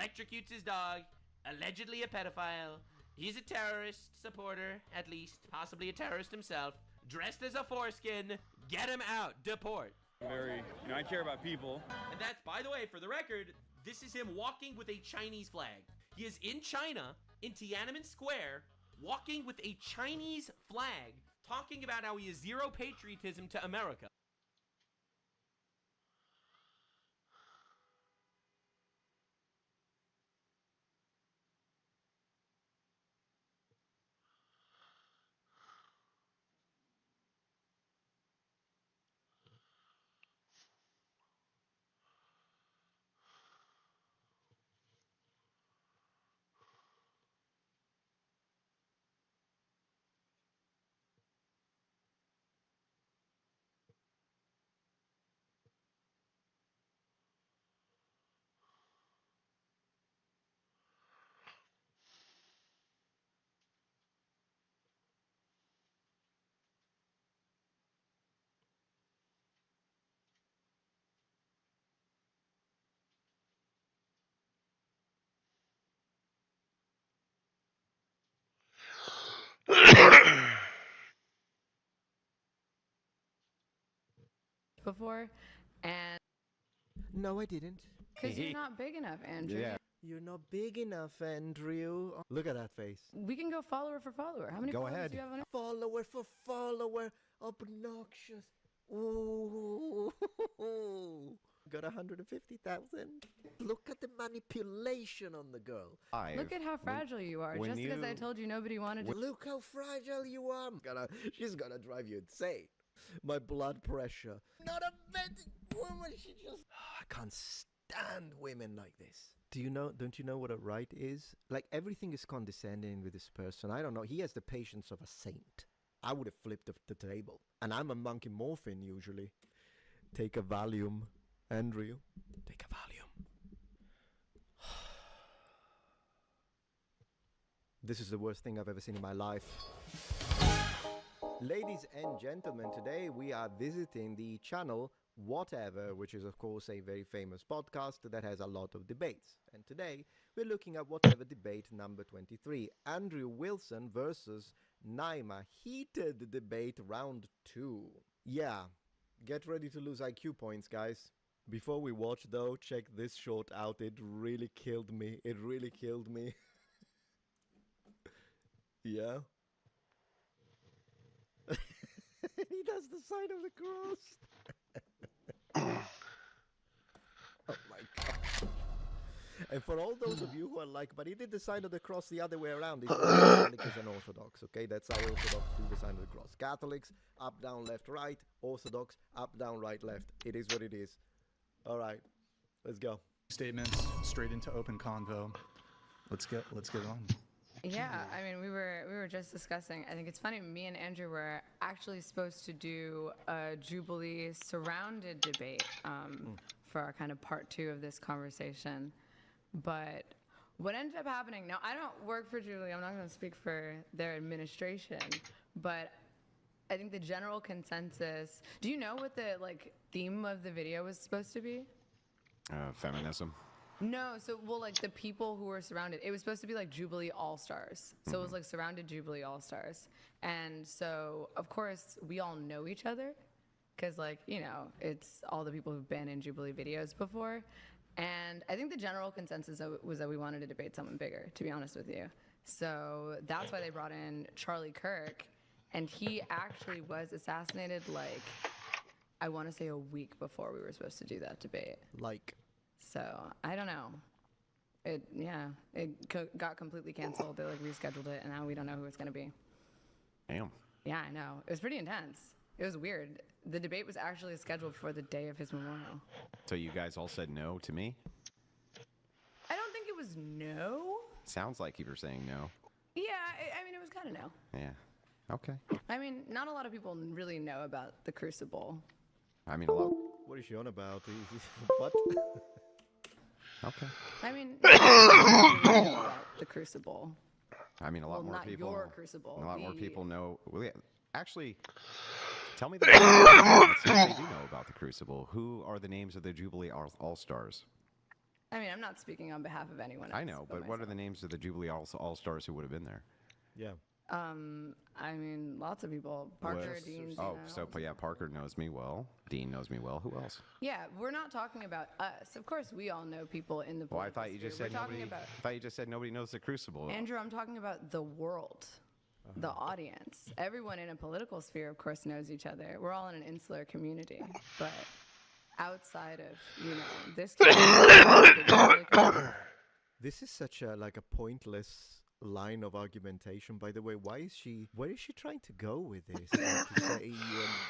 electrocutes his dog, allegedly a pedophile. He's a terrorist supporter, at least, possibly a terrorist himself, dressed as a foreskin. Get him out. Deport. I care about people. And that's, by the way, for the record, this is him walking with a Chinese flag. He is in China, in Tiananmen Square, walking with a Chinese flag, talking about how he has zero patriotism to America. Before, and No, I didn't. because you're not big enough, Andrew. Yeah. You're not big enough, Andrew. Look at that face. We can go follower for follower. How many Go followers ahead. do you have on it? Follower for follower. Obnoxious. Ooh. Got 150,000. Look at the manipulation on the girl. Look at how fragile you are. when Just because I you- told you nobody wanted to. Look how fragile you are. She's gonna drive you insane. My blood pressure. Not a bad woman. She just. I can't stand women like this. Don't you know what a right is? Like, everything is condescending with this person. I don't know. He has the patience of a saint. I would have flipped the table. And I'm a monkey morphine usually. Take a Valium, Andrew. Take a Valium. This is the worst thing I've ever seen in my life. Ladies and gentlemen, today we are visiting the channel Whatever, which is of course a very famous podcast that has a lot of debates. And today we're looking at Whatever debate number 23, Andrew Wilson versus Naima. Heated debate round 2. Yeah, get ready to lose IQ points, guys. Before we watch though, check this short out. It really killed me. It really killed me. Yeah. He does the sign of the cross. Oh my god. And for all those of you who are like, but he did the sign of the cross the other way around. He's Catholic and Orthodox, okay? That's how Orthodox do the sign of the cross. Catholics, up, down, left, right. Orthodox, up, down, right, left. It is what it is. All right, let's go. Statements straight into open convo. Let's get on. Yeah, I mean, we were just discussing. I think it's funny. Me and Andrew were actually supposed to do a Jubilee surrounded debate for our kind of part 2 of this conversation. But what ended up happening? Now, I don't work for Jubilee. I'm not going to speak for their administration. But I think the general consensus. Do you know what the theme of the video was supposed to be? Feminism. No, so the people who were surrounded, it was supposed to be like Jubilee All-Stars. So it was like surrounded Jubilee All-Stars. And so, of course, we all know each other because it's all the people who've been in Jubilee videos before. And I think the general consensus was that we wanted to debate someone bigger, to be honest with you. So that's why they brought in Charlie Kirk. And he actually was assassinated I want to say a week before we were supposed to do that debate. So, I don't know. It got completely canceled. They rescheduled it, and now we don't know who it's going to be. Damn. Yeah, I know. It was pretty intense. It was weird. The debate was actually scheduled for the day of his memorial. So you guys all said no to me? I don't think it was no. Sounds like you were saying no. Yeah, I mean, it was kind of no. Yeah. Okay. I mean, not a lot of people really know about the Crucible. I mean, a lot. What is she on about? What? Okay. I mean, really know about the Crucible. I mean, a lot more not people. your Crucible. A lot more the- people know. Well, yeah, actually, tell me the names. Let's see if they do know about the Crucible. Who are the names of the Jubilee All Stars? I mean, I'm not speaking on behalf of anyone else. I know, but what are myself. the names of the Jubilee All-Stars who would have been there? Yeah. I mean, lots of people. Parker, Was- Dean. Oh, Dina, so but yeah, Parker knows me well. Dean knows me well. Who else? Yeah, we're not talking about us. Of course, we all know people in the. Well, I political thought you just sphere. said We're talking nobody. about I thought you just said nobody knows the Crucible. Andrew. I'm talking about the world, the audience. Everyone in a political sphere, of course, knows each other. We're all in an insular community, but outside of this. This is such a pointless line of argumentation. By the way, where is she trying to go with this? To say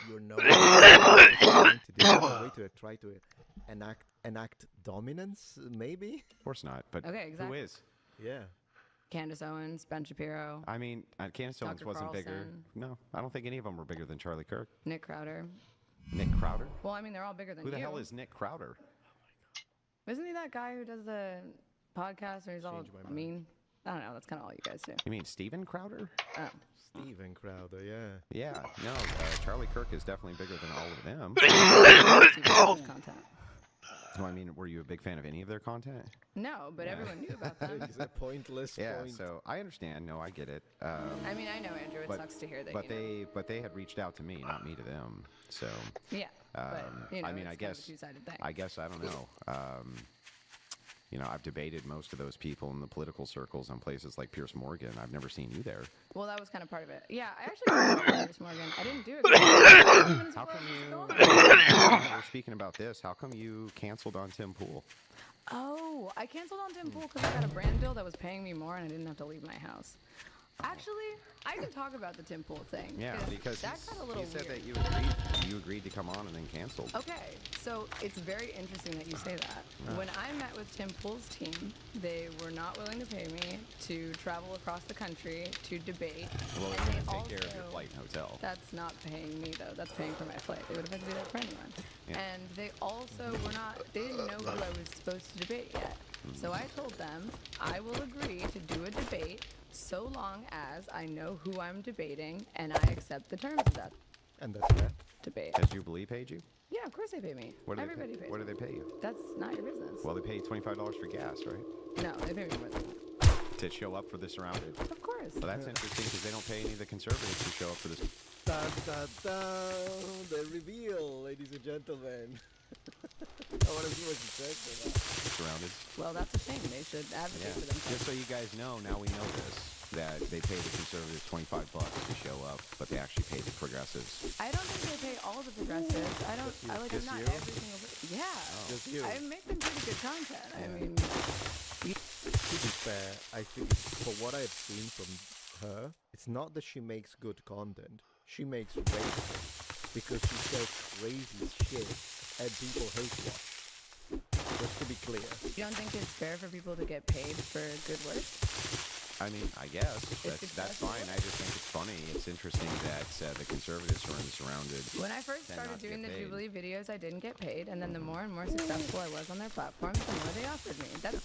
you're no trying to do a way to try to enact dominance, maybe? Of course not. But Okay, exactly. who is? Yeah. Candace Owens, Ben Shapiro, I mean, Candace Owens Tucker wasn't bigger. Carlson. No, I don't think any of them were bigger than Charlie Kirk. Nick Crowder. Nick Crowder? Well, I mean, they're all bigger than Who you. the hell is Nick Crowder? Isn't he that guy who does the podcast where he's all Changed my mind. mean? I don't know. That's kind of all you guys do. You mean Steven Crowder? Oh. Steven Crowder, yeah. Yeah, no, Charlie Kirk is definitely bigger than all of them. Steve Crowder's content. So, I mean, were you a big fan of any of their content? No, but everyone knew about them. It's a pointless Yeah, point. so I understand. No, I get it. I mean, I know, Andrew. It but sucks to hear that. but you know. they had reached out to me, not me to them. So Yeah. But, I mean, it's I kind of a guess two-sided thing. I don't know. I've debated most of those people in the political circles on places like Pierce Morgan. I've never seen you there. Well, that was kind of part of it. Yeah, I actually did Pierce Morgan. I didn't do it. How come we're speaking about this? How come you canceled on Tim Pool? Oh, I canceled on Tim Pool because I got a brand deal that was paying me more and I didn't have to leave my house. Actually, I can talk about the Tim Pool thing. Yeah, because that got a little he said weird. that you agreed to come on and then canceled. Okay, so it's very interesting that you say that. When I met with Tim Pool's team, they were not willing to pay me to travel across the country to debate. Well, and it's they going to take care of your also- flight and hotel. That's not paying me though. That's paying for my flight. They would have had to do that for anyone. Yeah. And they also were not. They didn't know who I was supposed to debate yet. So I told them I will agree to do a debate so long as I know who I'm debating and I accept the terms of that And that's fair. debate. Has Jubilee paid you? Yeah, of course they pay me. What do Everybody they pay? pays What do me. they pay you? That's not your business. Well, they pay you $25 for gas, right? No, they pay me more than that. To show up for the Surrounded. Of course. Well, that's interesting because they don't pay any of the conservatives who show up for this. Dun, dun, dun, the reveal, ladies and gentlemen. I want to see what she says to that. Surrounded. Well, that's a thing. They should advocate for themselves. Just so you guys know, now we know this, that they pay the conservatives $25 to show up, but they actually pay the progressives. I don't think they pay all the progressives. I don't. I'm not Just you? every single. Yeah. Just you. I make them pretty good content. I mean, To be fair, I think for what I've seen from her, it's not that she makes good content. She makes racist because she says crazy shit and people hate watch. Just to be clear. you don't think it's fair for people to get paid for good work? I mean, I guess that's successful. fine. I just think it's funny. It's interesting that the conservatives who are in the Surrounded. When I first Tend started not to doing get the paid. Jubilee videos, I didn't get paid, and then the more and more successful I was on their platforms, the more they offered me. That's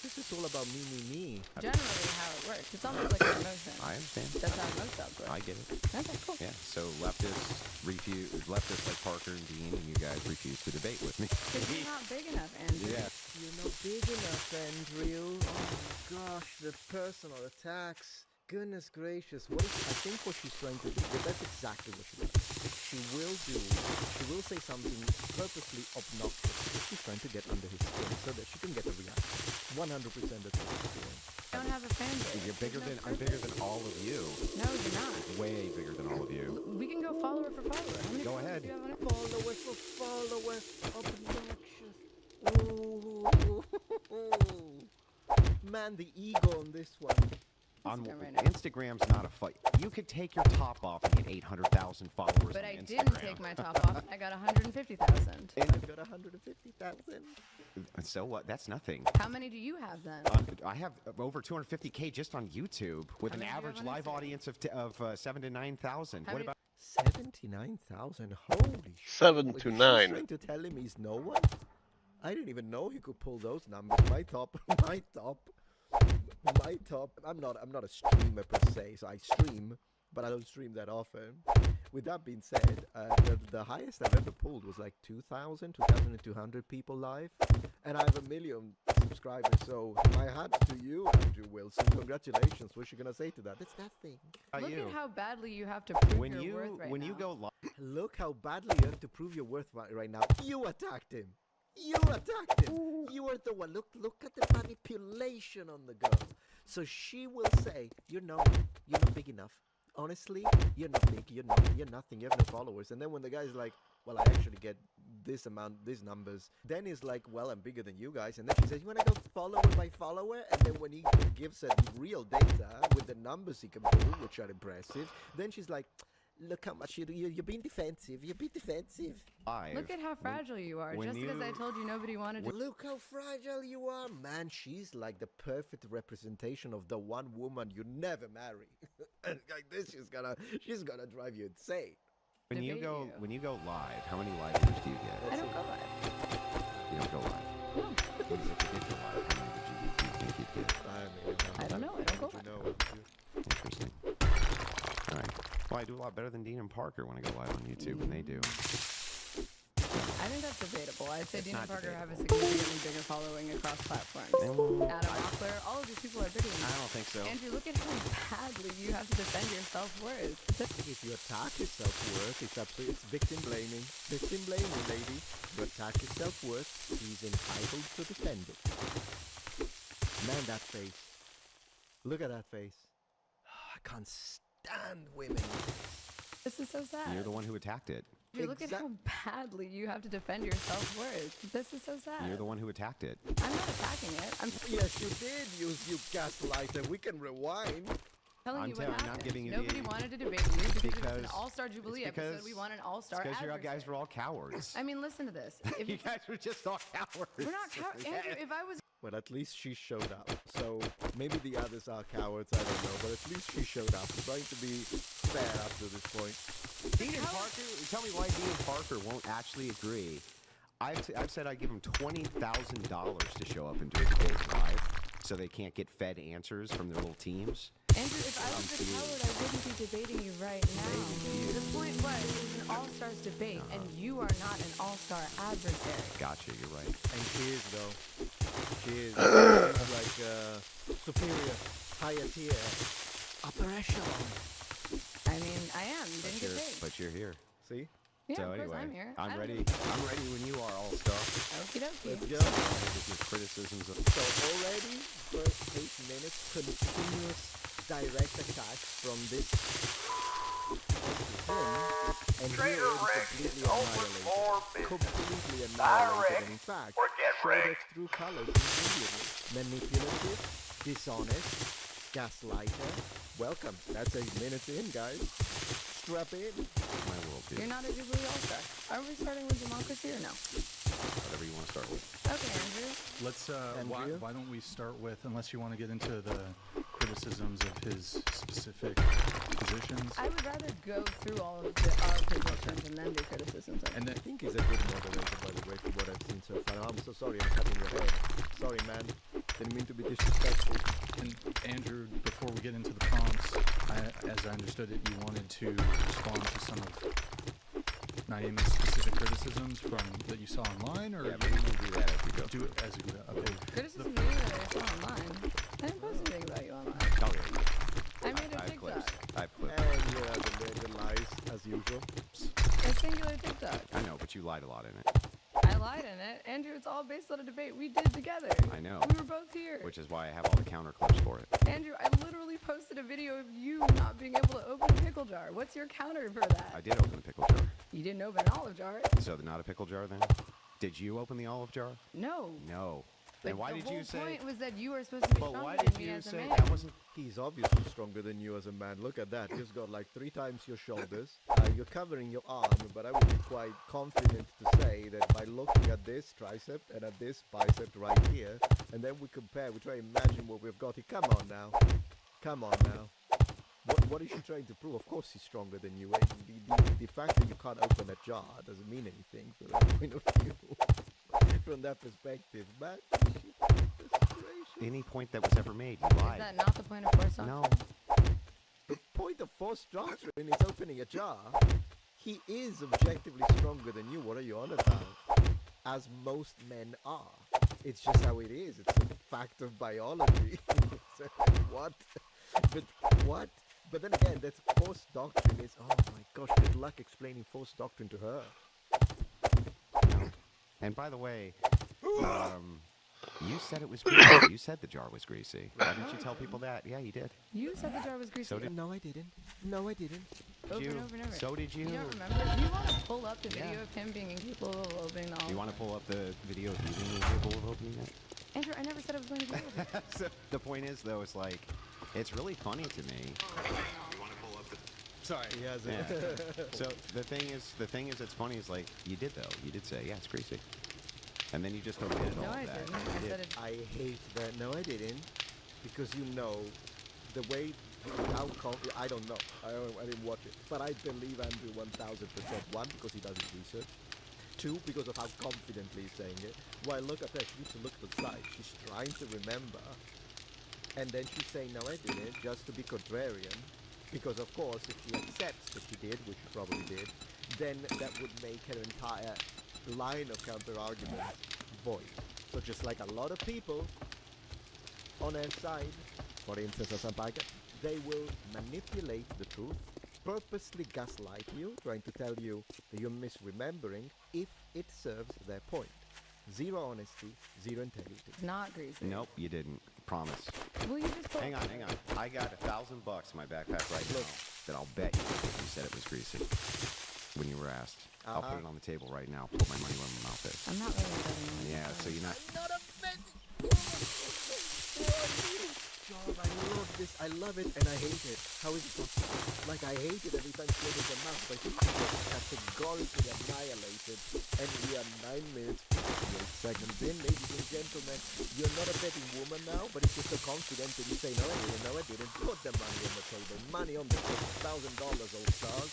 This is all about me. generally how it works. It's almost like a promotion. I understand. That's how most jobs work. I get it. Okay, cool. Yeah. So leftists like Parker and Dean and you guys refuse to debate with me. Because you're not big enough, Andrew. Yeah. You're not big enough, Andrew. Oh my gosh, the personal attacks. Goodness gracious. I think what she's trying to do, that's exactly what she does. She will say something purposely obnoxious because she's trying to get under his skin so that she can get a reaction. 100% that's what she's doing. I don't have a fan base. You're bigger There's than no I'm bigger than all of you. No, you're not. Way bigger than all of you. We can go follower for follower. How many Go followers ahead. do you have on it? Follower for follower, obnoxious. Ooh. Man, the ego on this one. On Instagram right now. Instagram's not a fight. You could take your top off and get 800,000 followers But on I Instagram. didn't take my top off. I got 150,000. I've got 150,000. So what? That's nothing. How many do you have then? I have over 250K just on YouTube with How an many do you have average on live Instagram? audience of 7 to 9,000. How What many- about 79,000. Holy shit. 7 Like, to she's 9. trying to tell him he's no one? I didn't even know he could pull those numbers. My top. I'm not a streamer per se, so I stream, but I don't stream that often. With that being said, the highest I've ever pulled was like 2,200 people live. and I have 1 million subscribers. So my hat to you, Andrew Wilson. Congratulations. What's you gonna say to that? It's nothing. Look at how badly you have to prove When your you worth right when now. you go live, Look how badly you have to prove your worth right now. You attacked him. You attacked him. You are the one. Look at the manipulation on the girl. So she will say, you're not big enough. Honestly, you're not big. You're nothing. You have no followers. And then when the guy's like, well, I actually get this amount, these numbers, then he's like, well, I'm bigger than you guys. And then she says, you want to go follower by follower? And then when he gives her real data with the numbers he can pull, which are impressive, then she's like, look how much you're being defensive. You're being defensive. Look at how fragile you are. Just because I told you nobody wanted to. Look how fragile you are, man. She's like the perfect representation of the one woman you never marry. And like this, she's gonna drive you insane. when you go live, how many live viewers do you get? I don't go live. You don't go live. No. If you did go live, how many would you think you'd get? I don't know. I don't go You live. know, Interesting. All right. Well, I do a lot better than Dean and Parker when I go live on YouTube, and they do. I think that's debatable. I'd say It's Dean and not Parker have a debatable. significantly bigger following across platforms. Adam Ockler, all of these people are bigger than I you. don't think so. Andrew, look at how badly you have to defend your self-worth. if you attack his self-worth, it's victim blaming. Victim blaming, lady. You attack his self-worth, he's entitled to defend it. Man, that face. Look at that face. I can't stand women. This is so sad. You're the one who attacked it. Andrew, look at how badly you have to defend your self-worth. This is so sad. You're the one who attacked it. I'm not attacking it. I'm Yes, you did, you gaslighter. We can rewind. telling I'm you what telling you, happened. not giving you Nobody the- wanted to debate you because it was an because- all-star Jubilee it's episode. because- We want an all-star Because you guys adversary. were all cowards. I mean, listen to this. If You guys were just all cowards. we're not Andrew, if I was Well, at least she showed up. So maybe the others are cowards, I don't know. But at least she showed up. I'm trying to be fair up to this point. Dean and Parker, tell me why Dean and Parker won't actually agree. I've said I'd give them $20,000 to show up and do a debate live, so they can't get fed answers from their little teams. Andrew, if I was a coward, I wouldn't be debating you right now. The point was, it was an all-stars debate, and you are not an all-star adversary. Gotcha, you're right. And she is, though. She is. She's like superior, higher tier, upper echelon. I mean, I am. You didn't get paid. But you're here. See? Yeah, So of course anyway, I'm here. I'm I don't ready. give a fuck. I'm ready when you are, All-Star. Okie dokie. Let's go. With your criticisms of So already, first 8 minutes, continuous direct attacks from this him, and he already completely annihilated. Completely annihilated, and in fact, showed us through colors immediately. Manipulative, dishonest, gaslighter. Welcome. That's 8 minutes in, guys. Strap in. my world, dude. You're not a Jubilee all-star. Are we starting with democracy or no? Whatever you want to start with. Okay, Andrew. Let's. Andrea? Why don't we start with, unless you want to get into the criticisms of his specific positions, I would rather go through all of our positions and then do criticisms. and then I think he's a good moderator, by the way, for what I've seen so far. I'm so sorry I'm cutting your head. Sorry, man. Didn't mean to be disrespectful. And Andrew, before we get into the prompts, as I understood it, you wanted to respond to some of Naeem's specific criticisms that you saw online, or Yeah, maybe we'll do that as we go. do it as a group? Okay. Criticism of you that I saw online. I didn't post anything about you online. Oh, yeah. I made a I've clips. TikTok. I've clips. And the lies, as usual. A singular TikTok. I know, but you lied a lot in it. I lied in it. Andrew, it's all based on a debate we did together. I know. We were both here. Which is why I have all the counter clips for it. Andrew, I literally posted a video of you not being able to open a pickle jar. What's your counter for that? I did open the pickle jar. You didn't open an olive jar. So not a pickle jar then? Did you open the olive jar? No. No. But And why the did you whole say? point was that you were supposed to be But stronger why than did me you as a say man. that wasn't? He's obviously stronger than you as a man. Look at that. He's got like 3 times your shoulders. You're covering your arm, but I would be quite confident to say that by looking at this tricep and at this bicep right here, and then we compare, we try to imagine what we've got here. Come on now. Come on now. What is she trying to prove? Of course he's stronger than you. The fact that you can't open a jar doesn't mean anything from that point of view. From that perspective. But Any point that was ever made, you Is lied. that not the point of force doctrine? No. the point of force doctrine is opening a jar. He is objectively stronger than you. What are you on about? As most men are. It's just how it is. It's a fact of biology. So, what? But what? But then again, that's forced doctrine. Is oh my gosh, good luck explaining forced doctrine to her. And by the way, you said it was greasy. You said the jar was greasy. Why didn't you tell people that? Yeah, you did. You said the jar was greasy. So did No, I didn't. No, I didn't. over you. and over and over. So did you. You don't remember? Do you want to pull up the video Yeah. of him being incapable of opening the You want to pull up the video of you being capable of opening it? Andrew, I never said I was going to do it. So the point is, though, it's like, it's really funny to me. You want to pull up the... Sorry. He has Yeah. it. So the thing is, it's funny. Is like you did though. You did say, yeah, it's greasy, and then you just omitted No, all I of that. didn't. I You said did. it's I hate that. No, I didn't. Because you know, the way I don't know. I didn't watch it, but I believe Andrew 1000%. One, because he does his research. Two, because of how confidently he's saying it. Well, look at her. She needs to look at the slide. She's trying to remember, and then she's saying, "No, I didn't," just to be contrarian. Because of course, if she accepts that she did, which she probably did, then that would make her entire line of counter-arguments void. So just like a lot of people on her side, for instance, Asampaga, they will manipulate the truth, purposely gaslight you, trying to tell you that you're misremembering if it serves their point. Zero honesty, zero integrity. not greasy. Nope, you didn't. Promise. Will you just pull Hang on. I got $1,000 in my backpack right now that I'll bet you said it was greasy when you were asked. I'll put it on the table right now. Put my money where my mouth is. I'm not really betting on it. Yeah, so you're not. God, I love this. I love it and I hate it. How is it possible? Like, I hate it every time she opens her mouth. I think she was categorically annihilated. And we are 9 minutes 58 seconds in, ladies and gentlemen. You're not a betting woman now, but if you're so confident that you say, "No, I didn't, no, I didn't," put the money on the table. Money on the table. $1,000, old stars.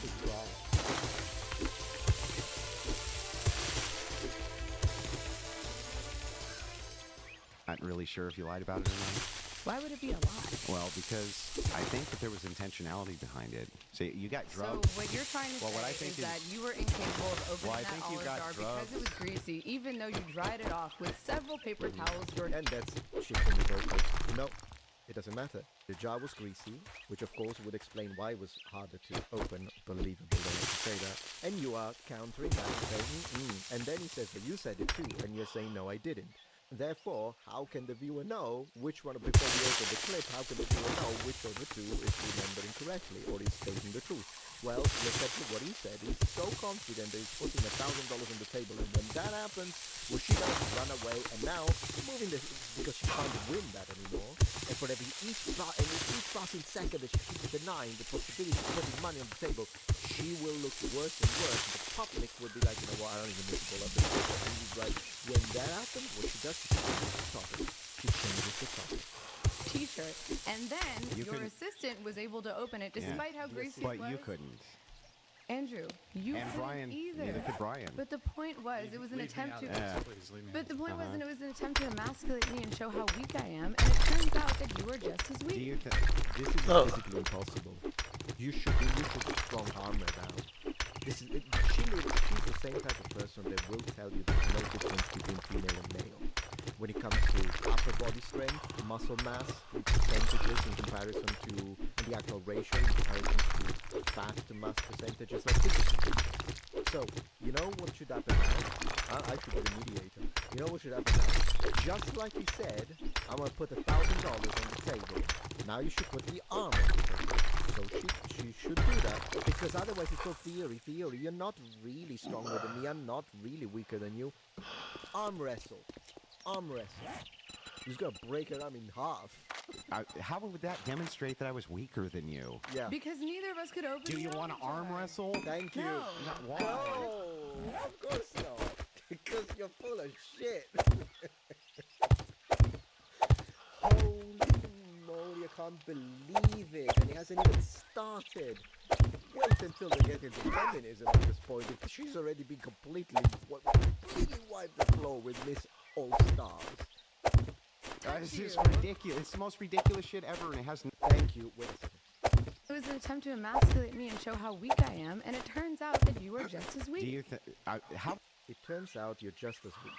It's wrong. Not really sure if you lied about it or not. Why would it be a lie? Well, because I think that there was intentionality behind it. So you got So drugged. what you're trying to Well, what I say think is is- that you were incapable of opening Well, I that think you olive got jar drugged. because it was greasy, even though you dried it off with several paper towels. Your And that's chicken with vocals. No, it doesn't matter. The jar was greasy, which of course would explain why it was harder to open. Believable, don't have to say that. And you are countering that and saying, And then he says, "But you said it too," and you're saying, "No, I didn't." Therefore, how can the viewer know which one, before we open the clip, how can the viewer know which of the two is remembering correctly or is stating the truth? Well, look at what he said. He's so confident that he's putting $1,000 on the table, and when that happens, what she does is run away, and now moving this because she can't win that anymore. And for each passing second that she keeps denying the possibility of putting money on the table, she will look worse and worse. The public will be like, "You know what? I don't even need to pull up this." And he's right. When that happens, what she does, she changes the topic. She changes the topic. T-shirt, and then You your couldn't- assistant was able to open it Yeah. despite how greasy But it was. you couldn't. Andrew, you And couldn't Brian, either. neither could Brian. But the point was, it was an Leave me attempt out to. of this, Yeah. please leave me But out. the point Uh-huh. was, it was an attempt to emasculate me and show how weak I am, and it turns out that you are just as Do weak. you think? This is physically impossible. You should strong arm her now. She's the same type of person that will tell you there's no difference between female and male. When it comes to upper body strength, muscle mass, percentages in comparison to the actual ratio, in comparison to fat to mass percentages, like this. So, you know what should happen now? I should be the mediator. You know what should happen now? Just like he said, I'm going to put $1,000 on the table. Now you should put the arm on the table. So she should do that. Because otherwise it's all theory. You're not really stronger than me. I'm not really weaker than you. Arm wrestle. He's going to break her arm in half. How would that demonstrate that I was weaker than you? Yeah. Because neither of us could open Do you the want to olive arm jar. wrestle? Thank you. No. Why? No, of course not. Because you're full of shit. Holy moly, I can't believe it. And it hasn't even started. Wait until they get into feminism at this point. If she's already been completely wiped the floor with Miss All Stars. This is you. ridiculous. It's the most ridiculous shit ever, and it has. Thank you. Wait a second. It was an attempt to emasculate me and show how weak I am, and it turns out that you are just as Do weak. you think? How? It turns out you're just as weak.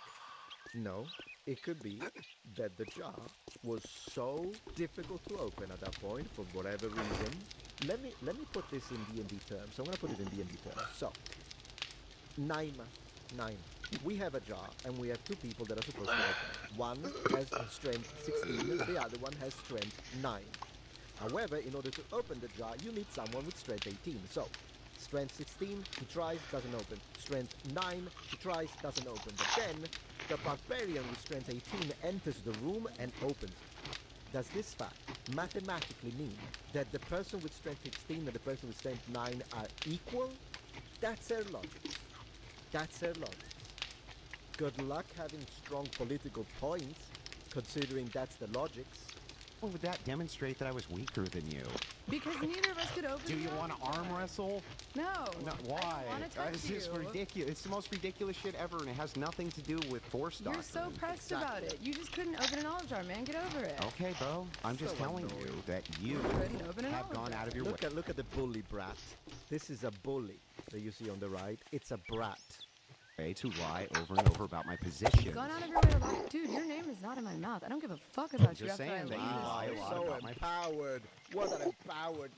No, it could be that the jar was so difficult to open at that point for whatever reason. Let me put this in D&D terms. I'm gonna put it in D&D terms. So, nine. We have a jar, and we have two people that are supposed to open it. One has strength 16, the other one has strength 9. However, in order to open the jar, you need someone with strength 18. So, strength 16, she tries, doesn't open. Strength 9, she tries, doesn't open. But then, the barbarian with strength 18 enters the room and opens it. Does this fact mathematically mean that the person with strength 16 and the person with strength 9 are equal? That's their logic. That's their logic. Good luck having strong political points, considering that's the logics. Well, would that demonstrate that I was weaker than you? Because neither of us could open Do the you want to other arm jar. wrestle? No. No, I why? don't want to touch It's just you. ridiculous. It's the most ridiculous shit ever, and it has nothing to do with force You're doctrine. so pressed about it. You just couldn't open an olive jar, man. Get over it. Okay, bro. I'm just So telling annoying. you that you Couldn't open an have olive gone jar. out of your way. Look at the bully brat. This is a bully that you see on the right. It's a brat. To lie over and over about my position. Gone out of your way to lie. Dude, your name is not in my mouth. I don't give a fuck about you just after I saying that you leave. lie a lot So about my empowered. What an empowered.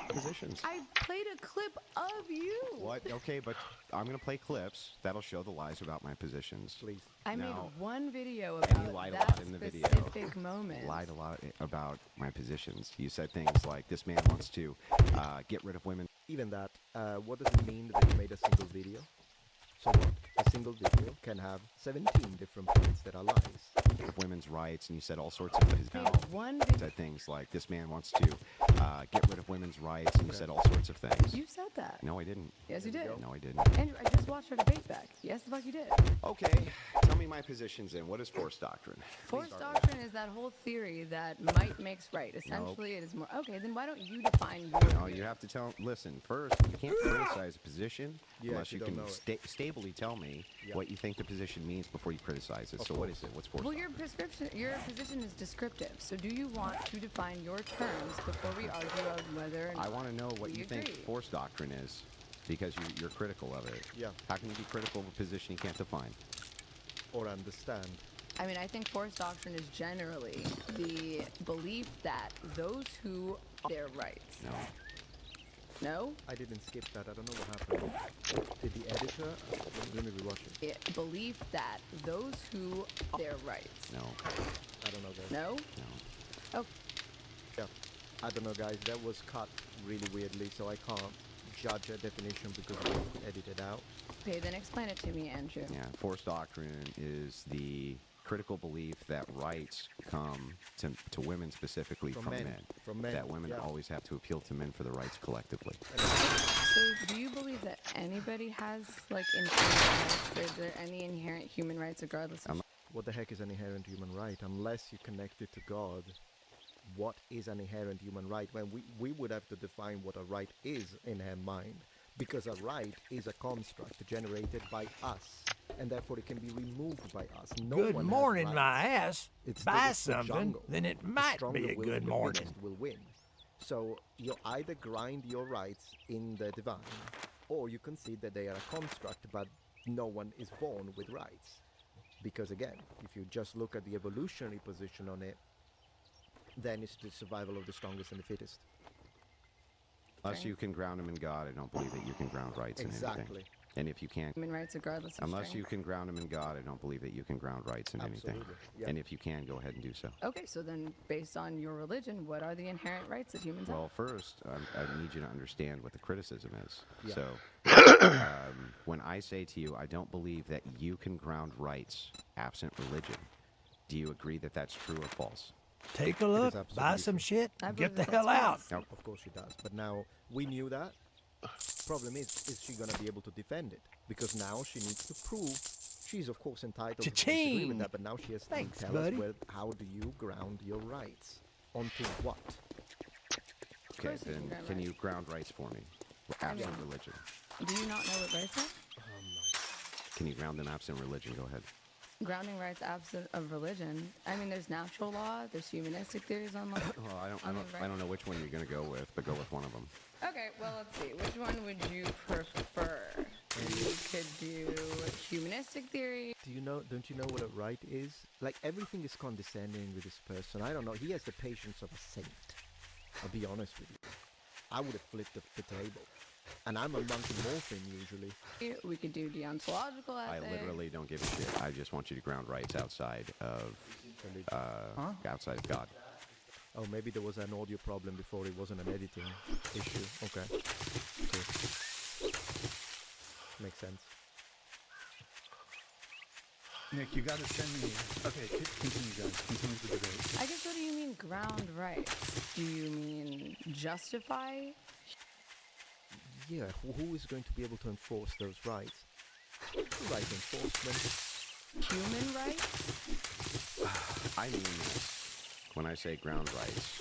positions. I played a clip of you. What? Okay, but I'm gonna play clips that'll show the lies about my positions. Please. I made No. one video And you about lied a that lot in the video. specific moment. Lied a lot about my positions. You said things like, "This man wants to get rid of women." Even that, what does it mean that you made a single video? So what? A single video can have 17 different points that are lies. Of women's rights, and you said all sorts of things. I Now, made one you video. said things like, "This man wants to get rid of women's rights," and you said all sorts of things. You said that. No, I didn't. Yes, you There we did. go. No, I didn't. Andrew, I just watched our debate back. Yes, the fuck you did. Okay, tell me my positions in. What is force doctrine? Force doctrine is that whole theory that might makes right. Essentially, it is more. Okay, then why don't you define your No, theory? you have to tell. Listen, first, you can't criticize a position Yeah, unless you you don't can know it. stably tell me Yeah. what you think the position means before you criticize it. Of So what course. is it? What's force Well, doctrine? your position is descriptive. So do you want to define your terms before we argue of whether or not I want to know what we you think agree? force doctrine is, because you're critical of it. Yeah. How can you be critical of a position you can't define? Or understand. I mean, I think force doctrine is generally the belief that those who their rights. No. No? I didn't skip that. I don't know what happened. Did the editor? Let me rewatch it. It belief that those who their rights. No. I don't know, guys. No? No. Oh, Yeah. I don't know, guys. That was cut really weirdly, so I can't judge a definition because it was edited out. okay, then explain it to me, Andrew. Yeah. Force doctrine is the critical belief that rights come to women specifically From from men. men. From men, That women yeah. always have to appeal to men for the rights collectively. So do you believe that anybody has, like, inherent rights? Is there any inherent human rights regardless of... What the heck is an inherent human right? Unless you connect it to God, what is an inherent human right? When we would have to define what a right is in her mind, because a right is a construct generated by us, and therefore it can be removed by us. No Good one has morning, my rights. ass. It's Buy it's the something, jungle. then it The might stronger be a will- good the morning. fittest will win. So you either grind your rights in the divine, or you concede that they are a construct, but no one is born with rights. Because again, if you just look at the evolutionary position on it, then it's the survival of the strongest and the fittest. Unless you can ground them in God, I don't believe that you can ground rights in anything. Exactly. And if you can't, Human rights regardless of unless you strength? can ground them in God, I don't believe that you can ground rights in anything. Absolutely, yeah. And if you can, go ahead and do so. Okay, so then based on your religion, what are the inherent rights that humans Well, first, I need you to understand what the criticism is. Yeah. So, when I say to you, I don't believe that you can ground rights absent religion, do you agree that that's true or false? Take a look, buy absolutely some true. shit, I and get the believe hell that's out. false. Of course she does. But now we knew that. Problem is she going to be able to defend it? Because now she needs to prove she's of course entitled to disagree with Cha-ching! that, but now she has Thanks, to tell buddy. us how do you ground your rights? Onto what? Okay, course you can then ground can rights. you ground rights for me? Absent mean- religion. Do you not know what rights are? Can you ground them absent religion? Go ahead. Grounding rights absent of religion. I mean, there's natural law, there's humanistic theories on law. Well, I don't know which one you're going to go with, but go with one of them. Okay, well, let's see. Which one would you prefer? You could do humanistic theory. Don't you know what a right is? Like, everything is condescending with this person. I don't know. He has the patience of a saint. I'll be honest with you. I would have flipped the table. And I'm a monkey morphin usually. We could do deontological I ethics. literally don't give a shit. I just want you to ground rights outside of God. Oh, maybe there was an audio problem before. It wasn't an editing issue. Okay. Cool. Makes sense. Nick, you gotta send me. Okay, continue, guys. Continue the debate. I guess, what do you mean ground rights? Do you mean justify? Yeah, who is going to be able to enforce those rights? Right enforcement. Human rights? I mean this. When I say ground rights,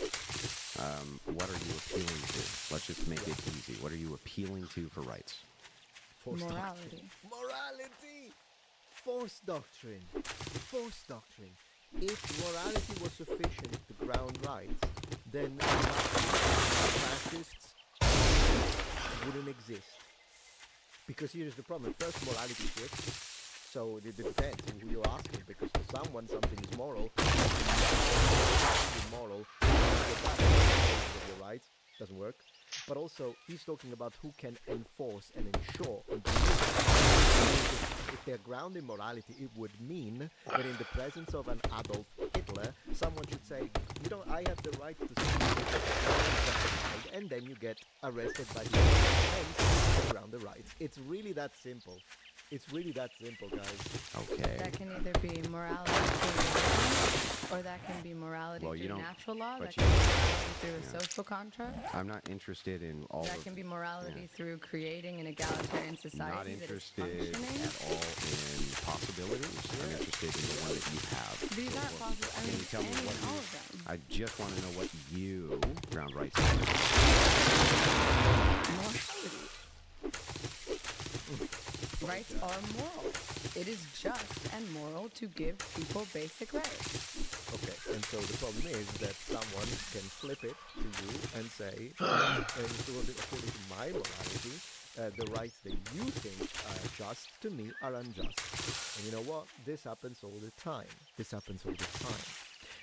what are you appealing to? Let's just make it easy. What are you appealing to for rights? Force Morality. doctrine. Morality! Force doctrine. Force doctrine. If morality was sufficient to ground rights, then fascists wouldn't exist. Because here's the problem. First, morality shifts. So it depends on who you're asking. Because for someone, something is moral. Immoral. Of your rights doesn't work. But also, he's talking about who can enforce and ensure. If they're grounded in morality, it would mean that in the presence of an Adolf Hitler, someone should say, I have the right to speak, and then you get arrested by the hence ground the rights. It's really that simple. It's really that simple, guys. Okay. That can either be morality through religion, or that can be morality through natural law, that can be morality through a social contract. I'm not interested in all that can be morality through creating an egalitarian society. Not that is interested functioning. at all in possibilities. I'm interested in the one that you have. These aren't possible. I Can mean, you tell me any what and all of them. I just want to know what you ground rights. Morality. Rights are moral. It is just and moral to give people basic rights. Okay, and so the problem is that someone can flip it to you and say, according to my morality, the rights that you think are just to me are unjust. And you know what? This happens all the time.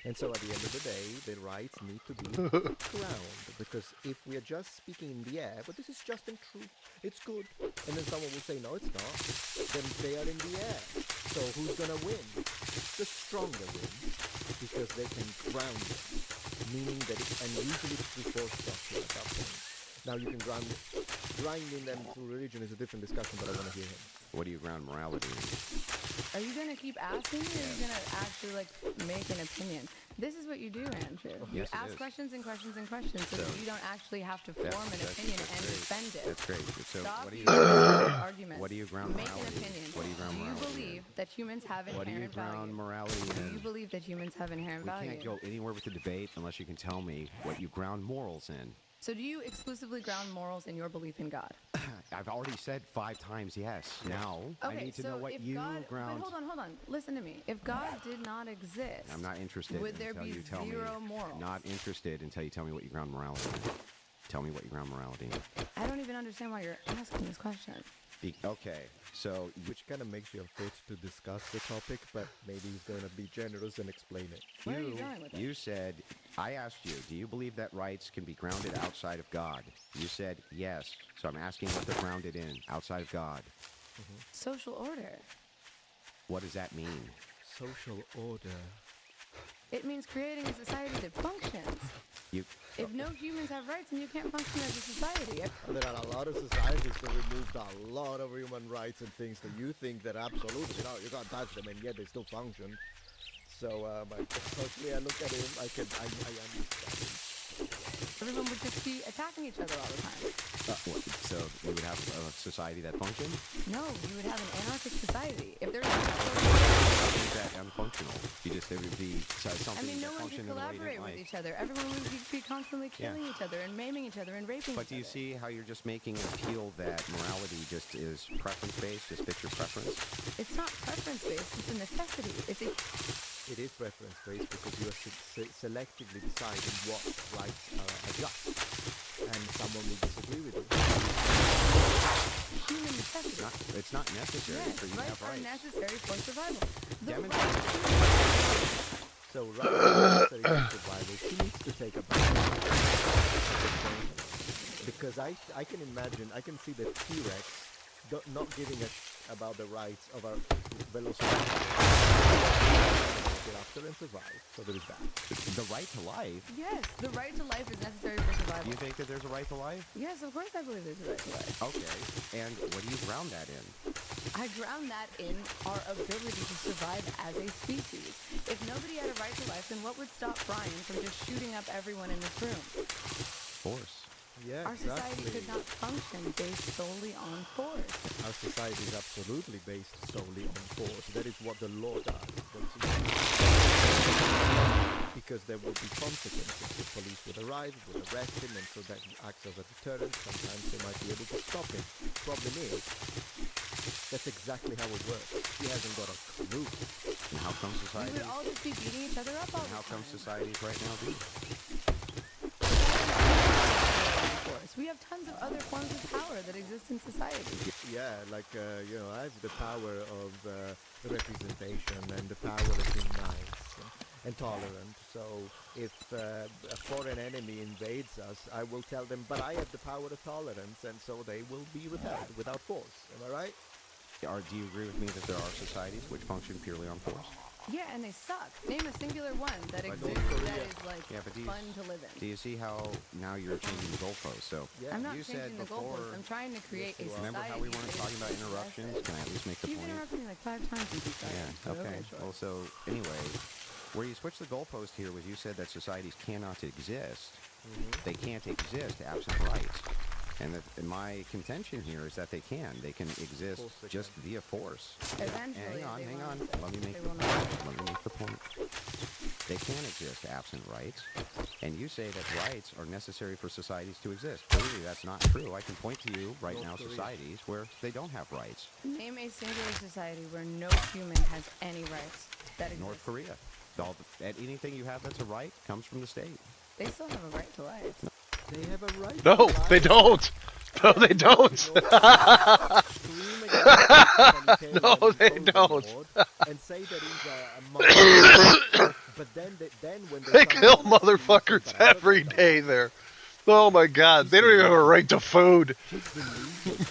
And so at the end of the day, the rights need to be ground. Because if we are just speaking in the air, but this is just and true, it's good. And then someone will say, no, it's not. Then they are in the air. So who's going to win? The stronger win. Because they can ground it. Meaning that and usually it's through force structure at that point. Now you can grinding them through religion is a different discussion, but I want to hear him. What do you ground morality in? Are you going to keep asking me, or are you going to actually, make an opinion? This is what you do, Andrew. You Yes, it ask is. questions and questions and questions so that you don't actually have to form an opinion and great. defend it. That's great. So Stop what do you using arguments. what do you ground Make an morality? opinion. What do you ground Do you morality in? believe that humans have What do you inherent ground value? morality Do in? you believe that humans have inherent We value? can't go anywhere with the debate unless you can tell me what you ground morals in. So do you exclusively ground morals in your belief in God? I've already said 5 times yes. Now I need to know what if you God, ground. But hold on. Listen to me. If God did not exist, I'm not interested would there until be you tell zero me. morals? Not interested until you tell me what you ground morality in. Tell me what you ground morality in. I don't even understand why you're asking this question. Okay, so Which kind of makes you unfit to discuss the topic, but maybe he's going to be generous and explain it. Where are you going with it? You said, I asked you, do you believe that rights can be grounded outside of God? You said yes. So I'm asking what they're grounded in, outside of God. Social order. What does that mean? Social order. It means creating a society that functions. If no humans have rights, then you can't function as a society. There are a lot of societies that removed a lot of human rights and things that you think that absolutely, you can't touch them, and yet they still function. So, hopefully I look at him, I understand him. Everyone would just be attacking each other all the time. So you would have a society that functioned? No, you would have an anarchic society. If there's Is that unfunctional? There would be something I mean, no that one functioned could in the way you collaborate didn't with like. each other. Everyone would be constantly killing each other and maiming each other and raping But each do you other. see how you're just making an appeal that morality just is preference-based, just fits your preference? It's not preference preference-based. It's a necessity. It is preference-based because you are selectively deciding what rights are just. And someone will disagree with you. Human necessity. It's not necessary for you to have Rights are rights. necessary for survival. The Demonstrate. So rights are necessary for survival. She needs to take a bath. Because I can imagine, I can see the T-Rex not giving a about the rights of our velociraptor. Get after and survive. So there is that. The right to life? Yes, the right to life is necessary for survival. You think that there's a right to life? Yes, of course I believe there's a right to life. Okay. And what do you ground that in? I ground that in our ability to survive as a species. If nobody had a right to life, then what would stop Brian from just shooting up everyone in this room? Force. Yeah, Our society could not function based solely on force. Our society is absolutely based solely on force. That is what the law does. Because there will be consequences. The police would arrive, would arrest him, and so that acts as a deterrent. Sometimes they might be able to stop him. Problem is, that's exactly how it works. He hasn't got a clue. And how come We society? would all just be beating each other up all And the how time. come societies right now do? Force. We have tons of other forms of power that exist in society. Yeah, like, I have the power of representation and the power of being nice and tolerant. So if a foreign enemy invades us, I will tell them, but I have the power of tolerance, and so they will be repelled without force. Am I right? Do you agree with me that there are societies which function purely on force? Yeah, and they suck. Name a singular one that Like exists North that Korea. is like Yeah, but fun to live Do in. you see how now you're changing the goalposts? So Yeah. I'm not you said changing the before. goalposts. I'm trying to create a society. Remember how we weren't that talking about is interruptions? progressive. Can I at least make the You've point? interrupted me like 5 times since you started. Yeah. But Okay. sure. Well, so anyway, where you switched the goalpost here was you said that societies cannot exist. They can't exist absent rights. And my contention here is that they can. They can exist course they just via force. Eventually, Hang they on. will not Let me make exist. They will not exist. let me make the point. They can exist absent rights, and you say that rights are necessary for societies to exist. Clearly, that's not true. I can point to you right now societies where they don't have rights. Name a singular society where no human has any rights that exist. North Korea. Anything you have that's a right comes from the state. They still have a right to life. They have a right. No, to they life. don't. No, they don't. Scream against totalitarian No, they imposed don't. award and say that he's a monster. But then when They come kill out and say, motherfuckers "But I don't every know day there. Oh my god, they don't even have a right to food. He's been legal."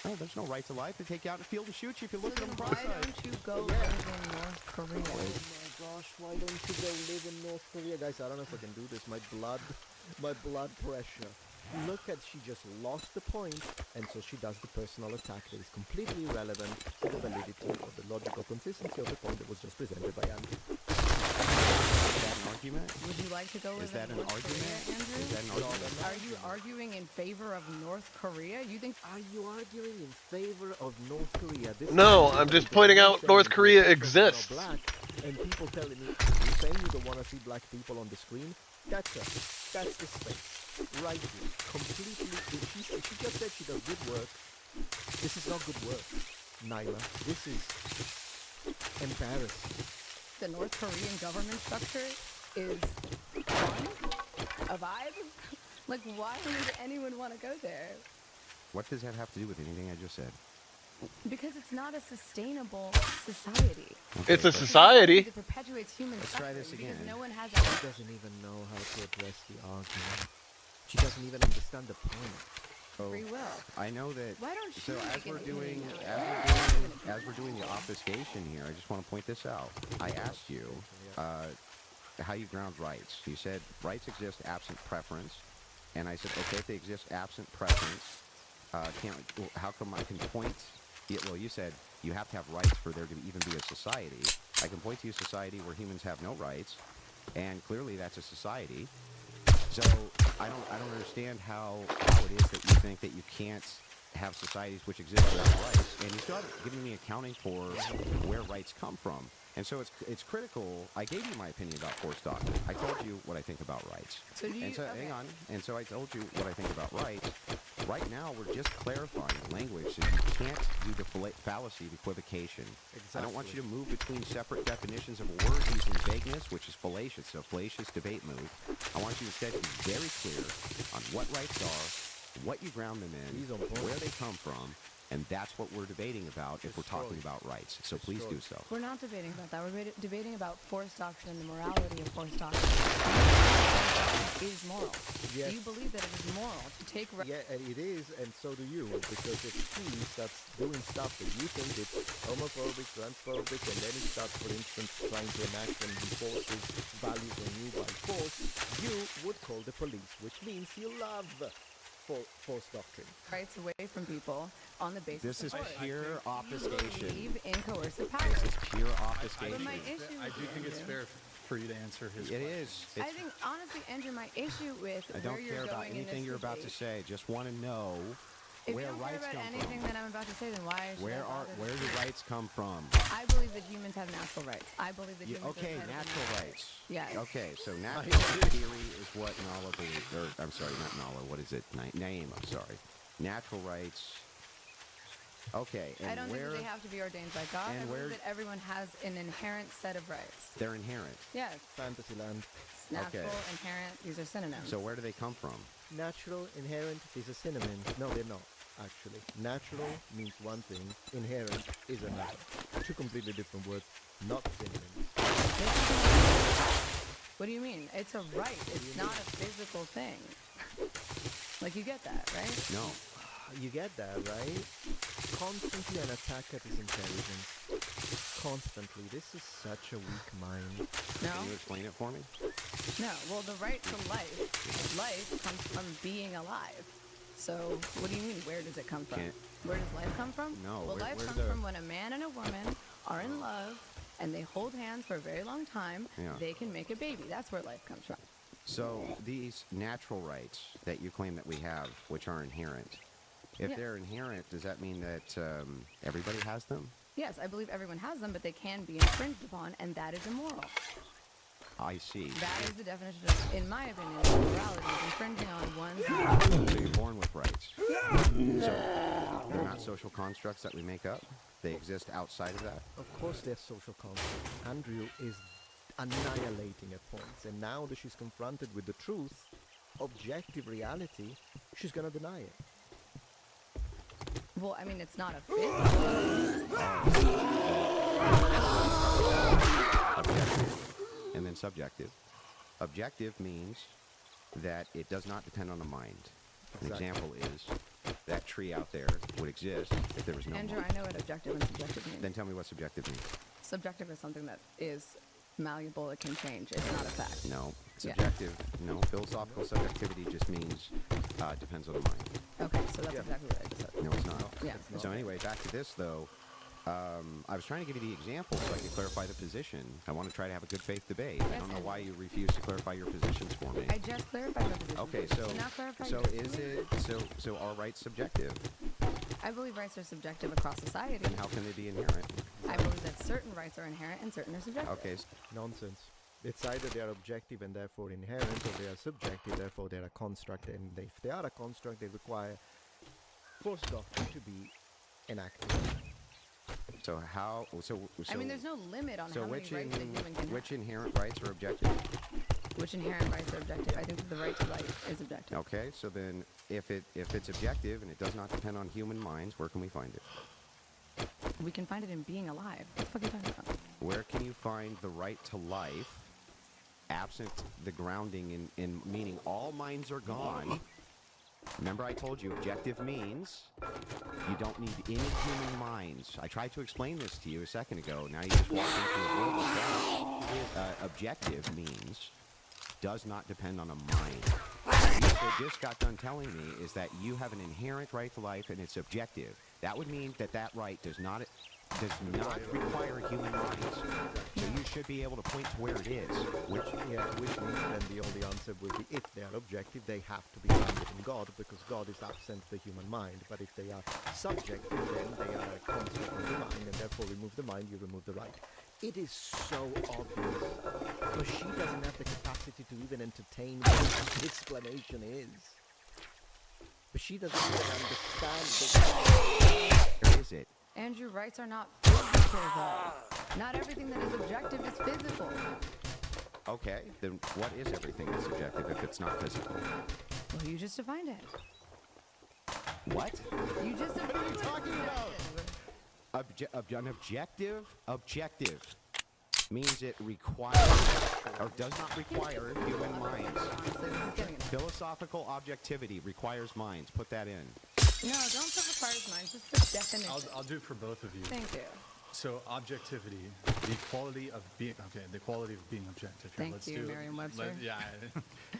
No, there's no right to life. They take you out in the field and shoot you if you So look at then them why cross-eyed. don't you go live in North Korea? Oh my gosh, why don't you go live in North Korea? Guys, I don't know if I can do this. My blood pressure. Look at, she just lost the point, and so she does the personal attack that is completely irrelevant to the validity or the logical consistency of the point that was just presented by Andrew. Is that an argument? Would you like to go live Is that in an North argument? Korea, Andrew? Is that an argument? Are you arguing in favor of North Korea? You think Are you arguing in favor of North Korea? This No, is I'm just the pointing reason out North that Korea people are exists. Black, and people telling me, you saying you don't want to see black people on the screen? That's the space. Right here. Completely. She just said she does good work. This is not good work, Nyla. This is embarrassing. the North Korean government structure is fun? A vibe? Like, why would anyone want to go there? What does that have to do with anything I just said? Because it's not a sustainable society. It's a It's society. that perpetuates human Let's try suffering this because again. no one has She a... doesn't even know how to address the argument. She doesn't even understand the point. So Free will. I know that. Why don't So you as make we're an doing, opinion now? as we're doing the obfuscation here, I just want to point this out. I asked you how you ground rights. You said rights exist absent preference, and I said okay, if they exist absent preference, how come I can point? Well, you said you have to have rights for there to even be a society. I can point to a society where humans have no rights, and clearly that's a society. So I don't understand how it is that you think that you can't have societies which exist without rights, and you still haven't given me accounting for where rights come from. And so it's critical. I gave you my opinion about force doctrine. I told you what I think about rights. So do you... And so okay. hang on. And so I told you what I think about rights. Right now, we're just clarifying language so you can't do the fallacy of equivocation. I don't want you to move between separate definitions of a word using vagueness, which is fallacious, so fallacious debate move. I want you instead to be very clear on what rights are, what you ground them in, where they come from, and that's what we're debating about if we're talking about rights. So please do so. We're not debating about that. We're debating about forced doctrine and the morality of forced doctrine. Is moral. Yes. Do you believe that it is moral to take Yeah, and it is, and so do you, because if he starts doing stuff that you think is homophobic, transphobic, and then he starts, for instance, trying to enact and enforce his values on you by force, you would call the police, which means you love forced doctrine. rights away from people on the basis This is of force? pure You obfuscation. believe in coercive power. This is pure But obfuscation. my issue I do with think it's Andrew- fair for you to answer his It question. is. I think, honestly, Andrew, my issue with I where don't you're care about going in anything this you're about to debate- say. Just want to know If where you don't care rights about come anything from. that I'm about to say, then why should I bother? Where do rights come from? I believe that humans have natural rights. I believe that humans Okay, are entitled to natural rights. Yes. Okay, so natural theory is what Nala believes. Or, I'm sorry, not Nala. What is it? Naima, sorry. Natural rights. Okay, and I don't where think that they have to be ordained by God. and I where- believe that everyone has an inherent set of rights. they're inherent. Yes, Fantasyland. it's natural, inherent, these are synonyms. So where do they come from? Natural, inherent, these are synonyms. No, they're not, actually. Natural means one thing, inherent is another. Two completely different words, not synonyms. What do you mean? It's a right. It's not a physical thing. Like, you get that, right? No. You get that, right? Constantly an attack at his intelligence. Constantly. This is such a weak mind. No? Can you explain it for me? No. Well, the right to life comes from being alive. So, what do you mean, where does it come from? Can't- Where does life come from? No, Well, where- life where comes the- from when a man and a woman are in love and they hold hands for a very long time. Yeah. They can make a baby. That's where life comes from. So these natural rights that you claim that we have, which are inherent, if Yeah. they're inherent, does that mean that everybody has them? Yes, I believe everyone has them, but they can be infringed upon, and that is immoral. I see. That is the definition of, in my opinion, of morality, is infringing on one's So you're born with rights. So they're not social constructs that we make up. They exist outside of that. Of course there's social conflict. Andrew is annihilating at points, and now that she's confronted with the truth, objective reality, she's gonna deny it. Well, I mean, it's not a physical. Objective and then subjective. Objective means that it does not depend on the mind. An Exactly. example is that tree out there would exist if there was no Andrew, mind. I know what objective and subjective means. Then tell me what subjective means. Subjective is something that is malleable, it can change. It's not a fact. No. Yeah. Subjective, no. Philosophical subjectivity just means depends on the mind. Okay, so that's Yeah. exactly what I just said. No, it's not. Yeah. It's So not. anyway, back to this though. I was trying to give you the example so I could clarify the position. I want to try to have a good faith debate. I Yes, don't know and- why you refuse to clarify your positions for me. I just clarified my position. Okay, so now clarify so yours. is it so are rights subjective? I believe rights are subjective across society. Then how can they be inherent? I believe that certain rights are inherent and certain are subjective. Okay, Nonsense. It's either they are objective and therefore inherent, or they are subjective, therefore they are a construct. And if they are a construct, they require forced doctrine to be enacted. so how so I mean, there's no limit on so how many which rights a human can which have. inherent rights are objective? Which inherent rights are objective. I think that the right to life is objective. Okay, so then if it's objective and it does not depend on human minds, where can we find it? We can find it in being alive. What the fuck are you talking about? Where can you find the right to life absent the grounding in meaning all minds are gone? Remember I told you objective means you don't need any human minds. I tried to explain this to you a second ago. Now you just walked into a world of doubt. Objective means does not depend on a mind. What you just got done telling me is that you have an inherent right to life and it's objective. That would mean that that right does not require human minds. So you should be able to point to where it is. Which means then the only answer will be if they are objective, they have to be grounded in God, because God is absent the human mind. But if they are subjective, then they are a construct of the mind, and therefore remove the mind, you remove the right. It is so obvious, but she doesn't have the capacity to even entertain what the explanation is. But she doesn't even understand Where is it? Andrew, rights are not physical, though. Not everything that is objective is physical. Okay, then what is everything that's subjective if it's not physical? Well, you just defined it. What? You just defined What are you it. talking about? An objective means it requires or does not require human minds. Honestly, this is getting enough. Philosophical objectivity requires minds. Put that in. No, don't put requires mine. Just the definition. I'll do it for both of you. Thank you. So objectivity, the quality of being objective. Here, Thank let's you, do it. Merriam-Webster. Yeah.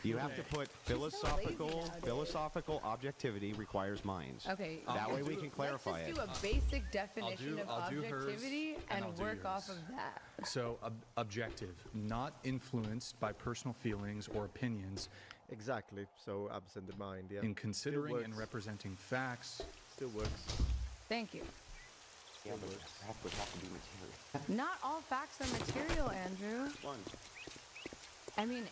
You have to put philosophical objectivity requires minds. Okay. That way we can clarify Let's it. just do a basic definition of I'll do hers, objectivity and and I'll do work yours. off of that. So objective, not influenced by personal feelings or opinions exactly. So absent the mind. Yeah. in considering and works. representing facts. Still works. Thank you. Yeah, but that would have to be material. Not all facts are material, Andrew. One. I mean,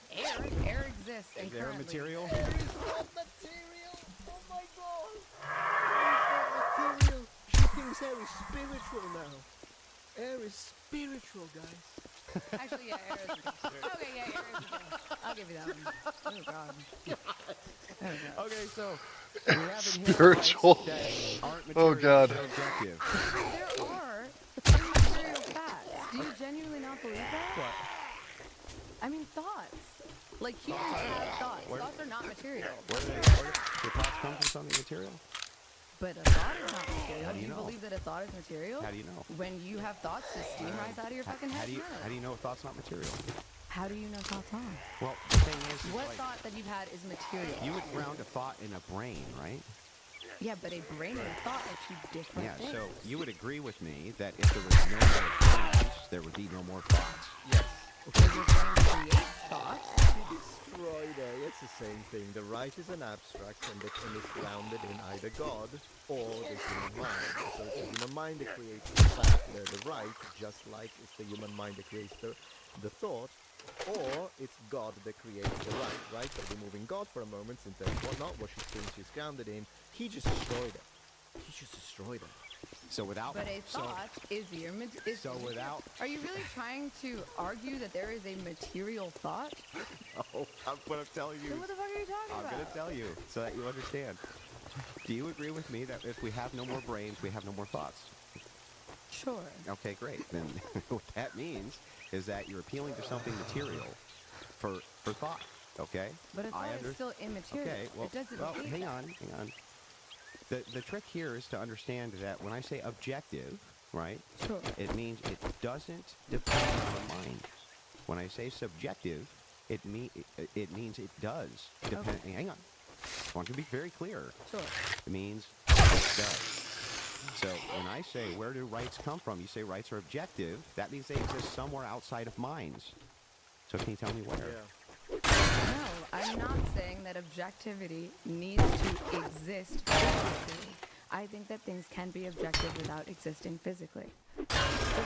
air exists and Is air currently. material? Air is not material. Oh my god. Air is not material. She thinks air is spiritual now. Air is spiritual, guys. Actually, yeah, air is material. Okay, yeah, air is material. I'll give you that one. Oh god. Oh god. Okay, so we have in here Spiritual. rights that aren't Oh, material, God. they're objective. There are some material facts. Do you genuinely not believe that? What? I mean, thoughts. Like humans have thoughts. Thoughts are not material. Where do thoughts come from something material? But a thought is not material. How do you know? believe that a thought is material? How do you know? When you have thoughts, the steam rise out of your fucking How head. do you No. how do you know a thought's not material? How do you know thoughts are? Well, the thing is What like, thought that you've had is material? you would ground a thought in a brain, right? Yeah, but a brain and a thought are two different Yeah, things. so you would agree with me that if there was no more brains, there would be no more thoughts. Yes. Because your brain creates thoughts. Destroyed air. It's the same thing. The right is an abstract and is grounded in either God or the human mind. So it's the human mind that creates the right, just like it's the human mind that creates the thought, or it's God that creates the right? So removing God for a moment, since that's not what she thinks she's grounded in, he just destroyed it. He just destroyed it. So without But a so thought is your is so without Are you really trying to argue that there is a material thought? oh, what I'm telling you, Then what the fuck are you talking I'm about? gonna tell you so that you understand. Do you agree with me that if we have no more brains, we have no more thoughts? Sure. Okay, great. Then what that means is that you're appealing to something material for thought. Okay. But a thought under- is still immaterial. Okay. Well, it doesn't well mean hang that. on. The trick here is to understand that when I say objective, right, Sure. it means it doesn't depend on the mind. When I say subjective, it means it does depend. Okay. Hang on. I want to be very clear. Sure. It means it does. So when I say where do rights come from, you say rights are objective. That means they exist somewhere outside of minds. So can you tell me where? No, I'm not saying that objectivity needs to exist physically. I think that things can be objective without existing physically. So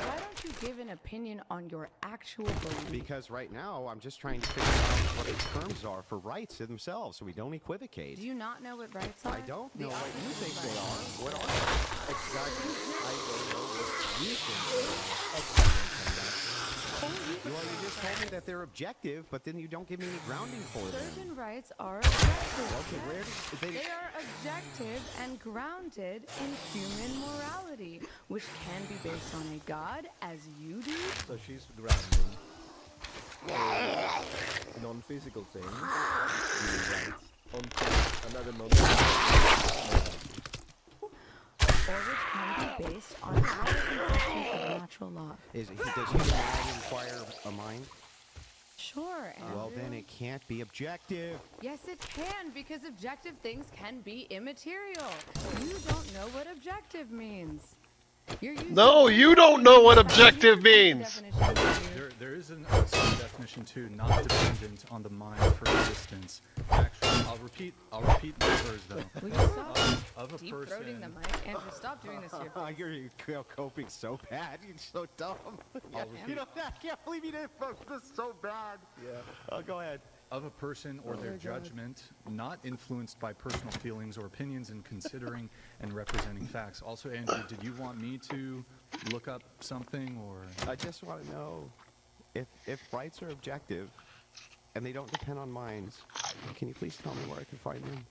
why don't you give an opinion on your actual belief? Because right now I'm just trying to figure out what the terms are for rights themselves, so we don't equivocate. Do you not know what rights are? I don't The know what you opposite think of they rights. are. What are they? Exactly. I don't know what you think they are. Well, you just told me that they're objective, but then you don't give me any grounding for them. Certain rights are objective. Okay, where did They are objective and grounded in human morality, which can be based on a god, as you do. So she's grounding non-physical things, human rights, onto another non-physical. Or which can be based on our conception of natural law. does human morality require a mind? Sure, Andrew. Well, then it can't be objective. Yes, it can, because objective things can be immaterial. You don't know what objective means. You're using No, you don't know what objective means. There is an outside definition too, not dependent on the mind for existence. Actually, I'll repeat the words though. Will you stop Of a deep-throating person. the mic? Andrew, stop doing this to your face. You're coping so bad. You're so dumb. Yeah. You know, I can't believe you didn't focus this so bad. Yeah. Oh, go ahead. of a person or their judgment, not influenced by personal feelings or opinions in considering and representing facts. Also, Andrew, did you want me to look up something, or? I just want to know if rights are objective and they don't depend on minds, can you please tell me where I can find them?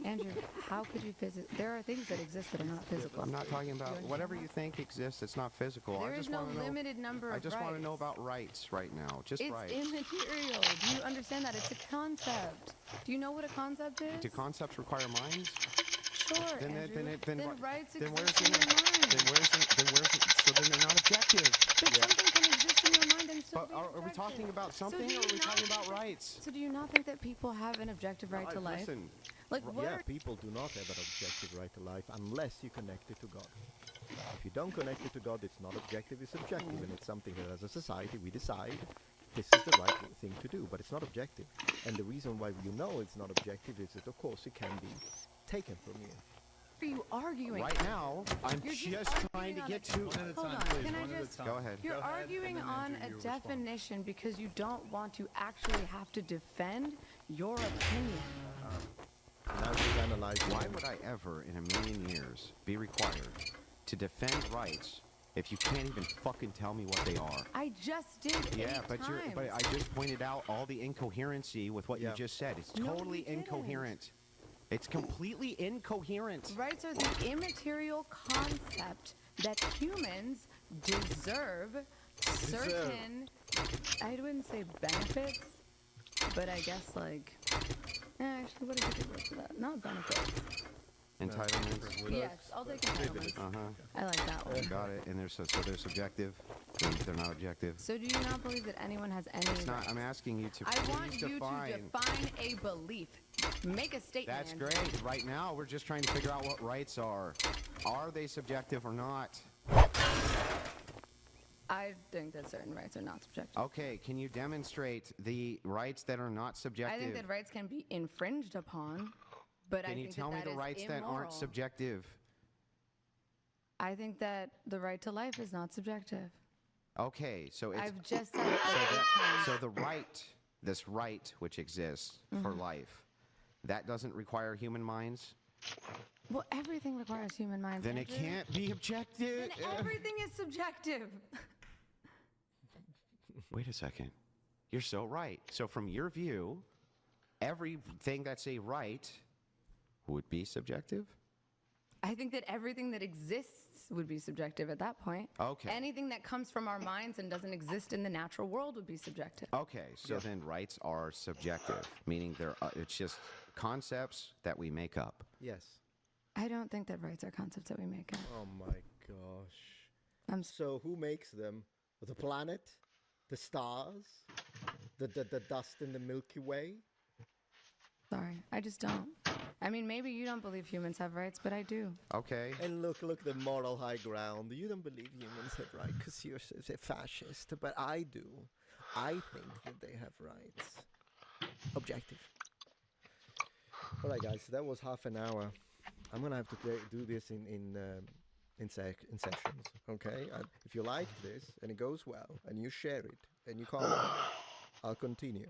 Andrew, how could you there are things that exist that are not physical. I'm not talking about whatever you think exists. It's not physical. There I is just no want to know. limited number of I just want to know rights. about rights right now. Just It's rights. immaterial. Do you understand that? It's a concept. Do you know what a concept is? Do concepts require minds? Sure, Andrew. Then rights then exist in your mind. Then where's it? So then they're not objective. But something can exist in your mind and still But be are we objective. talking about something, do or are you we not talking about think- rights? So do you not think that people have an objective right to life? Listen, Like, what Yeah, are people do not have an objective right to life unless you connect it to God. If you don't connect it to God, it's not objective, it's subjective, and it's something that as a society we decide this is the right thing to do, but it's not objective. And the reason why you know it's not objective is that, of course, it can be taken from you. are you arguing? right now, I'm You're just just trying to arguing get on to. One at a Hold time, on, please. can I One at a just- time. Go ahead. You're Go ahead, arguing and then on Andrew, a you respond. definition because you don't want to actually have to defend your opinion. Now to analyze Why would I ever, in a million years, be required to defend rights if you can't even fucking tell me what they are? I just did. Yeah, 8 but times. I just pointed out all the incoherency with what Yeah. you just said. It's No, you totally didn't. incoherent. It's completely incoherent. Rights are the immaterial concept that humans deserve certain, I wouldn't say benefits, but I guess like, actually, what is a good word for that? Not benefits. Entitlements. Yes, I'll take entitlements. I like that one. Got it. And so they're subjective. They're not objective. So do you not believe that anyone has any It's not. rights? I'm asking you to I please want you define. to define a belief. Make a statement. That's Andrew. great. Right now, we're just trying to figure out what rights are. Are they subjective or not? I think that certain rights are not subjective. Okay, can you demonstrate the rights that are not subjective? I think that rights can be infringed upon, but I Can you think tell me that the is rights that aren't immoral. subjective? I think that the right to life is not subjective. Okay, so it's I've just said it so, like 8 times. so the right, this right which exists for Mm-hmm. life, that doesn't require human minds. Well, everything requires human minds. Then it Andrew. can't be objective. Then everything is subjective. Wait a second. You're so right. So from your view, everything that's a right would be subjective? I think that everything that exists would be subjective at that point. Okay. Anything that comes from our minds and doesn't exist in the natural world would be subjective. Okay, so then rights are subjective, meaning it's just concepts that we make up. Yes. I don't think that rights are concepts that we make up. Oh my gosh. I'm So who makes them? The planet? The stars? The dust in the Milky Way? sorry. I just don't. I mean, maybe you don't believe humans have rights, but I do. Okay. And look, the moral high ground. You don't believe humans have rights because you're a fascist, but I do. I think that they have rights. Objective. All right, guys, that was half an hour. I'm gonna have to do this in sessions, okay? If you like this and it goes well, and you share it and you comment, I'll continue,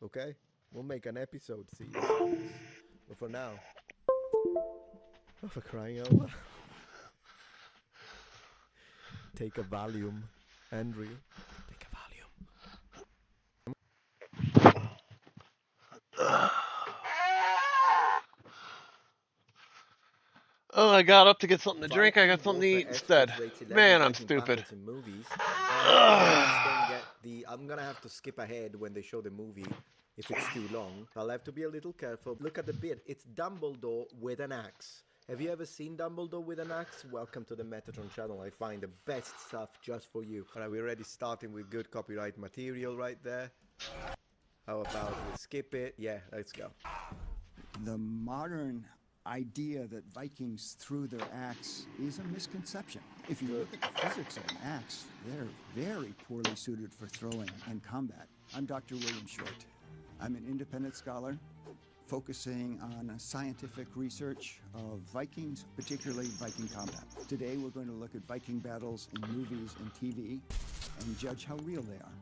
okay? We'll make an episode series of this. But for now, oh, for crying out loud. Take a Valium, Andrew. Take a Valium. Oh, I got up to get something to drink. I got something to eat instead. Man, I'm stupid. I'm gonna have to skip ahead when they show the movie if it's too long. I'll have to be a little careful. Look at the bit. It's Dumbledore with an axe. Have you ever seen Dumbledore with an axe? Welcome to the Metatron channel. I find the best stuff just for you. Alright, we're already starting with good copyright material right there. How about we skip it? Yeah, let's go. The modern idea that Vikings threw their axe is a misconception. If you look at the physics of an axe, they're very poorly suited for throwing and combat. I'm Dr. William Short. I'm an independent scholar focusing on scientific research of Vikings, particularly Viking combat. Today we're going to look at Viking battles in movies and TV and judge how real they are.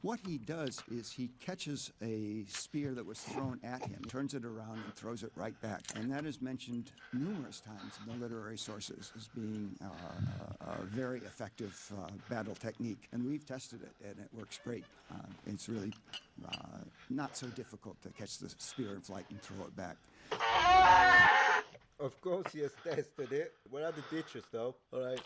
What he does is he catches a spear that was thrown at him, turns it around, and throws it right back. And that is mentioned numerous times in the literary sources as being a very effective battle technique. And we've tested it, and it works great. It's really not so difficult to catch the spear in flight and throw it back. Of course he has tested it. Where are the ditches, though? All right.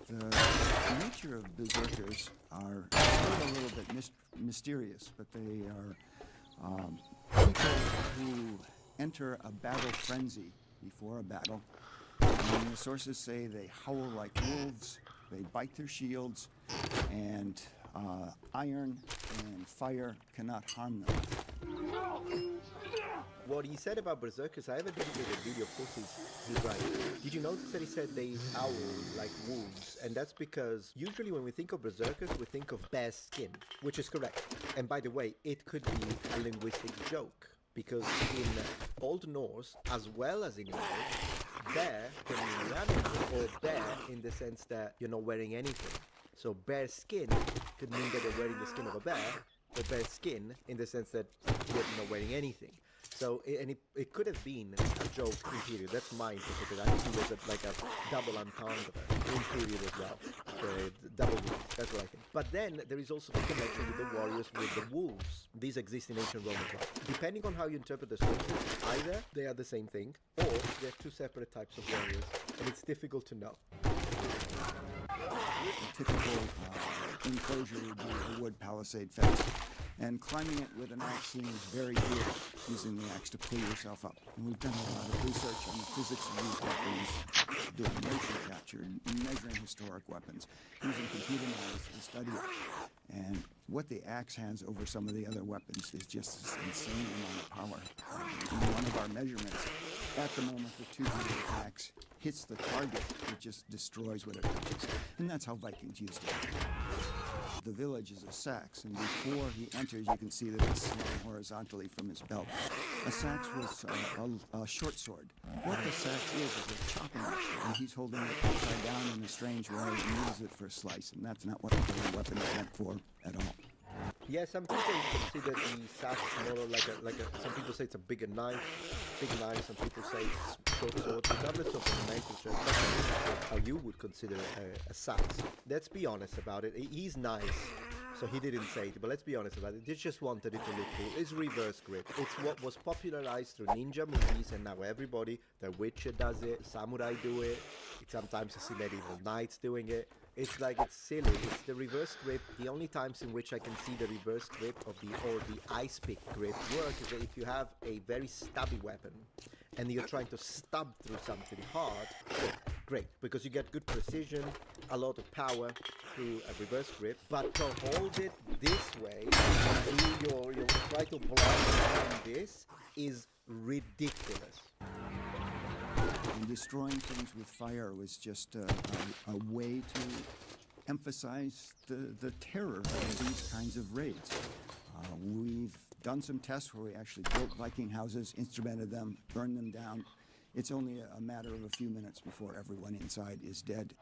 The nature of berserkers are still a little bit mysterious, but they are people who enter a battle frenzy before a battle. And the sources say they howl like wolves, they bite their shields, and iron and fire cannot harm them. What he said about berserkers, I haven't edited the video, of course he's right. Did you notice that he said they howl like wolves? And that's because usually when we think of berserkers, we think of bear skin, which is correct. And by the way, it could be a linguistic joke, because in Old Norse, as well as in English, bear can mean animal, or bear in the sense that you're not wearing anything. So bear skin could mean that you're wearing the skin of a bear, or bear skin in the sense that you're not wearing anything. So, it could have been a joke in period. That's my interpretation. I think it was like a double entendre in period as well. Double meaning. That's what I think. But then there is also the connection with the warriors with the wolves. These exist in ancient Roman life. Depending on how you interpret the sources, either they are the same thing, or they're two separate types of warriors, and it's difficult to know. A typical enclosure would be a wood palisade fence. And climbing it with an axe seems very good, using the axe to pull yourself up. And we've done a lot of research on the physics of these weapons, doing motion capture, measuring historic weapons, using computer models to study it. And what the axe has over some of the other weapons is just this insane amount of power. In one of our measurements, at the moment the two-handed axe hits the target, it just destroys what it touches. And that's how Vikings used it. The village is a sax, and before he enters, you can see that it's slung horizontally from his belt. A sax was a short sword. What the sax is a chopping knife, and he's holding it upside down in a strange way and uses it for a slice, and that's not what the weapon is meant for at all. Yeah, some people consider the sax more like a. Some people say it's a big knife. Some people say it's short sword. Regardless of the nomenclature, how you would consider a sax. Let's be honest about it. He's nice, so he didn't say it. But let's be honest about it. He just wanted it to look cool. It's reverse grip. It's what was popularized through ninja movies, and now everybody, the Witcher does it, Samurai do it. Sometimes you see medieval knights doing it. It's like, it's silly. It's the reverse grip. The only times in which I can see the reverse grip of the ice pick grip work is that if you have a very stubby weapon and you're trying to stab through something hard, great, because you get good precision, a lot of power through a reverse grip. But to hold it this way, you try to block this is ridiculous. And destroying things with fire was just a way to emphasize the terror of these kinds of raids. We've done some tests where we actually built Viking houses, instrumented them, burned them down. It's only a matter of a few minutes before everyone inside is dead.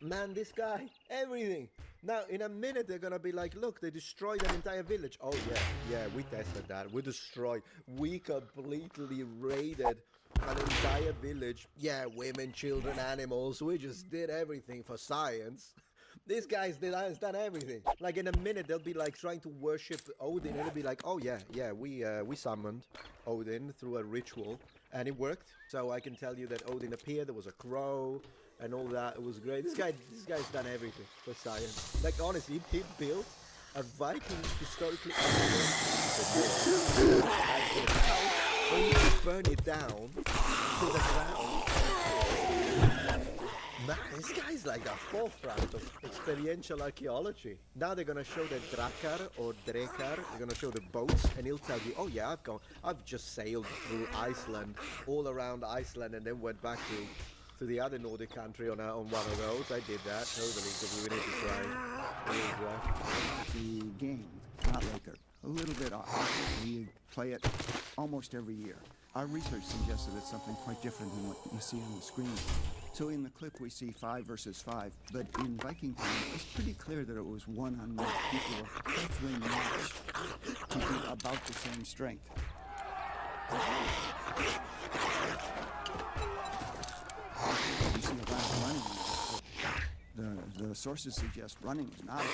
Man, this guy, everything. Now, in a minute, they're gonna be like, look, they destroyed an entire village. Oh, yeah, we tested that. We completely raided an entire village. Yeah, women, children, animals. We just did everything for science. This guy's done everything. Like, in a minute, they'll be like trying to worship Odin, and they'll be like, oh, yeah, we summoned Odin through a ritual, and it worked. So I can tell you that Odin appeared, there was a crow, and all that. It was great. This guy's done everything for science. Like, honestly, he built a Viking historically only to burn it down to the ground. Man, this guy's like the forefront of experiential archaeology. Now they're gonna show the Drakar or Drekar. They're gonna show the boats, and he'll tell you, oh yeah, I've just sailed through Iceland, all around Iceland, and then went back to the other Nordic country on one of those. I did that totally, because we need to try. The game not like a little bit off. We play it almost every year. Our research suggests that it's something quite different than what you see on the screen. So in the clip we see 5 versus 5, but in Viking times it's pretty clear that it was 1-on-1. People were carefully matched to be about the same strength. You see a last running. The sources suggest running is not at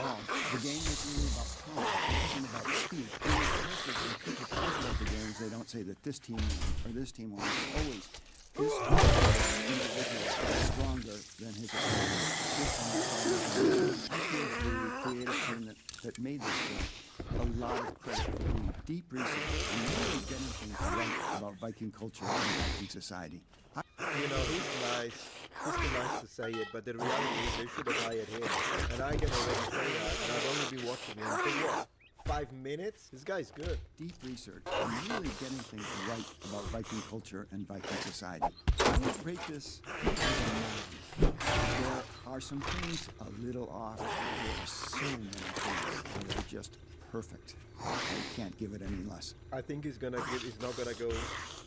all. The game is really about power. It isn't about speed. When people talk about the games, they don't say that this team or this team won. It's always this individual is stronger than his opponent. This one is the creative team that made this game a lot of credit for doing deep research and really getting things right about Viking culture and Viking society. You know, he's nice. He's too nice to say it, but the reality is they should have hired him. And I can already say that, and I've only been watching him for what? 5 minutes? This guy's good. Deep research and really getting things right about Viking culture and Viking society. I would rate this as a 9. There are some things a little off. There are so many things that are just perfect. I can't give it any less. I think he's not gonna go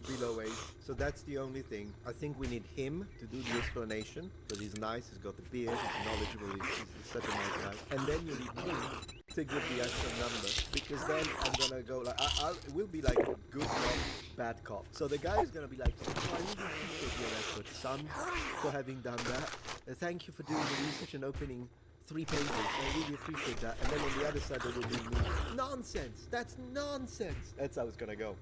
below 8. So that's the only thing. I think we need him to do the explanation because he's nice. He's got the beard. He's knowledgeable. He's such a nice guy. And then you need me to give the actual number because then I'm gonna go like it will be like good cop, bad cop. So the guy is gonna be like, oh, I really appreciate your effort, son, for having done that. Thank you for doing the research and opening 3 pages. I really appreciate that. And then on the other side there will be nonsense. That's nonsense. That's how it's gonna go.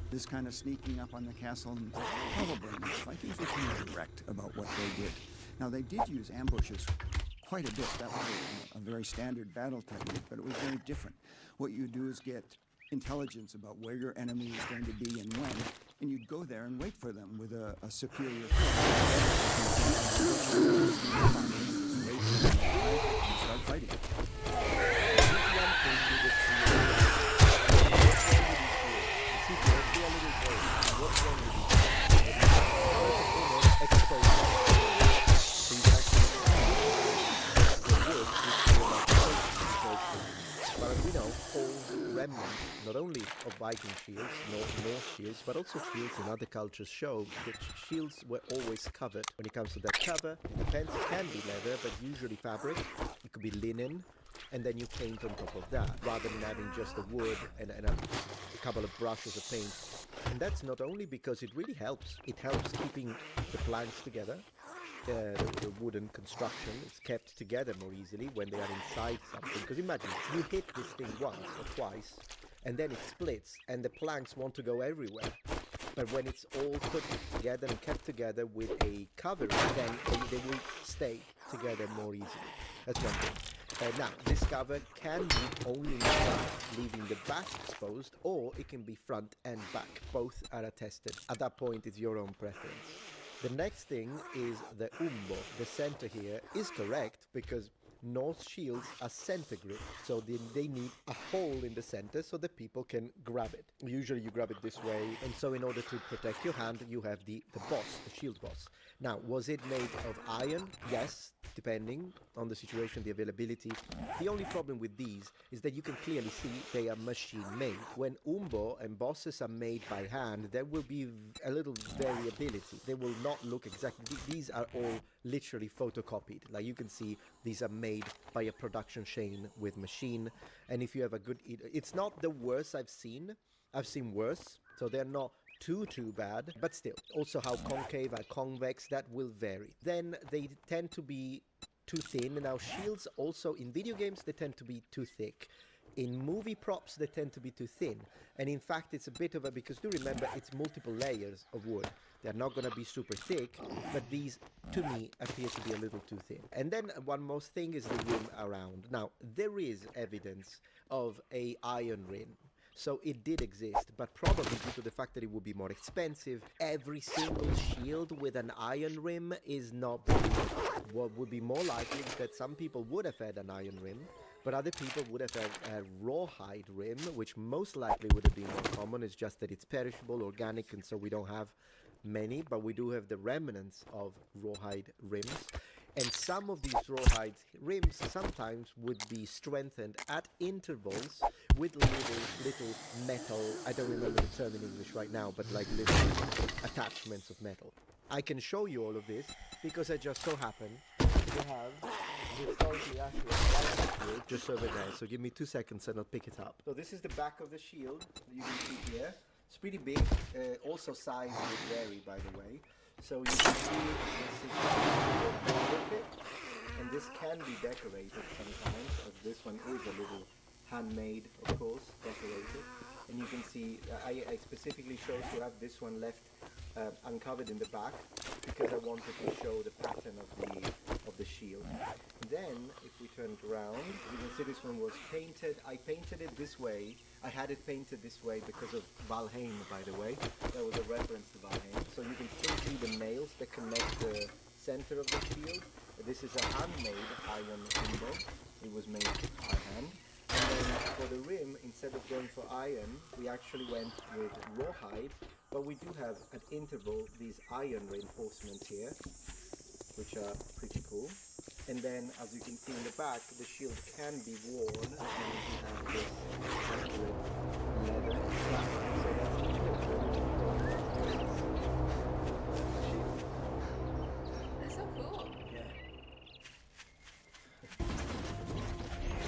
This kind of sneaking up on the castle, probably not. Vikings were pretty direct about what they did. Now they did use ambushes quite a bit. That was a very standard battle technique, but it was very different. What you do is get intelligence about where your enemy is going to be and when, and you'd go there and wait for them with a superior start fighting. Remnant, not only of Viking shields, Norse shields, but also shields in other cultures show that shields were always covered. When it comes to that cover, it depends, it can be leather, but usually fabric, it could be linen, and then you paint on top of that, rather than having just the wood and a couple of brushes of paint. And that's not only because it really helps, it helps keeping the planks together. The wooden construction is kept together more easily when they are inside something. Because imagine, you hit this thing once or twice, and then it splits, and the planks want to go everywhere. But when it's all put together and kept together with a covering, then they will stay together more easily. That's one thing. Now, this cover can be only leaving the back exposed, or it can be front and back. Both are attested. At that point, it's your own preference. The next thing is the umbo. The center here is correct because Norse shields are center grip, so they need a hole in the center so that people can grab it. Usually you grab it this way, and so in order to protect your hand, you have the boss, the shield boss. Now, was it made of iron? Yes, depending on the situation, the availability. The only problem with these is that you can clearly see they are machine-made. When umbo and bosses are made by hand, there will be a little variability. They will not look exactly... These are all literally photocopied. Like you can see, these are made by a production chain with machine. And if you have a good... It's not the worst I've seen. I've seen worse, so they're not too bad, but still, also how concave or convex, that will vary. Then they tend to be too thin. Now shields also in video games, they tend to be too thick. In movie props, they tend to be too thin. And in fact, it's a bit of a, because do remember, it's multiple layers of wood. They're not going to be super thick, but these, to me, appear to be a little too thin. And then one more thing is the rim around. Now, there is evidence of a iron rim. So it did exist, but probably due to the fact that it would be more expensive, every single shield with an iron rim is not believable. What would be more likely is that some people would have had an iron rim, but other people would have had a rawhide rim, which most likely would have been more common. It's just that it's perishable, organic, and so we don't have many, but we do have the remnants of rawhide rims. And some of these rawhide rims sometimes would be strengthened at intervals with little metal, I don't remember the term in English right now, but like little attachments of metal. I can show you all of this because I just so happen to have historically accurate shield just over there. So give me 2 seconds and I'll pick it up. So this is the back of the shield you can see here. It's pretty big. Also size will vary, by the way. So you can see this is and this can be decorated sometimes, as this one is a little handmade, of course, decorated. And you can see, I specifically chose to have this one left uncovered in the back because I wanted to show the pattern of the shield. Then, if we turn it around, you can see this one was painted. I painted it this way. I had it painted this way because of Valheim, by the way. That was a reference to Valheim. So you can still see the nails that connect the center of the shield. This is a handmade iron window. It was made by hand. And then for the rim, instead of going for iron, we actually went with rawhide. But we do have at interval these iron reinforcements here, which are pretty cool. And then, as you can see in the back, the shield can be worn, and you have this accurate leather strap. That's so cool.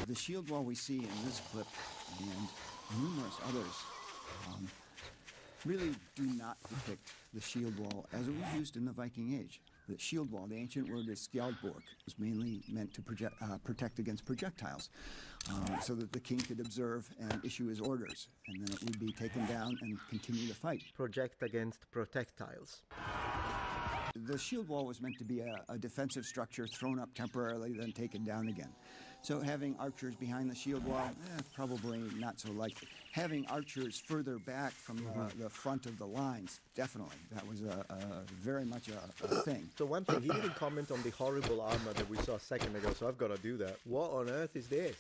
The shield wall we see in this clip and numerous others really do not depict the shield wall as it was used in the Viking Age. The shield wall, the ancient word is skjaldborg, was mainly meant to protect against projectiles, so that the king could observe and issue his orders, and then it would be taken down and continue the fight. Project against projectiles. The shield wall was meant to be a defensive structure thrown up temporarily, then taken down again. So having archers behind the shield wall, probably not so likely. Having archers further back from the front of the lines, definitely. That was very much a thing. So one thing, he didn't comment on the horrible armor that we saw a second ago, so I've got to do that. What on earth is this?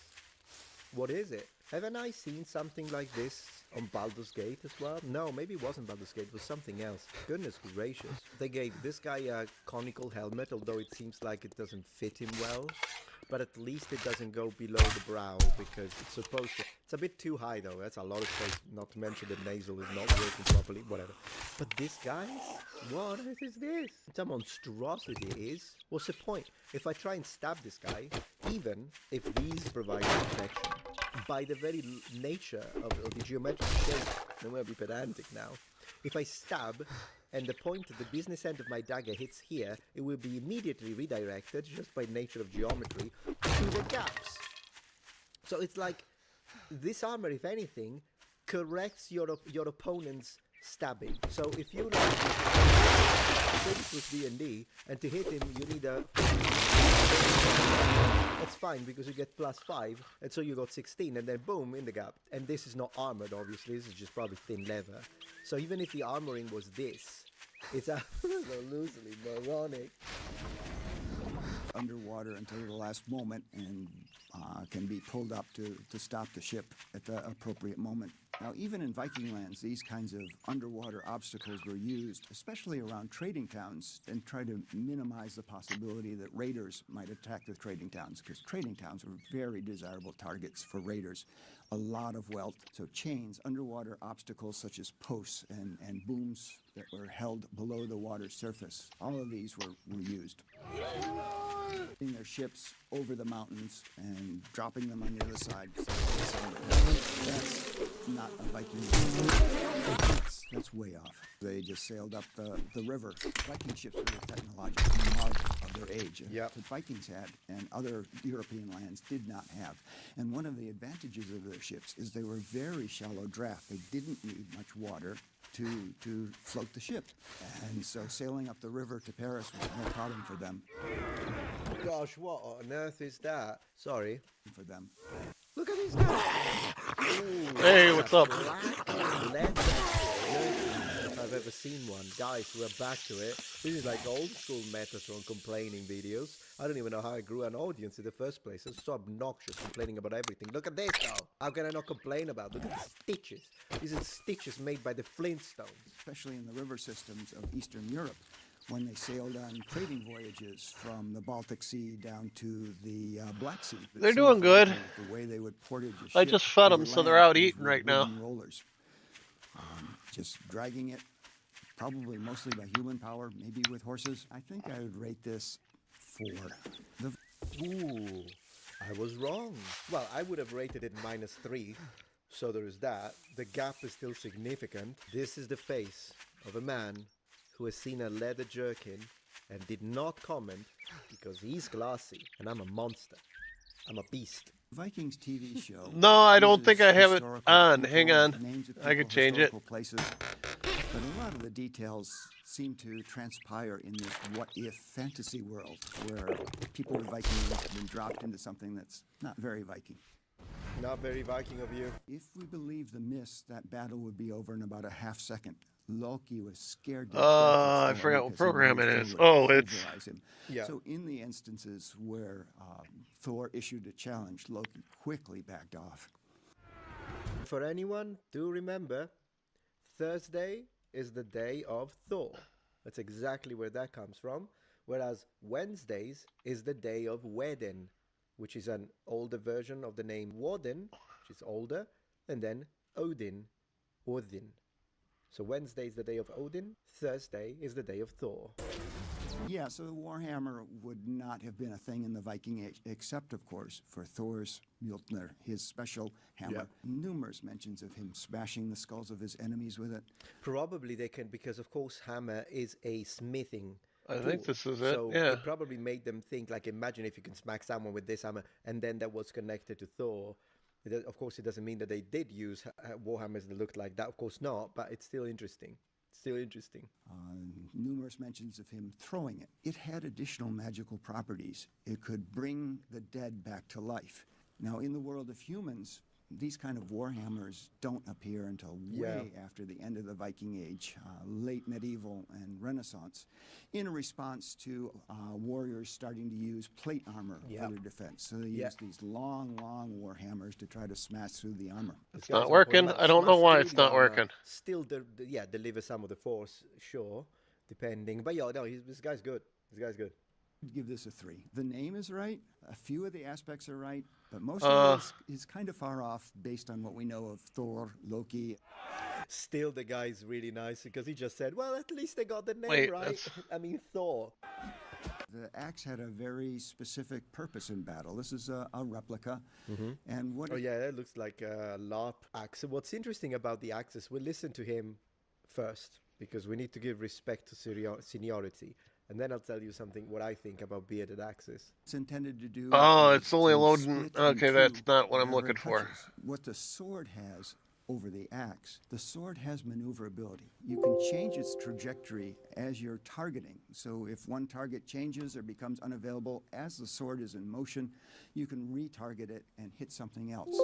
What is it? Haven't I seen something like this on Baldur's Gate as well? No, maybe it wasn't Baldur's Gate, it was something else. Goodness gracious. They gave this guy a conical helmet, although it seems like it doesn't fit him well. But at least it doesn't go below the brow, because it's supposed to. It's a bit too high though, that's a lot of space, not to mention the nasal is not working properly, whatever. But this, guys, what on earth is this? It's a monstrosity, it is. What's the point? If I try and stab this guy, even if these provide protection, by the very nature of the geometric shape, I'm going to be pedantic now, if I stab, and the point of the business end of my dagger hits here, it will be immediately redirected, just by nature of geometry, to the gaps. So it's like, this armor, if anything, corrects your opponent's stabbing. So if you like, say this was D&D, and to hit him you need a... That's fine, because you get +5, and so you got 16, and then boom, in the gap. And this is not armored, obviously, this is just probably thin leather. So even if the armoring was this, it's absolutely moronic. Underwater until the last moment and can be pulled up to stop the ship at the appropriate moment. Now, even in Viking lands, these kinds of underwater obstacles were used, especially around trading towns, and try to minimize the possibility that raiders might attack the trading towns, because trading towns were very desirable targets for raiders. A lot of wealth. So chains, underwater obstacles such as posts and booms that were held below the water's surface, all of these were used. Taking their ships over the mountains and dropping them on the other side. So that's not a Viking. That's way off. They just sailed up the river. Viking ships were the technological marvel of their age. Yep. That Vikings had and other European lands did not have. And one of the advantages of their ships is they were very shallow draft. They didn't need much water to float the ship. And so sailing up the river to Paris was no problem for them. Gosh, what on earth is that? Sorry. For them. Look at this guy. Ooh, Hey, what's up? Black if I've ever seen one. Guys, we're back to it. This is like old school Metatron complaining videos. I don't even know how I grew an audience in the first place. It's so obnoxious complaining about everything. Look at this though. How can I not complain about? Look at the stitches. These are stitches made by the Flintstones. Especially in the river systems of Eastern Europe, when they sailed on trading voyages from the Baltic Sea down to the Black Sea. They're doing good. The way they would portage a I ship just fed them, over so they're land out was eating with right now. wooden rollers. Just dragging it, probably mostly by human power, maybe with horses. I think I would rate this 4. Ooh, I was wrong. Well, I would have rated it -3. So there is that. The gap is still significant. This is the face of a man who has seen a leather jerkin and did not comment because he's classy and I'm a monster. I'm a beast. Vikings TV show. No, I don't think I have it historical on. people, Hang on. names of I people, could change it. historical places. But a lot of the details seem to transpire in this what-if fantasy world where people with Viking roots have been dropped into something that's not very Viking. Not very Viking of you. If we believe the myths, that battle would be over in about a half second. Loki was scared to I death of Thor forgot what because he program knew it Thor is. would Oh, it's- pulverize him. Yeah. So in the instances where Thor issued a challenge, Loki quickly backed off. For anyone, do remember, Thursday is the day of Thor. That's exactly where that comes from. Whereas Wednesdays is the day of Wedin, which is an older version of the name Woden, which is older, and then Odin. So Wednesday is the day of Odin, Thursday is the day of Thor. Yeah, so the Warhammer would not have been a thing in the Viking Age, except, of course, for Thor's Mjolnir, his special hammer. Yeah. Numerous mentions of him smashing the skulls of his enemies with it. Probably they can, because of course hammer is a smithing I think tool. this is it, So yeah. it probably made them think, like, imagine if you can smack someone with this hammer, and then that was connected to Thor. Of course, it doesn't mean that they did use warhammers that looked like that. Of course not, but it's still interesting. Still interesting. Numerous mentions of him throwing it. It had additional magical properties. It could bring the dead back to life. Now, in the world of humans, these kind of warhammers don't appear until way after the end of the Viking Age, late medieval and Renaissance, in a response to warriors starting to use plate armor for their defense. So they use these long warhammers to try to smash through the armor. It's not working. I don't know why it's not working. Still, deliver some of the force, sure, depending. But no, this guy's good. This guy's good. I'd give this a 3. The name is right. A few of the aspects are right, but most of it is kind of far off based on what we know of Thor, Loki. Still, the guy's really nice because he just said, well, at least they got the name Wait, right. that's- I mean, Thor. The axe had a very specific purpose in battle. This is a replica. And what Oh, yeah, that looks like a LARP axe. What's interesting about the axes, we'll listen to him first because we need to give respect to seniority. And then I'll tell you something, what I think about bearded axes. it's intended to do. Oh, is it's only to loading. split in Okay, that's two not what I'm wherever looking it for. touches. What the sword has over the axe, the sword has maneuverability. You can change its trajectory as you're targeting. So if one target changes or becomes unavailable as the sword is in motion, you can retarget it and hit something else.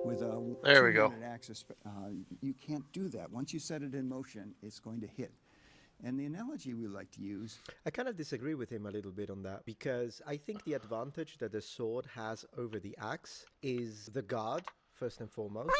With a There we go. two-handed axe, you can't do that. Once you set it in motion, it's going to hit. And the analogy we like to use. I kind of disagree with him a little bit on that because I think the advantage that the sword has over the axe is the guard, first and foremost,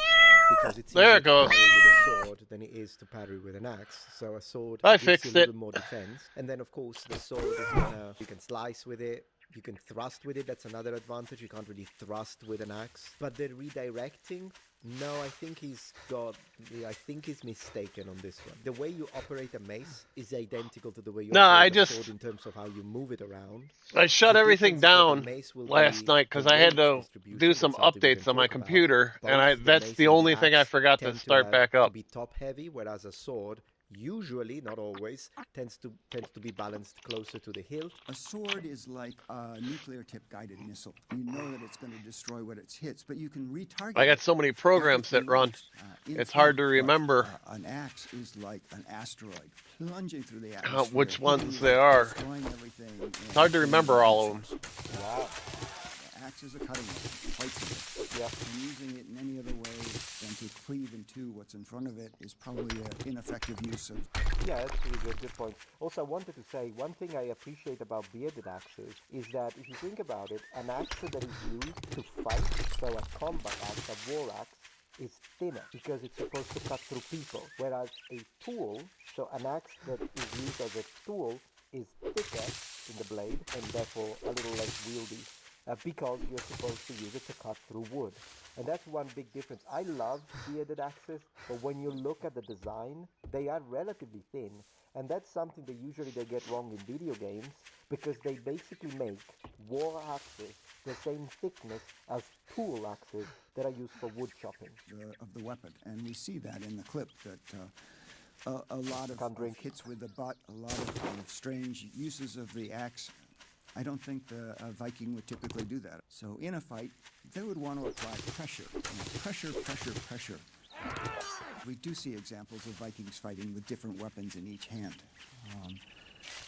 because it's There easier it goes. to parry with a sword than it is to parry with an axe. So a sword I gives you fixed a little it. more defense. And then, of course, the sword is gonna, you can slice with it. You can thrust with it. That's another advantage. You can't really thrust with an axe. But the redirecting, no, I think he's mistaken on this one. The way you operate a mace is identical to the way you No, operate I a just- sword in terms of how you move it around. I shut The everything difference is that the down mace will last be- night because the I had weight to distribution, do that's some something we updates can on my talk about. computer, Both and the that's mace the and only thing I axe forgot to tend start back up. To be top heavy, whereas a sword usually, not always, tends to be balanced closer to the hilt. A sword is like a nuclear tip guided missile. You know that it's going to destroy what it hits, but you can retarget. I got it so many after programs that 3 run. moves, It's in hard to flight. remember. But, an axe is like an asteroid plunging through the Which atmosphere. ones hitting they you, are. destroying everything, It's hard to remember all of them. The axe is a cutting edge, quite simple. And using it in any other way than to cleave in two what's in front of it is probably an ineffective use of. Yeah, that's really good point. Also, I wanted to say, one thing I appreciate about bearded axes is that if you think about it, an axe that is used to fight, so a combat axe, a war axe, is thinner because it's supposed to cut through people. Whereas a tool, so an axe that is used as a tool, is thicker in the blade and therefore a little less wieldy because you're supposed to use it to cut through wood. And that's one big difference. I love bearded axes, but when you look at the design, they are relatively thin. And that's something that usually they get wrong in video games because they basically make war axes the same thickness as tool axes that are used for wood chopping. Of the weapon. And we see that in the clip that a lot of hits with the butt, a lot of strange uses of the axe. I don't think a Viking would typically do that. So in a fight, they would want to apply pressure. Pressure, pressure, pressure. We do see examples of Vikings fighting with different weapons in each hand.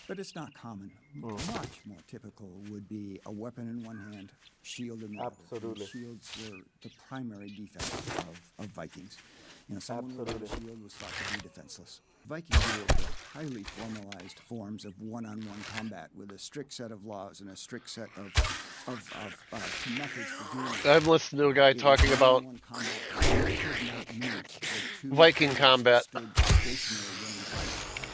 But it's not common. Much more typical would be a weapon in one hand, shield in the other. Absolutely. Shields were the primary defense of Vikings. You know, someone without a shield was thought to be defenseless. Viking duels were highly formalized forms of one-on-one combat with a strict set of laws and a strict set of methods for doing it. I've listened to a guy talking about Viking combat.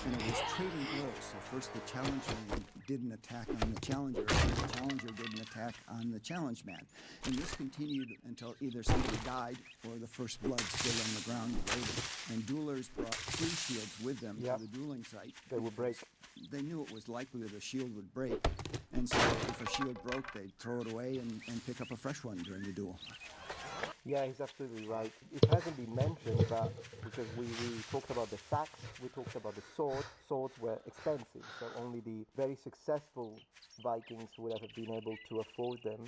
And it was trading blows. So first the challenger did an attack on the challenger, and the challenger did an attack on the challenged man. And this continued until either somebody died or the first blood still on the ground waiting. And duelers brought 3 shields with them to the dueling site. They would break. They knew it was likely that a shield would break. And so if a shield broke, they'd throw it away and pick up a fresh one during the duel. Yeah, he's absolutely right. It hasn't been mentioned, but because we talked about the sacks, we talked about the swords. Swords were expensive, so only the very successful Vikings would have been able to afford them.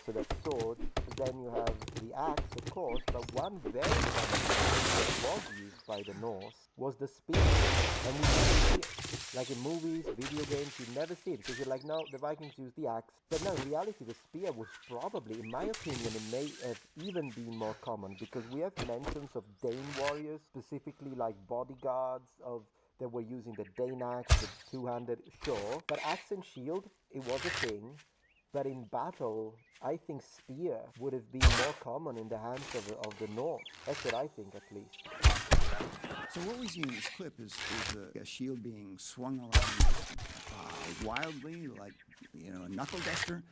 So that's sword. Then you have the axe, of course, but one very common that was used by the Norse was the spear. And we see it, like in movies, video games, you never see it because you're like, no, the Vikings used the axe. But no, in reality, the spear was probably, in my opinion, it may have even been more common because we have mentions of Dane warriors, specifically like bodyguards that were using the Dane axe, the two-handed, sure. But axe and shield, it was a thing. But in battle, I think spear would have been more common in the hands of the North. That's what I think, at least. So what we see in this clip is a shield being swung around wildly, like, you know, a knuckle duster.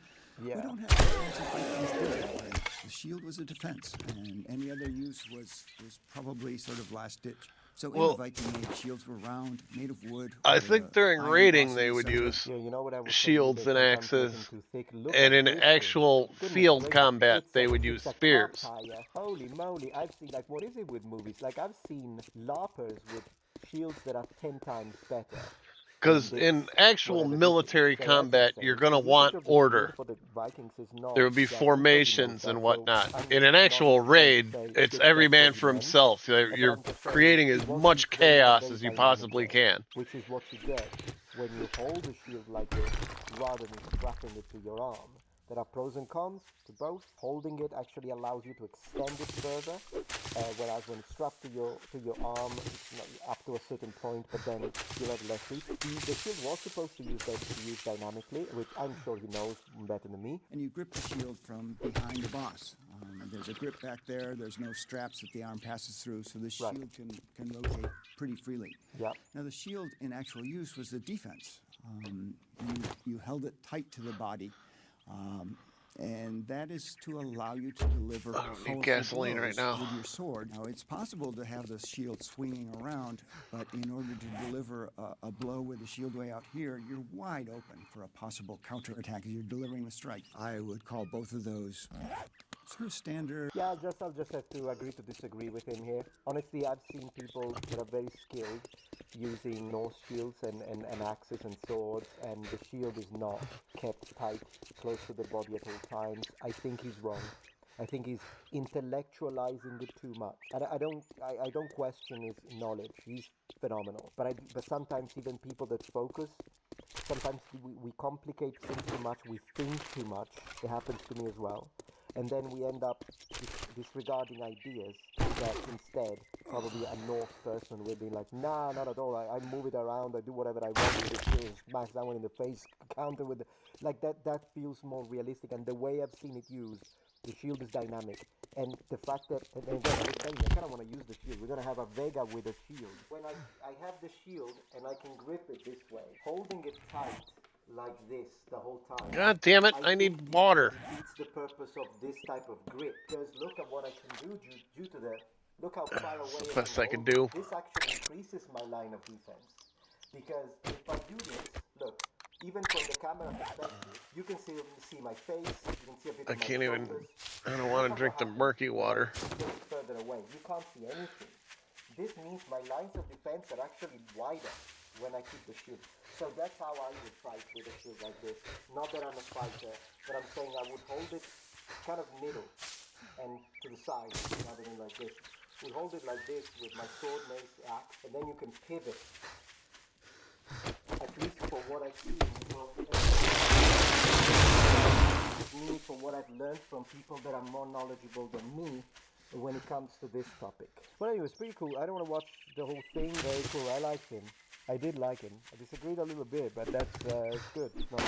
Yeah. We don't have defensive Vikings did. The shield was a defense, and any other use was probably sort of last ditch. So in the Viking age, shields were round, made of wood. I think during raiding they would use shields and axes, and in actual field combat they would use spears. Holy moly, I've seen, like, what is it with movies? Like, I've seen LARPers with shields that are 10 times better. Because in actual military combat, you're going to want order. There would be formations and whatnot. In an actual raid, it's every man for himself. You're creating as much chaos as you possibly can. Which is what you get when you hold a shield like this rather than strapping it to your arm. There are pros and cons to both. Holding it actually allows you to extend it further, whereas when it's strapped to your arm, it's not up to a certain point, but then you have less reach. The shield was supposed to use dynamically, which I'm sure he knows better than me. And you grip the shield from behind the boss. There's a grip back there. There's no straps that the arm passes through, so the shield can rotate pretty freely. Yeah. Now the shield in actual use was the defense. You held it tight to the body. And that is to allow you to deliver gasoline right now with your sword. Now, it's possible to have the shield swinging around, but in order to deliver a blow with the shield way out here, you're wide open for a possible counterattack as you're delivering the strike. I would call both of those sort of standard. Yeah, I'll just have to agree to disagree with him here. Honestly, I've seen people that are very skilled using Norse shields and axes and swords, and the shield is not kept tight close to the body at all times. I think he's wrong. I think he's intellectualizing it too much. I don't question his knowledge. He's phenomenal. But sometimes even people that focus, sometimes we complicate things too much. We think too much. It happens to me as well. And then we end up disregarding ideas that instead probably a Norse person would be like, nah, not at all. I move it around. I do whatever I want with it. Smash someone in the face, counter with it. Like that feels more realistic. And the way I've seen it used, the shield is dynamic. And the fact that, and again, I was saying, I kind of want to use the shield. We're going to have a Vega with a shield. When I have the shield and I can grip it this way, holding it tight like this the whole time. God damn it, I need water. Defeats the purpose of this type of grip. Because look at what I can do due to the, look how far away That's the best I can hold. do. This actually increases my line of defense. Because if I do this, look, even from the camera perspective, you can see my face, you can see a bit I of my can't even, shoulders. I don't want to drink the murky water. Just further away, you can't see anything. This means my lines of defense are actually wider when I keep the shield. So that's how I would fight with a shield like this. Not that I'm a fighter, but I'm saying I would hold it kind of middle and to the side rather than like this. Would hold it like this with my sword, mace, axe, and then you can pivot. At least for what I've seen, from what I've learned from people that are more knowledgeable than me when it comes to this topic. Well, anyway, it's pretty cool. I don't want to watch the whole thing. Very cool. I liked him. I did like him. I disagreed a little bit, but that's it's good. It's not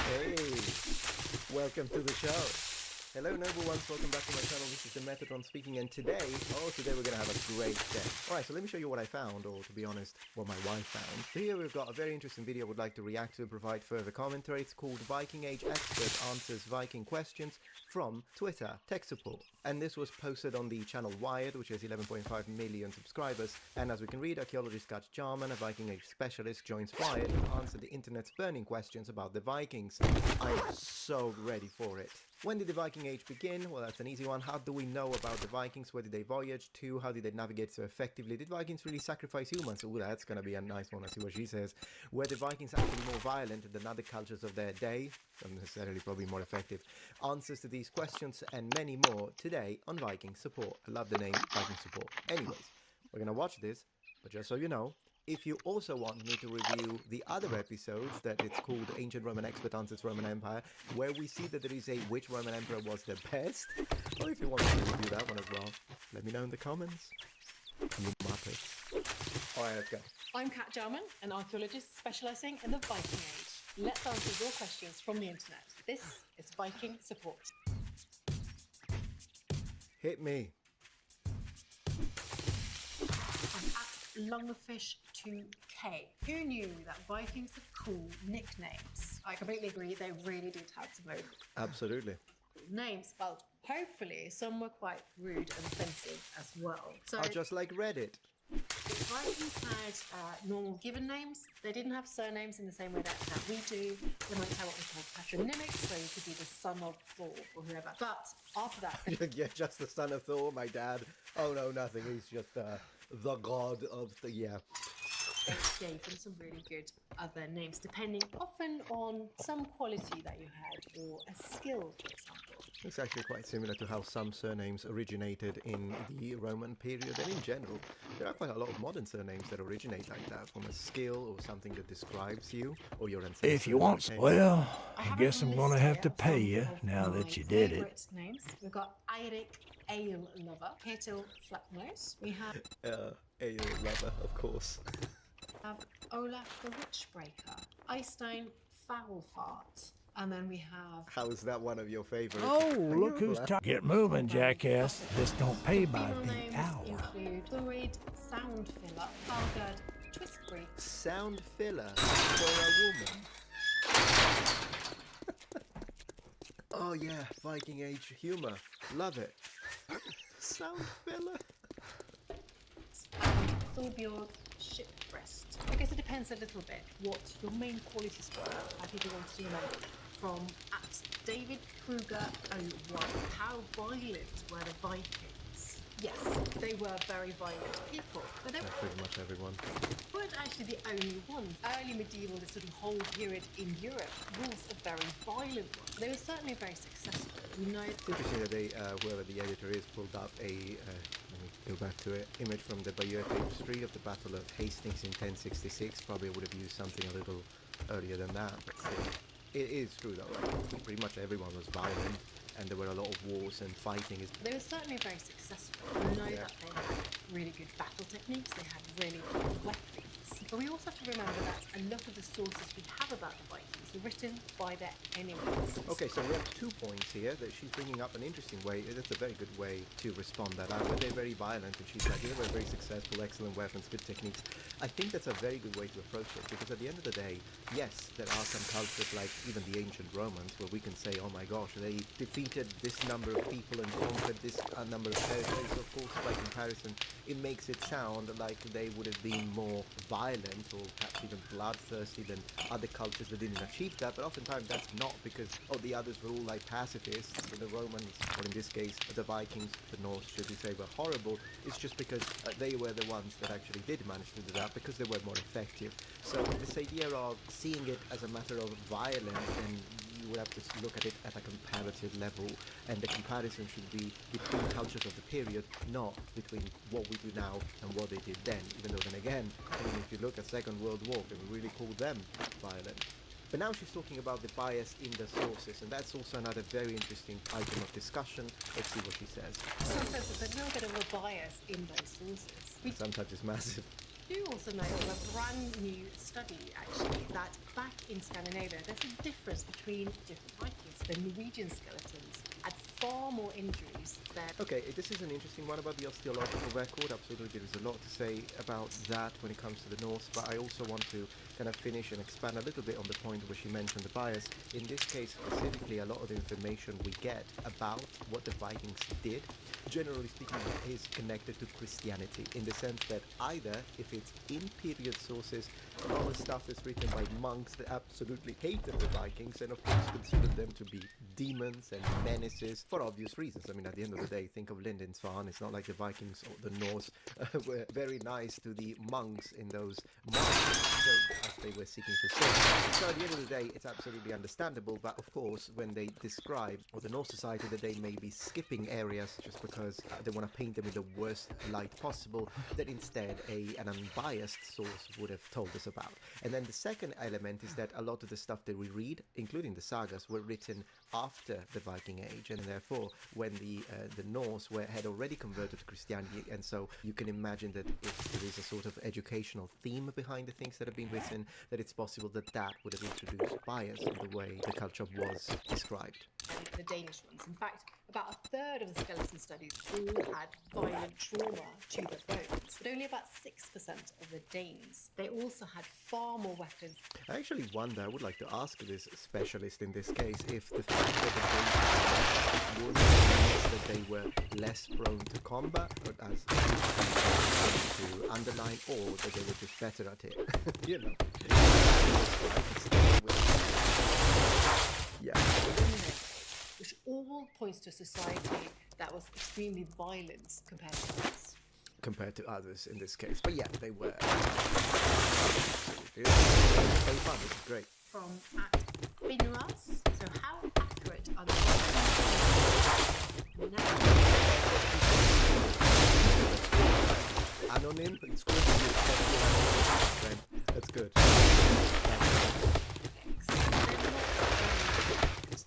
hey, welcome to the show. Hello, noble ones. Welcome back to my channel. This is the Metatron speaking, and today we're going to have a great day. Alright, so let me show you what I found, or to be honest, what my wife found. So here we've got a very interesting video I would like to react to and provide further commentary. It's called Viking Age Expert Answers Viking Questions from Twitter Tech Support. And this was posted on the channel Wired, which has 11.5 million subscribers. And as we can read, archaeologist Scott Jarman, a Viking Age specialist, joins Wired to answer the internet's burning questions about the Vikings. I am so ready for it. When did the Viking Age begin? Well, that's an easy one. How do we know about the Vikings? Where did they voyage to? How did they navigate so effectively? Did Vikings really sacrifice humans? Oh, that's going to be a nice one. Let's see what she says. Were the Vikings actually more violent than other cultures of their day? Not necessarily, probably more effective. Answers to these questions and many more today on Viking Support. I love the name Viking Support. Anyways, we're going to watch this, but just so you know, if you also want me to review the other episodes, that it's called Ancient Roman Expert Answers Roman Empire, where we see that there is a which Roman Emperor was the best, or if you want me to review that one as well, let me know in the comments. You muppets. Alright, let's go. I'm Kat Jarman, an archaeologist specialising in the Viking Age. Let's answer your questions from the internet. This is Viking Support. Hit me. Lungfish 2K. Who knew that Vikings have cool nicknames? I completely agree, they really did have some very Absolutely. cool names. Well, hopefully some were quite rude and offensive as well. So Just like Reddit. the Vikings had normal given names. They didn't have surnames in the same way that we do. They might have what we call patronymics, so you could be the son of Thor or whoever. But after that, Yeah, just the son of Thor, my dad. Oh no, nothing. He's just the god of the, yeah. they gave them some really good other names, depending often on some quality that you had or a skill, for example. It's actually quite similar to how some surnames originated in the Roman period, and in general, there are quite a lot of modern surnames that originate like that, from a skill or something that describes you or your ancestors. If you want, well, I guess I'm gonna have to pay you now that you did it. Names. We've got Eirik Ale Lover, Ketil Flatnose. We have Ale Lover, of course. Olaf the Witchbreaker, Eystein Foulfart, and then we have. How is that one of your favorites? Oh, look who's talking. Get moving, jackass. This don't pay by Female the names hour. include Thorrid Soundfiller, Halgard Twistbreak. Sound filler for a woman. Oh yeah, Viking Age humor. Love it. Sound filler. Thorbjorn Shipbreast. I guess it depends a little bit what your main qualities were. I think you want to know from at David Kruger 01. How violent were the Vikings? Yes, they were very violent people, but they Pretty much everyone. weren't actually the only ones. Early medieval, the sort of whole period in Europe, was a very violent one. They were certainly very successful. We know. It's interesting that they, whoever the editor is, pulled up a, let me go back to it, image from the Bayeux Tapestry of the Battle of Hastings in 1066. Probably would have used something a little earlier than that, but still. It is true though, right? Pretty much everyone was violent, and there were a lot of wars and fighting. They were certainly very successful. We know that they had really good battle techniques. They had really good weapons. But we also have to remember that a lot of the sources we have about the Vikings were written by their enemies. Okay, so we have 2 points here that she's bringing up an interesting way. That's a very good way to respond that. They're very violent, and she's like, they were very successful, excellent weapons, good techniques. I think that's a very good way to approach it, because at the end of the day, yes, there are some cultures like even the ancient Romans where we can say, oh my gosh, they defeated this number of people and conquered this number of territories. Of course, by comparison, it makes it sound like they would have been more violent or perhaps even bloodthirsty than other cultures that didn't achieve that, but oftentimes that's not because, the others were all like pacifists. The Romans, or in this case, the Vikings, the Norse, should we say, were horrible. It's just because they were the ones that actually did manage to do that, because they were more effective. So this idea of seeing it as a matter of violence, and you would have to look at it at a comparative level, and the comparison should be between cultures of the period, not between what we do now and what they did then. Even though then again, if you look at Second World War, can we really call them violent? But now she's talking about the bias in the sources, and that's also another very interesting item of discussion. Let's see what she says. Sometimes there's a little bit of a bias in those sources. Sometimes it's massive. We do also know from a brand new study, actually, that back in Scandinavia, there's a difference between different Vikings. The Norwegian skeletons had far more injuries than... Okay, this is an interesting one about the osteological record. Absolutely, there is a lot to say about that when it comes to the Norse, but I also want to kind of finish and expand a little bit on the point where she mentioned the bias. In this case specifically, a lot of the information we get about what the Vikings did, generally speaking, is connected to Christianity, in the sense that either, if it's in period sources, a lot of stuff that's written by monks that absolutely hated the Vikings and of course considered them to be demons and menaces for obvious reasons. I mean, at the end of the day, think of Lindisfarne. It's not like the Vikings or the Norse were very nice to the monks in those monasteries, so, as they were seeking for safety. So at the end of the day, it's absolutely understandable, but of course, when they describe, or the Norse society, that they may be skipping areas just because they want to paint them in the worst light possible, that instead an unbiased source would have told us about. And then the second element is that a lot of the stuff that we read, including the sagas, were written after the Viking Age, and therefore when the Norse had already converted to Christianity, and so you can imagine that if there is a sort of educational theme behind the things that have been written, that it's possible that that would have introduced bias in the way the culture was described. The Danish ones. In fact, about a third of the skeleton studies all had violent trauma to the bones, but only about 6% of the Danes. They also had far more weapons. I actually wonder, I would like to ask this specialist in this case, if the fact that the Danes was that they were less prone to combat, or as to underline, or that they were just better at it. You know. Yeah. Which all points to a society that was extremely violent compared to others. Compared to others in this case. But yeah, they were. It's very fun, this is great. From Finras. So how accurate are the Anonym, it's good. That's good.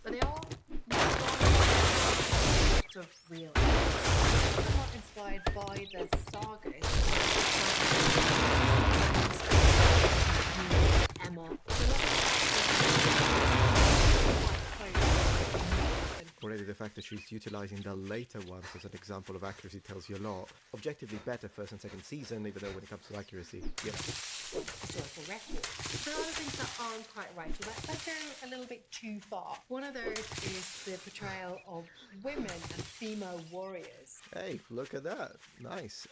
But they are of real. Somewhat inspired by the sagas. Emma. Already the fact that she's utilizing the later ones as an example of accuracy tells you a lot. Objectively better first and second season, even though when it comes to accuracy, yeah. Historical records. There are other things that aren't quite right, or that go a little bit too far. One of those is the portrayal of women and female warriors. Hey, look at that. Nice.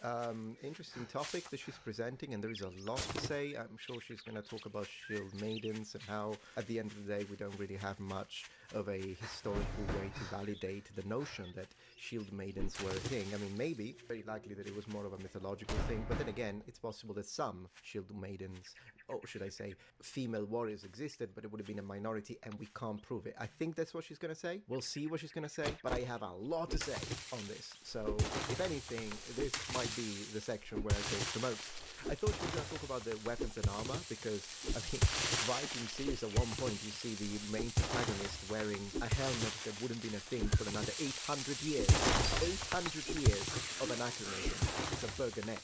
Interesting topic that she's presenting, and there is a lot to say. I'm sure she's going to talk about shield maidens and how, at the end of the day, we don't really have much of a historical way to validate the notion that shield maidens were a thing. I mean, maybe, very likely that it was more of a mythological thing, but then again, it's possible that some shield maidens, or should I say, female warriors existed, but it would have been a minority, and we can't prove it. I think that's what she's going to say. We'll see what she's going to say, but I have a lot to say on this. So, if anything, this might be the section where I talk the most. I thought we were going to talk about the weapons and armor, because, I mean, Viking series at one point, you see the main protagonist wearing a helmet that wouldn't been a thing for another 800 years. 800 years of anachronism. It's a burgonet.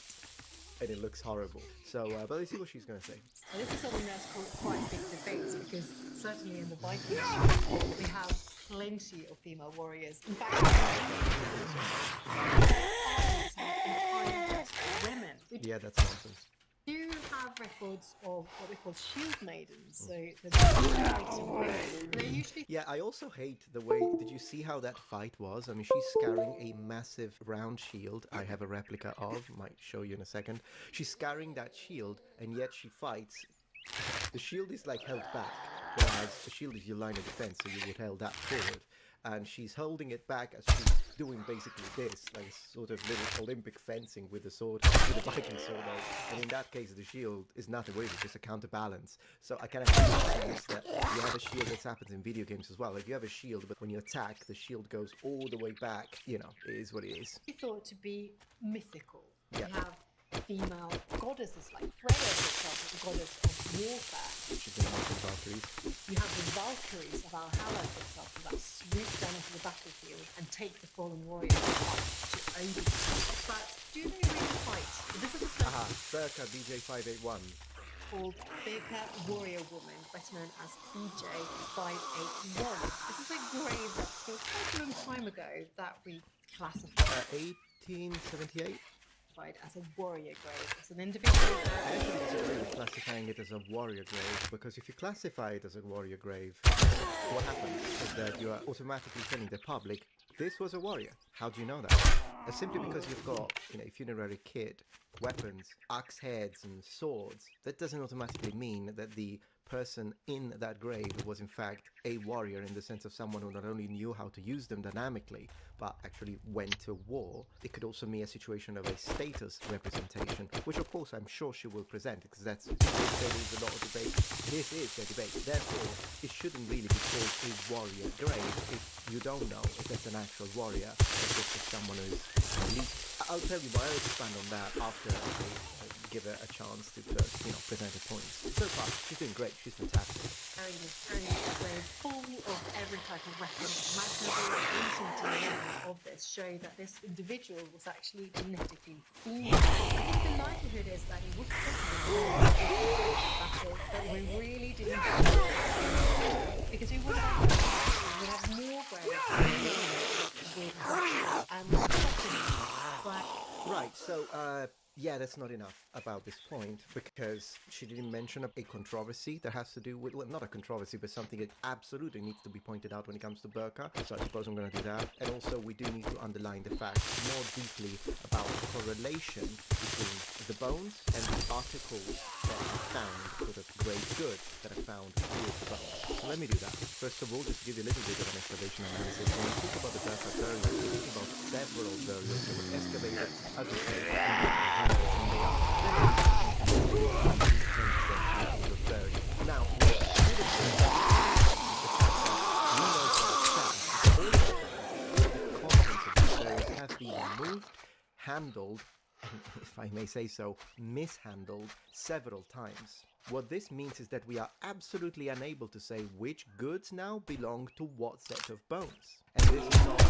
and it looks horrible. So, but let's see what she's going to say. And this is something that's quite a big debate because certainly in the Viking we have plenty of female warriors. In fact, women. We Yeah, that's nonsense. do have records of what we call shield maidens. So they're usually. Yeah, I also hate the way. Did you see how that fight was? I mean, she's carrying a massive round shield. I have a replica of. Might show you in a second. She's carrying that shield, and yet she fights. The shield is like held back, whereas the shield is your line of defense, so you would hold that forward. And she's holding it back as she's doing basically this, like sort of little Olympic fencing with the sword, with the Viking sword out. And in that case, the shield is nothing really, it's just a counterbalance. So I kind of hate that you have a shield. That happens in video games as well. Like you have a shield, but when you attack, the shield goes all the way back. You know, it is what it is. Thought to be mythical. Yeah. We have female goddesses like Freya, for example, the goddess of warfare. She's in Valkyries. You have the Valkyries of Valhalla, for example, that swoop down into the battlefield and take the fallen warriors up to Odin. But do they really fight? This is a Aha, Berka BJ581. called Birka Warrior Woman, better known as BJ581. This is a grave that's from quite a long time ago that we classified 1878. as a warrior grave. It's an individual. I actually disagree with classifying it as a warrior grave, because if you classify it as a warrior grave, what happens is that you are automatically telling the public, this was a warrior. How do you know that? Simply because you've got, a funerary kit, weapons, axe heads and swords, that doesn't automatically mean that the person in that grave was in fact a warrior, in the sense of someone who not only knew how to use them dynamically, but actually went to war. It could also be a situation of a status representation, which of course I'm sure she will present, because there is a lot of debate. This is the debate. Therefore, it shouldn't really be called a warrior grave if you don't know if it's an actual warrior, or if it's just someone who is elite. I'll tell you, but I'll expand on that after I give her a chance to first, present her points. So far, she's doing great. She's fantastic. Very full of every type of weapon imaginable. Ancient DNA of this show that this individual was actually genetically female. I think the likelihood is that it was battle, but we really didn't because we would have more Right, so yeah, that's not enough about this point, because she didn't mention a controversy that has to do with, well, not a controversy, but something that absolutely needs to be pointed out when it comes to Birka. So I suppose I'm going to do that. And also, we do need to underline the fact more deeply about the correlation between the bones and the articles that are found, sort of grave goods that are found with the bones. So let me do that. First of all, just to give you a little bit of an excavation analysis, when we talk about the Birka burials, we talk about several burials that were excavated, as we say, now, have been moved, handled, if I may say so, mishandled several times. What this means is that we are absolutely unable to say which goods now belong to what set of bones. And this is not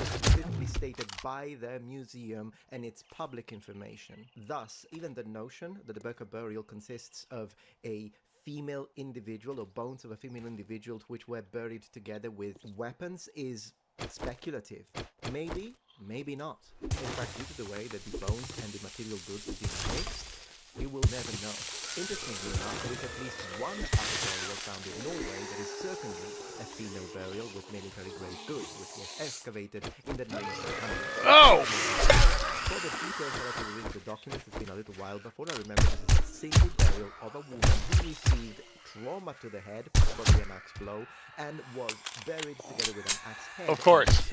specifically stated by the museum, and it's public information. Thus, even the notion that the Birka burial consists of a female individual, or bones of a female individual which were buried together with weapons, is speculative. Maybe, maybe not. In fact, due to the way that the bones and the material goods have been mixed, you will never know. Interestingly enough, there is at least one other burial found in Norway that is certainly a female burial with military grade goods, which was excavated in the 1900s. Oh! For the details that I can read the documents, it's been a little while, but what I remember is a single burial of a woman who received trauma to the head, probably an axe blow, and was buried together with an axe head. Of course.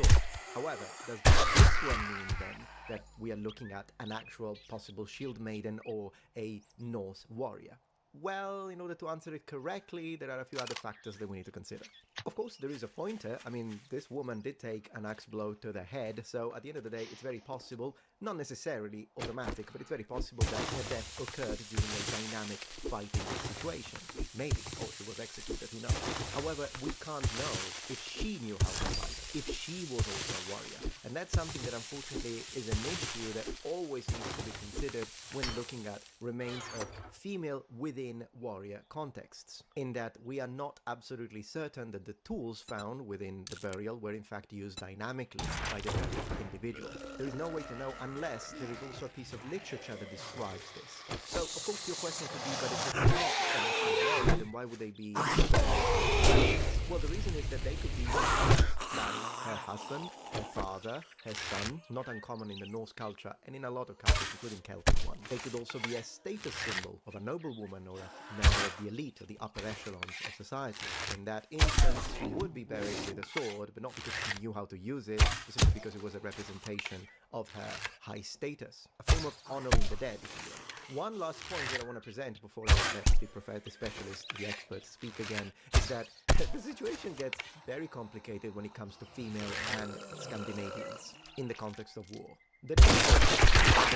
However, does this one mean then that we are looking at an actual possible shield maiden or a Norse warrior? Well, in order to answer it correctly, there are a few other factors that we need to consider. Of course, there is a pointer. I mean, this woman did take an axe blow to the head, so at the end of the day, it's very possible, not necessarily automatic, but it's very possible that her death occurred during a dynamic fighting situation. Maybe, or she was executed, who knows. However, we can't know if she knew how to fight, if she was also a warrior. And that's something that unfortunately is an issue that always needs to be considered when looking at remains of female within warrior contexts, in that we are not absolutely certain that the tools found within the burial were in fact used dynamically by the various individuals. There is no way to know unless there is also a piece of literature that describes this. So, of course, your question could be, but if it's not an actual warrior, then why would they be buried? Well, the reason is that they could be marrying her husband, her father, her son, not uncommon in the Norse culture and in a lot of cultures, including Celtic ones. They could also be a status symbol of a noblewoman or a member of the elite or the upper echelons of society. In that instance, she would be buried with a sword, but not because she knew how to use it, but simply because it was a representation of her high status, a form of honoring the dead, if you will. One last point that I want to present before I let the specialist, the expert, speak again, is that the situation gets very complicated when it comes to female and Scandinavians in the context of war. The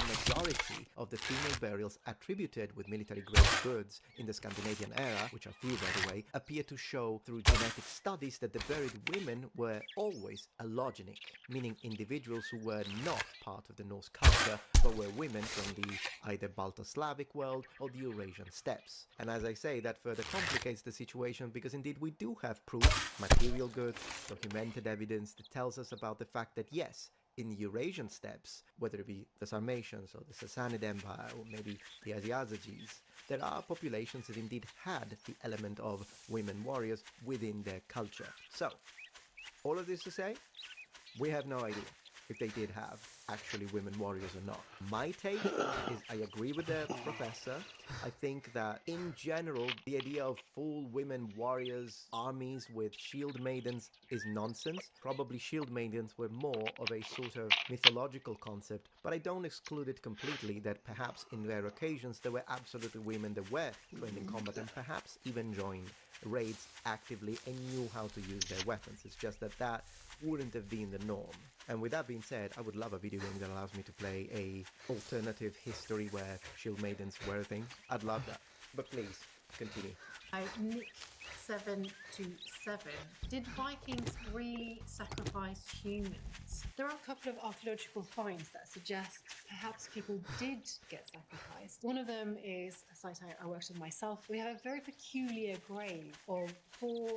majority of the female burials attributed with military-grade goods in the Scandinavian era, which are few by the way, appear to show through genetic studies that the buried women were always allogenic, meaning individuals who were not part of the Norse culture, but were women from the either Balto-Slavic world or the Eurasian steppes. And as I say, that further complicates the situation because indeed we do have proof, material goods, documented evidence that tells us about the fact that yes, in the Eurasian steppes, whether it be the Sarmatians or the Sassanid Empire or maybe the Asiazages, there are populations that indeed had the element of women warriors within their culture. So, all of this to say, we have no idea if they did have actually women warriors or not. My take is I agree with the professor. I think that in general, the idea of full women warriors armies with shield maidens is nonsense. Probably shield maidens were more of a sort of mythological concept, but I don't exclude it completely that perhaps in rare occasions there were absolutely women that were trained in combat and perhaps even joined raids actively and knew how to use their weapons. It's just that that wouldn't have been the norm. And with that being said, I would love a video game that allows me to play a alternative history where shield maidens were a thing. I'd love that. But please, continue. Nick 727. Did Vikings really sacrifice humans? There are a couple of archaeological finds that suggest perhaps people did get sacrificed. One of them is a site I worked on myself. We have a very peculiar grave of 4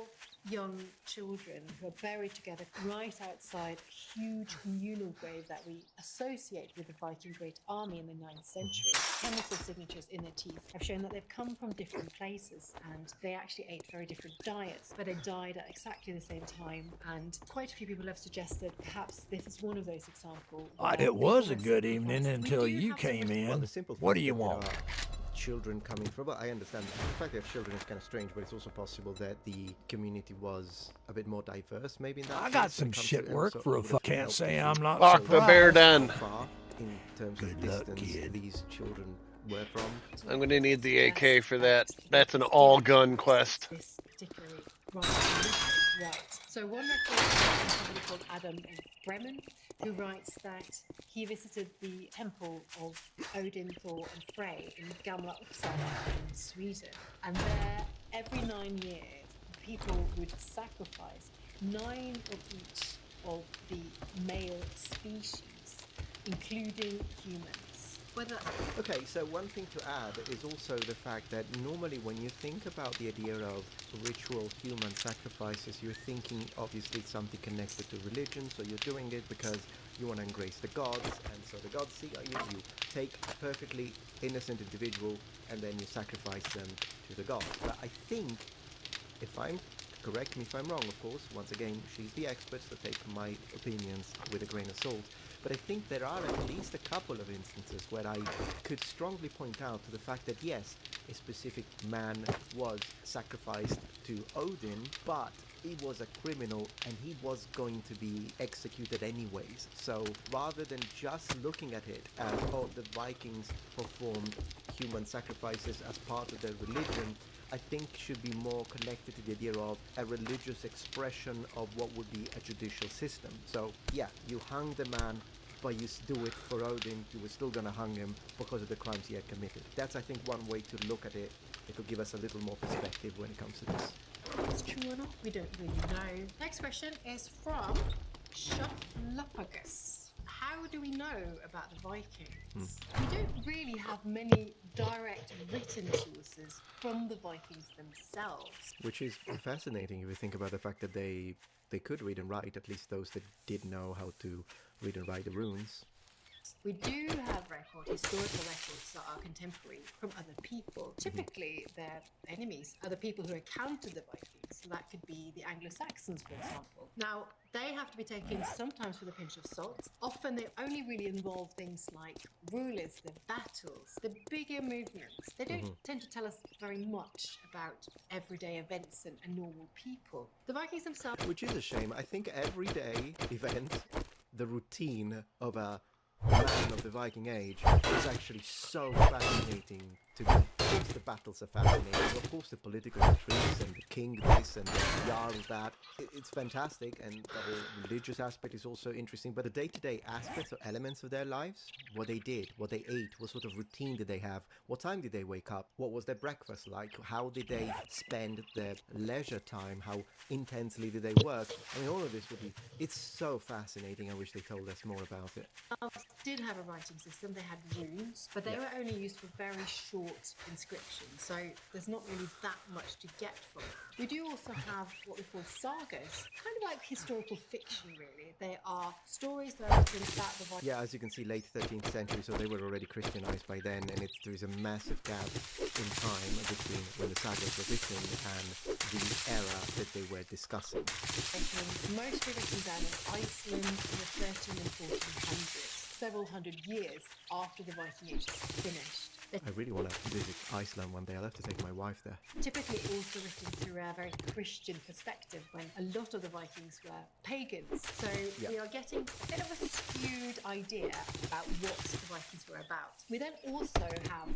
young children who are buried together right outside a huge communal grave that we associate with the Viking Great Army in the 9th century. Chemical signatures in their teeth have shown that they've come from different places and they actually ate very different diets, but they died at exactly the same time, and quite a few people have suggested perhaps this is one of those examples. It was a good evening until you came in. Well, the simple What do fact you that there want? are children coming from, well, I understand the fact they have children is kind of strange, but it's also possible that the community was a bit more diverse, maybe in that I case, got when some it comes shit to- work so for it a would have Can't helped say if I'm you not Fuck the bear den. how far in terms of Good luck, distance kid. these children were from. I'm gonna need the AK for that. That's an all-gun quest. This particularly right. So one record is somebody called Adam of Bremen, who writes that he visited the temple of Odin, Thor and Frey in Gamla Uppsala in Sweden. And there, every 9 years, people would sacrifice 9 of each of the male species, including humans. Whether Okay, so one thing to add is also the fact that normally when you think about the idea of ritual human sacrifices, you're thinking obviously something connected to religion, so you're doing it because you want to embrace the gods, and so the gods see you, you take a perfectly innocent individual and then you sacrifice them to the gods. But I think, correct me if I'm wrong, of course, once again, she's the expert, so take my opinions with a grain of salt. But I think there are at least a couple of instances where I could strongly point out to the fact that yes, a specific man was sacrificed to Odin, but he was a criminal and he was going to be executed anyways. So rather than just looking at it as, oh, the Vikings performed human sacrifices as part of their religion, I think should be more connected to the idea of a religious expression of what would be a judicial system. So yeah, you hung the man, but you do it for Odin. You were still gonna hang him because of the crimes he had committed. That's, I think, one way to look at it. It will give us a little more perspective when it comes to this. It's true or not, we don't really know. Next question is from Shufflupagus. How do we know about the Vikings? We don't really have many direct written sources from the Vikings themselves. Which is fascinating if you think about the fact that they could read and write, at least those that did know how to read and write the runes. We do have historical records that are contemporary from other people. Typically, they're enemies, other people who encountered the Vikings. So that could be the Anglo-Saxons, for example. Now, they have to be taken sometimes with a pinch of salt. Often they only really involve things like rulers, the battles, the bigger movements. They don't tend to tell us very much about everyday events and normal people. The Vikings themselves... Which is a shame. I think everyday event, the routine of a man of the Viking Age is actually so fascinating to me. Of course the battles are fascinating, of course the political intrigues and the king this and the jarl that. It's fantastic, and the whole religious aspect is also interesting, but the day-to-day aspects or elements of their lives, what they did, what they ate, what sort of routine did they have, what time did they wake up, what was their breakfast like, how did they spend their leisure time, how intensely did they work. I mean, all of this would be, it's so fascinating. I wish they told us more about it. Did have a writing system, they had runes, but they were only used for very short inscriptions, so there's not really that much to get from. We do also have what we call sagas, kind of like historical fiction really. They are stories that are written about the Vikings. Yeah, as you can see, late 13th century, so they were already Christianized by then, and there is a massive gap in time between when the sagas were written and the era that they were discussing. Mostly written down in Iceland in the 13 and 1400s. Several hundred years after the Viking Age is finished. I really want to visit Iceland one day. I'll have to take my wife there. Typically also written through a very Christian perspective, when a lot of the Vikings were pagans. So we are getting a bit of a skewed idea about what the Vikings were about. We then also have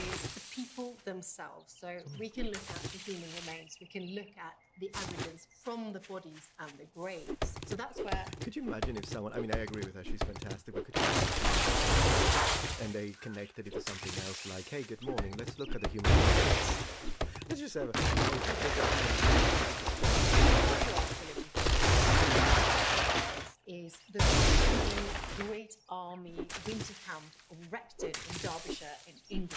is the people themselves. So we can look at the human remains, we can look at the evidence from the bodies and the graves. So that's where... Could you imagine if someone, I mean, I agree with her, she's fantastic, but could you and they connected it to something else, like, hey, good morning, let's look at the human remains. Let's just have is the Great Army winter camp of Repton in Derbyshire in England.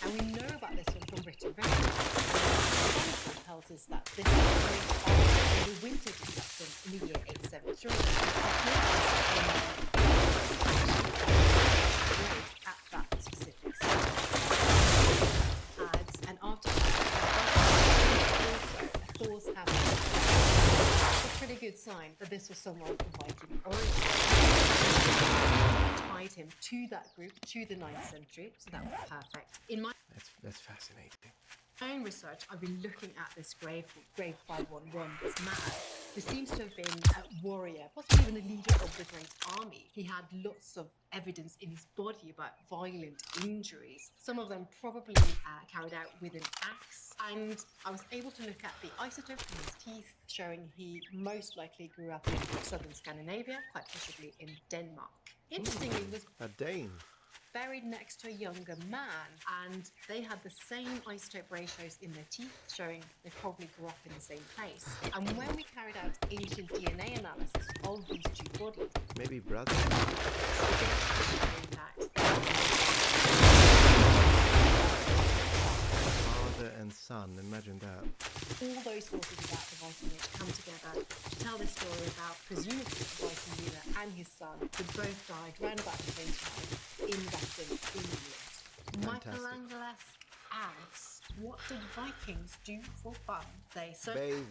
And we know about this one from written records. It tells us that this Great Army wintered in Repton in the year 873. At that specific site. Adds an artifact. Also, a Thor's hammer. A pretty good sign that this was someone of Viking origin. Tied him to that group, to the 9th century, so that was perfect. In my that's fascinating. own research, I've been looking at this grave called Grave 511, this man who seems to have been a warrior, possibly even the leader of the Great Army. He had lots of evidence in his body about violent injuries, some of them probably carried out with an axe. And I was able to look at the isotope in his teeth, showing he most likely grew up in southern Scandinavia, quite possibly in Denmark. Interestingly, he was a Dane. Buried next to a younger man, and they had the same isotope ratios in their teeth, showing they probably grew up in the same place. And when we carried out ancient DNA analysis of these two bodies, maybe brothers. Father and son, imagine that. All those sources about the Viking Age come together to tell this story about presumably the Viking leader and his son, who both died around about the same time in Repton, England. Michelangelo adds, what did Vikings do for fun? They certainly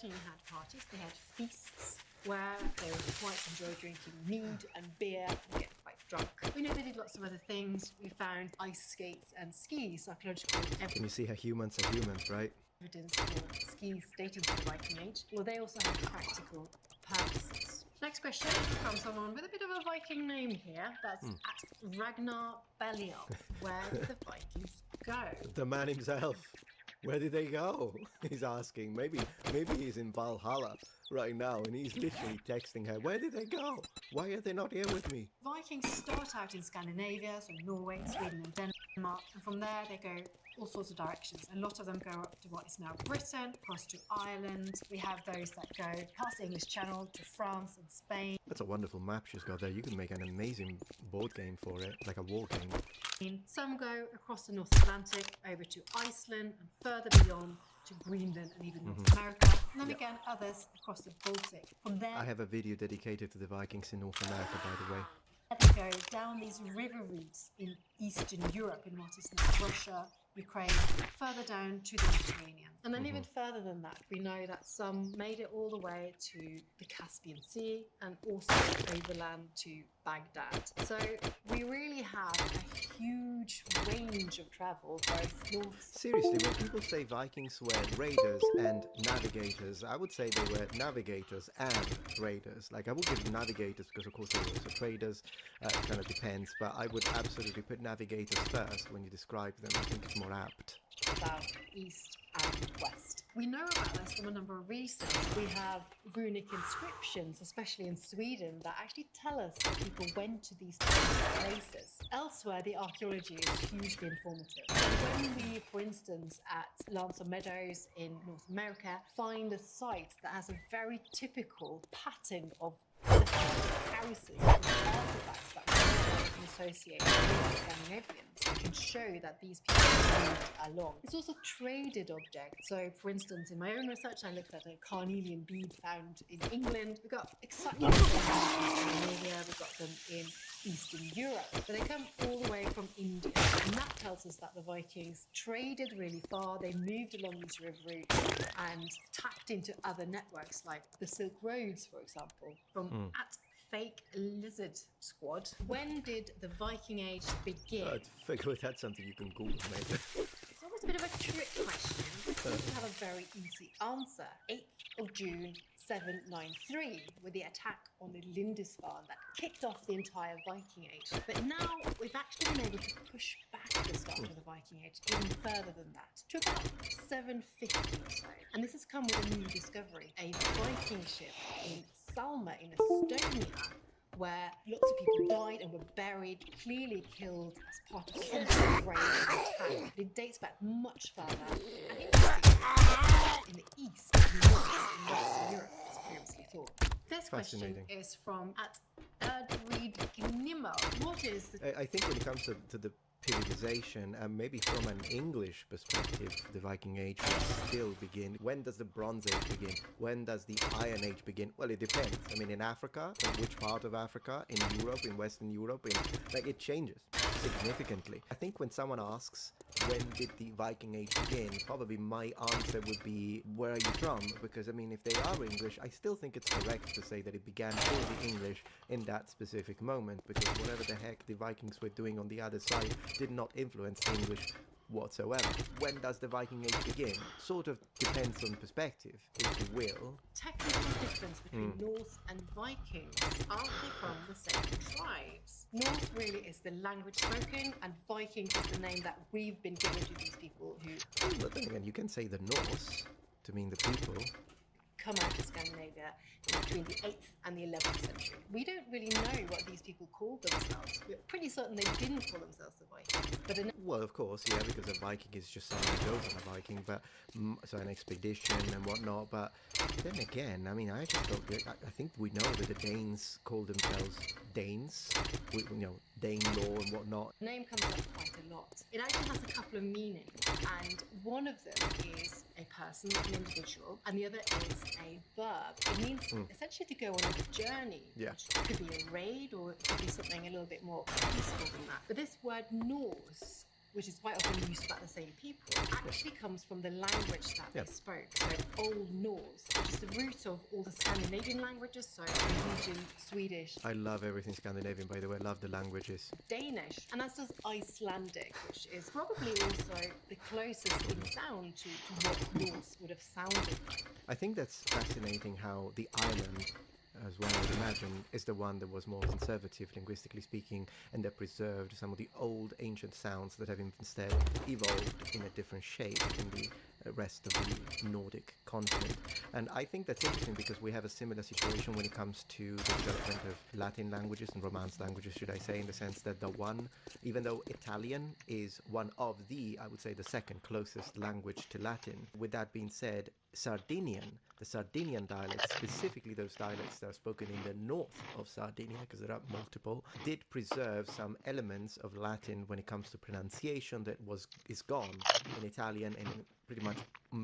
had parties, they had feasts where they would quite enjoy drinking mead and beer and get quite drunk. We know they did lots of other things. We found ice skates and skis, archaeological evidence. Can you see how humans are humans, right? Evidence for skis dating to the Viking Age. Well, they also have practical purposes. Next question. question from someone with a bit of a Viking name here. That's at Ragnar Belial. Where did the Vikings go? The man himself. Where did they go? He's asking. Maybe he's in Valhalla right now and he's literally texting her. Where did they go? Why are they not here with me? Vikings start out in Scandinavia, so Norway, Sweden and Denmark, and from there they go all sorts of directions. A lot of them go up to what is now Britain, across to Ireland. We have those that go past the English Channel to France and Spain. That's a wonderful map she's got there. You can make an amazing board game for it, like a war game. Some go across the North Atlantic over to Iceland and further beyond to Greenland and even North America. And then again, others across the Baltic. From there, I have a video dedicated to the Vikings in North America, by the way. they go down these river routes in Eastern Europe, in what is now Russia, Ukraine, further down to the Mediterranean. And then even further than that, we know that some made it all the way to the Caspian Sea and also overland to Baghdad. So we really have a huge range of travel, both north. Seriously, when people say Vikings were raiders and navigators, I would say they were navigators and raiders. Like, I would give navigators because, of course, they were also traders. It kind of depends, but I would absolutely put navigators first when you describe them. I think it's more apt. South, east and west. We know about this from a number of reasons. We have runic inscriptions, especially in Sweden, that actually tell us that people went to these types of places. Elsewhere, the archaeology is hugely informative. So when we, for instance, at Lancer Meadows in North America, find a site that has a very typical pattern of houses and artifacts that we can associate with Scandinavians, we can show that these people moved along. It's also traded objects. So, for instance, in my own research, I looked at a carnelian bead found in England. We got exactly the same in Scandinavia. We got them in Eastern Europe, but they come all the way from India, and that tells us that the Vikings traded really far. They moved along these river routes and tapped into other networks like the Silk Roads, for example, from at Fake Lizard Squad. When did the Viking Age begin? I figure that's something you can Google, mate. It's almost a bit of a trick question. We have a very easy answer. 8th of June 793, with the attack on the Lindisfarne that kicked off the entire Viking Age. But now we've actually been able to push back the start of the Viking Age even further than that, to about 750 or so. And this has come with a new discovery, a Viking ship in Salma in Estonia, where lots of people died and were buried, clearly killed as part of some sort of raid and attack. It dates back much further, and interestingly, in the east, not in Western Europe, as previously thought. This question is from at Erdreed Gnimmo. What is the... I think when it comes to the periodization, and maybe from an English perspective, the Viking Age will still begin. When does the Bronze Age begin? When does the Iron Age begin? Well, it depends. I mean, in Africa, in which part of Africa, in Europe, in Western Europe, like, it changes significantly. I think when someone asks, when did the Viking Age begin? Probably my answer would be, where are you from? Because, I mean, if they are English, I still think it's correct to say that it began for the English in that specific moment, because whatever the heck the Vikings were doing on the other side did not influence English whatsoever. When does the Viking Age begin? Sort of depends on perspective, if you will. Technical difference between Norse and Vikings. Are they from the same tribes? Norse really is the language spoken, and Vikings is the name that we've been given to these people who... But then again, you can say the Norse to mean the people. Come out of Scandinavia between the 8th and the 11th century. We don't really know what these people called themselves. We're pretty certain they didn't call themselves the Vikings. But well, of course, yeah, because a Viking is just someone who goes on a Viking, but so an expedition and whatnot. But then again, I mean, I just don't. I think we know that the Danes call themselves Danes. You know, Dane law and whatnot. The name comes up quite a lot. It actually has a couple of meanings, and one of them is a person, an individual, and the other is a verb. It means essentially to go on a journey. Yeah. Which could be a raid, or it could be something a little bit more peaceful than that. But this word Norse, which is quite often used about the same people, actually comes from the language that they spoke. So Old Norse, which is the root of all the Scandinavian languages, so Norwegian, Swedish. I love everything Scandinavian, by the way. I love the languages. Danish, and as does Icelandic, which is probably also the closest in sound to what Norse would have sounded like. I think that's fascinating how the island, as as one would imagine, is the one that was more conservative, linguistically speaking, and that preserved some of the old ancient sounds that have instead evolved in a different shape in the rest of the Nordic continent. And I think that's interesting because we have a similar situation when it comes to the development of Latin languages and Romance languages, should I say, in the sense that the one, even though Italian is one of the, I would say, the second closest language to Latin, with that being said, the Sardinian dialects, specifically those dialects that are spoken in the north of Sardinia, because there are multiple, did preserve some elements of Latin when it comes to pronunciation that is gone in Italian and in pretty much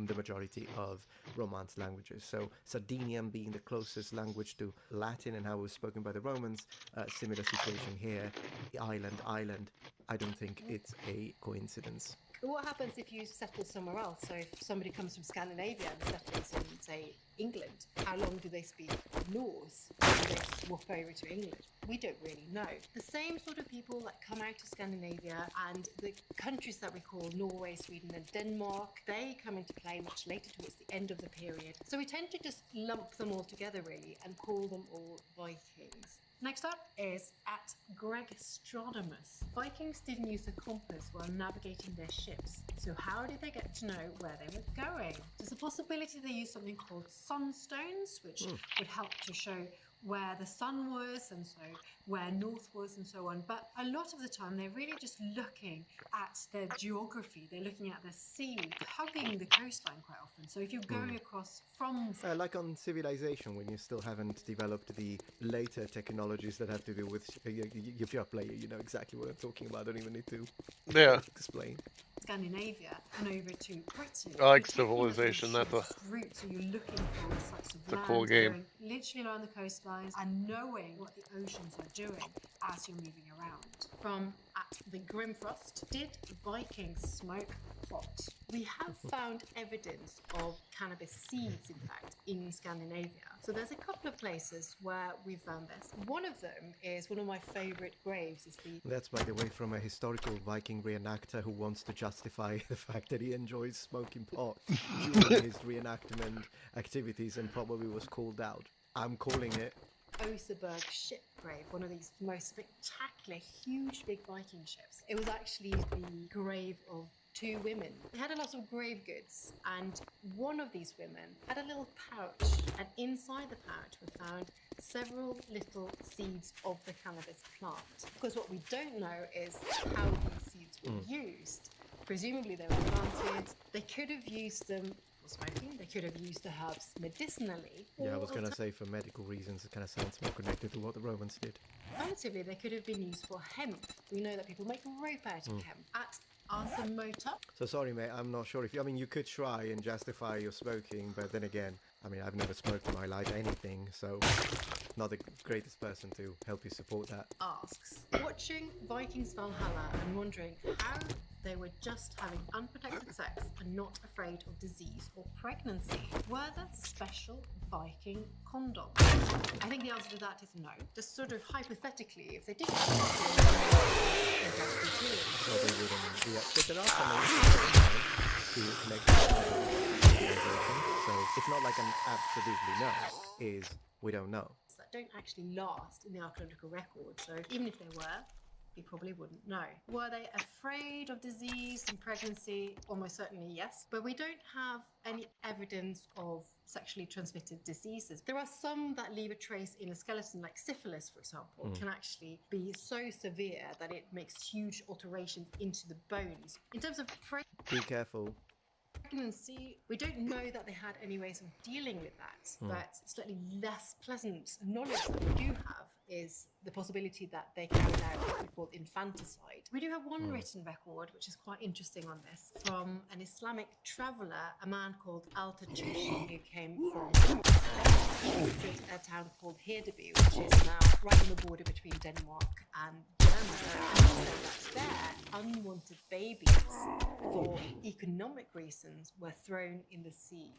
the majority of Romance languages. So Sardinian being the closest language to Latin and how it was spoken by the Romans, similar situation here. The island, I don't think it's a coincidence. What happens if you settle somewhere else? So if somebody comes from Scandinavia and settles in, say, England, how long do they speak Norse? Do they swap over to English? We don't really know. The same sort of people that come out of Scandinavia and the countries that we call Norway, Sweden and Denmark, they come into play much later towards the end of the period. So we tend to just lump them all together really and call them all Vikings. Next up is at Gregstradamus. Vikings didn't use a compass while navigating their ships, so how did they get to know where they were going? There's a possibility they used something called sunstones, which would help to show where the sun was and so where north was and so on. But a lot of the time they're really just looking at their geography. They're looking at the sea, hugging the coastline quite often. So if you're going across from... like on Civilization, when you still haven't developed the later technologies that have to do with... If you're a player, you know exactly what I'm talking about. I don't even need to explain. Scandinavia and over to Britain. I like Civilization. That's route, so you're looking for sites of it's a land, cool game. going literally around the coastlines and knowing what the oceans are doing as you're moving around. From at the Grimfrost, did Vikings smoke pot? We have found evidence of cannabis seeds, in fact, in Scandinavia. So there's a couple of places where we've found this. One of them is one of my favourite graves. Is the That's, by the way, from a historical Viking reenactor who wants to justify the fact that he enjoys smoking pot during his reenactment activities and probably was called out. I'm calling it Oseberg ship grave, one of these most spectacular, huge, big Viking ships. It was actually the grave of two women. They had a lot of grave goods, and one of these women had a little pouch, and inside the pouch were found several little seeds of the cannabis plant. Because what we don't know is how these seeds were used. Presumably they were planted. They could have used them for smoking. They could have used the herbs medicinally. Yeah, I was going to say for medical reasons. It kind of sounds more connected to what the Romans did. Alternatively, they could have been used for hemp. We know that people make rope out of hemp. At Arthemota. So sorry, mate, I'm not sure if you... I mean, you could try and justify your smoking, but then again, I mean, I've never smoked in my life, anything, so not the greatest person to help you support that. Asks, watching Vikings Valhalla and wondering how they were just having unprotected sex and not afraid of disease or pregnancy. Were there special Viking condoms? I think the answer to that is no. Just sort of hypothetically, if they did have Probably wouldn't. Yeah, but there are some to connect civilization, so it's not like an absolutely no, is we don't know. that don't actually last in the archaeological record. So even if they were, we probably wouldn't know. Were they afraid of disease and pregnancy? Almost certainly yes, but we don't have any evidence of sexually transmitted diseases. There are some that leave a trace in a skeleton, like syphilis, for example, can actually be so severe that it makes huge alterations into the bones. In terms of be careful. Pregnancy, we don't know that they had any ways of dealing with that, but slightly less pleasant knowledge that we do have is the possibility that they carried out what we call infanticide. We do have one written record, which is quite interesting on this, from an Islamic traveller, a man called Al-Tajushi, who came from a town called Hedeby, which is now right on the border between Denmark and Germany. And he said that there, unwanted babies, for economic reasons, were thrown in the sea.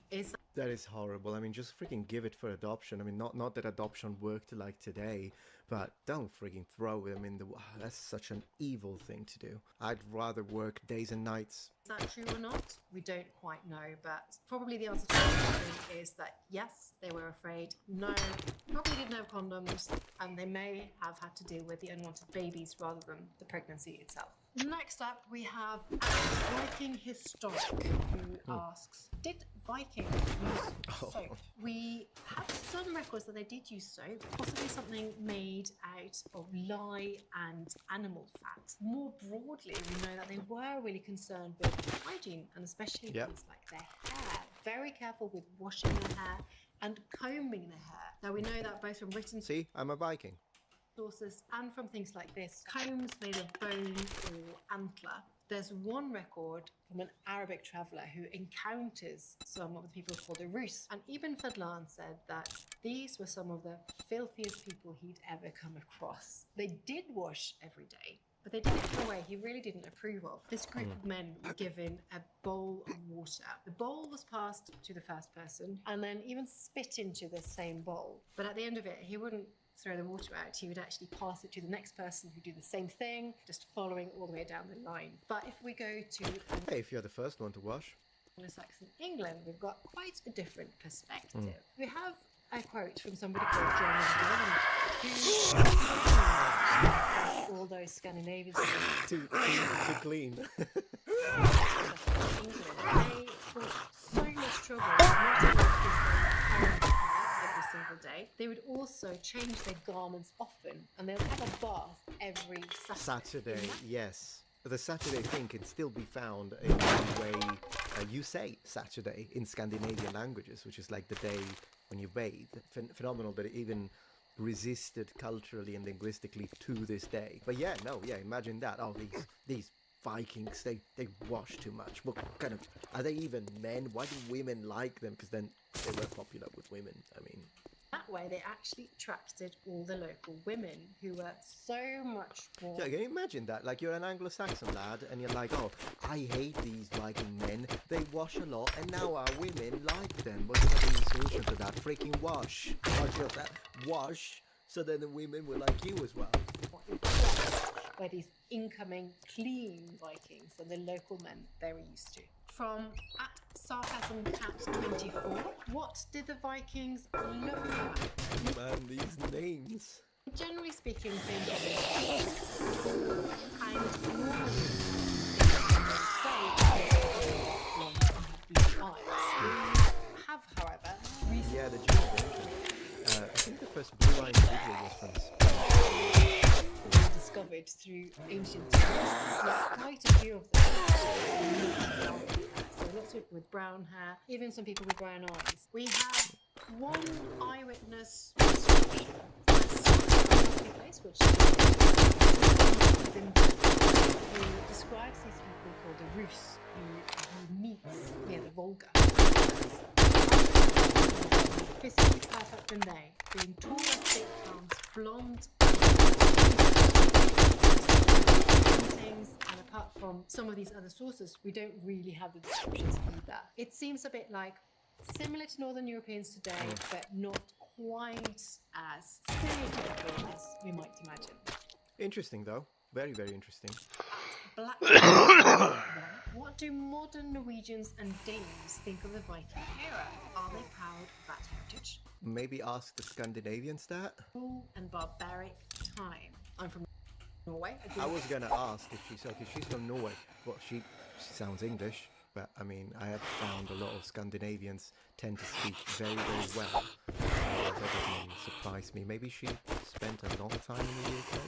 That is horrible. I mean, just freaking give it for adoption. I mean, not that adoption worked like today, but don't freaking throw them in the... That's such an evil thing to do. I'd rather work days and nights. Is that true or not? We don't quite know, but probably the answer to the question is that yes, they were afraid. No, probably didn't know have condoms, and they may have had to deal with the unwanted babies rather than the pregnancy itself. Next up, we have Viking Historic, who asks, did Vikings use soap? We have some records that they did use soap, possibly something made out of lye and animal fat. More broadly, we know that they were really concerned with hygiene, and especially things like their hair. Very careful with washing their hair and combing their hair. Now, we know that both from written See, I'm a Viking. sources and from things like this, combs made of bone or antler. There's one record from an Arabic traveller who encounters some of the people called the Rus, and Ibn Fadlan said that these were some of the filthiest people he'd ever come across. They did wash every day, but they did it in a way he really didn't approve of. This group of men were given a bowl of water. The bowl was passed to the first person and then even spit into the same bowl. But at the end of it, he wouldn't throw the water out. He would actually pass it to the next person who do the same thing, just following all the way down the line. But if we go to Hey, if you're the first one to wash. Anglo-Saxon England, we've got quite a different perspective. We have a quote from somebody called John Williams, who all those Scandinavians Too clean. they caused so much trouble, not only because they carried every single day, they would also change their garments often, and they would have a bath every Saturday. Yes. The Saturday thing can still be found in the way you say Saturday in Scandinavian languages, which is like the day when you bathe. Phenomenal that it even resisted culturally and linguistically to this day. But yeah, imagine that. Oh, these Vikings, they wash too much. What kind of, are they even men? Why do women like them? Because then they were popular with women. I mean, that way they actually attracted all the local women who were so much more... Yeah, can you imagine that? Like, you're an Anglo-Saxon lad and you're like, oh, I hate these Viking men. They wash a lot and now our women like them. What's going to be the solution to that? Freaking wash. Wash, so then the women will like you as well. Where these incoming clean Vikings and the local men they were used to. From @sarcasmcat24, what did the Vikings look like? Man, these names. Generally speaking, think of it. And normally blue eyes. We have, however, yeah, the Jews. I think the first blue-eyed individual was from Spain. Discovered through ancient times. Quite a few of them. So lots of people with brown hair, even some people with brown eyes. We have one eyewitness description, which who describes these people called the Rus, who meets near the Volga. Physically perfect than they, being tall as big palms, blonde, and apart from some of these other sources, we don't really have the descriptions either. It seems a bit like similar to Northern Europeans today, but not quite as stereotypical as we might imagine. Interesting, though. Very, very interesting. Black. What do modern Norwegians and Danes think of the Viking era? Are they proud of that heritage? Maybe ask the Scandinavians that. Cruel and barbaric time. I'm from Norway. I was gonna ask if she's okay. She's from Norway. Well, she sounds English, but I mean, I have found a lot of Scandinavians tend to speak very, very well. That doesn't surprise me. Maybe she spent a long time in the UK.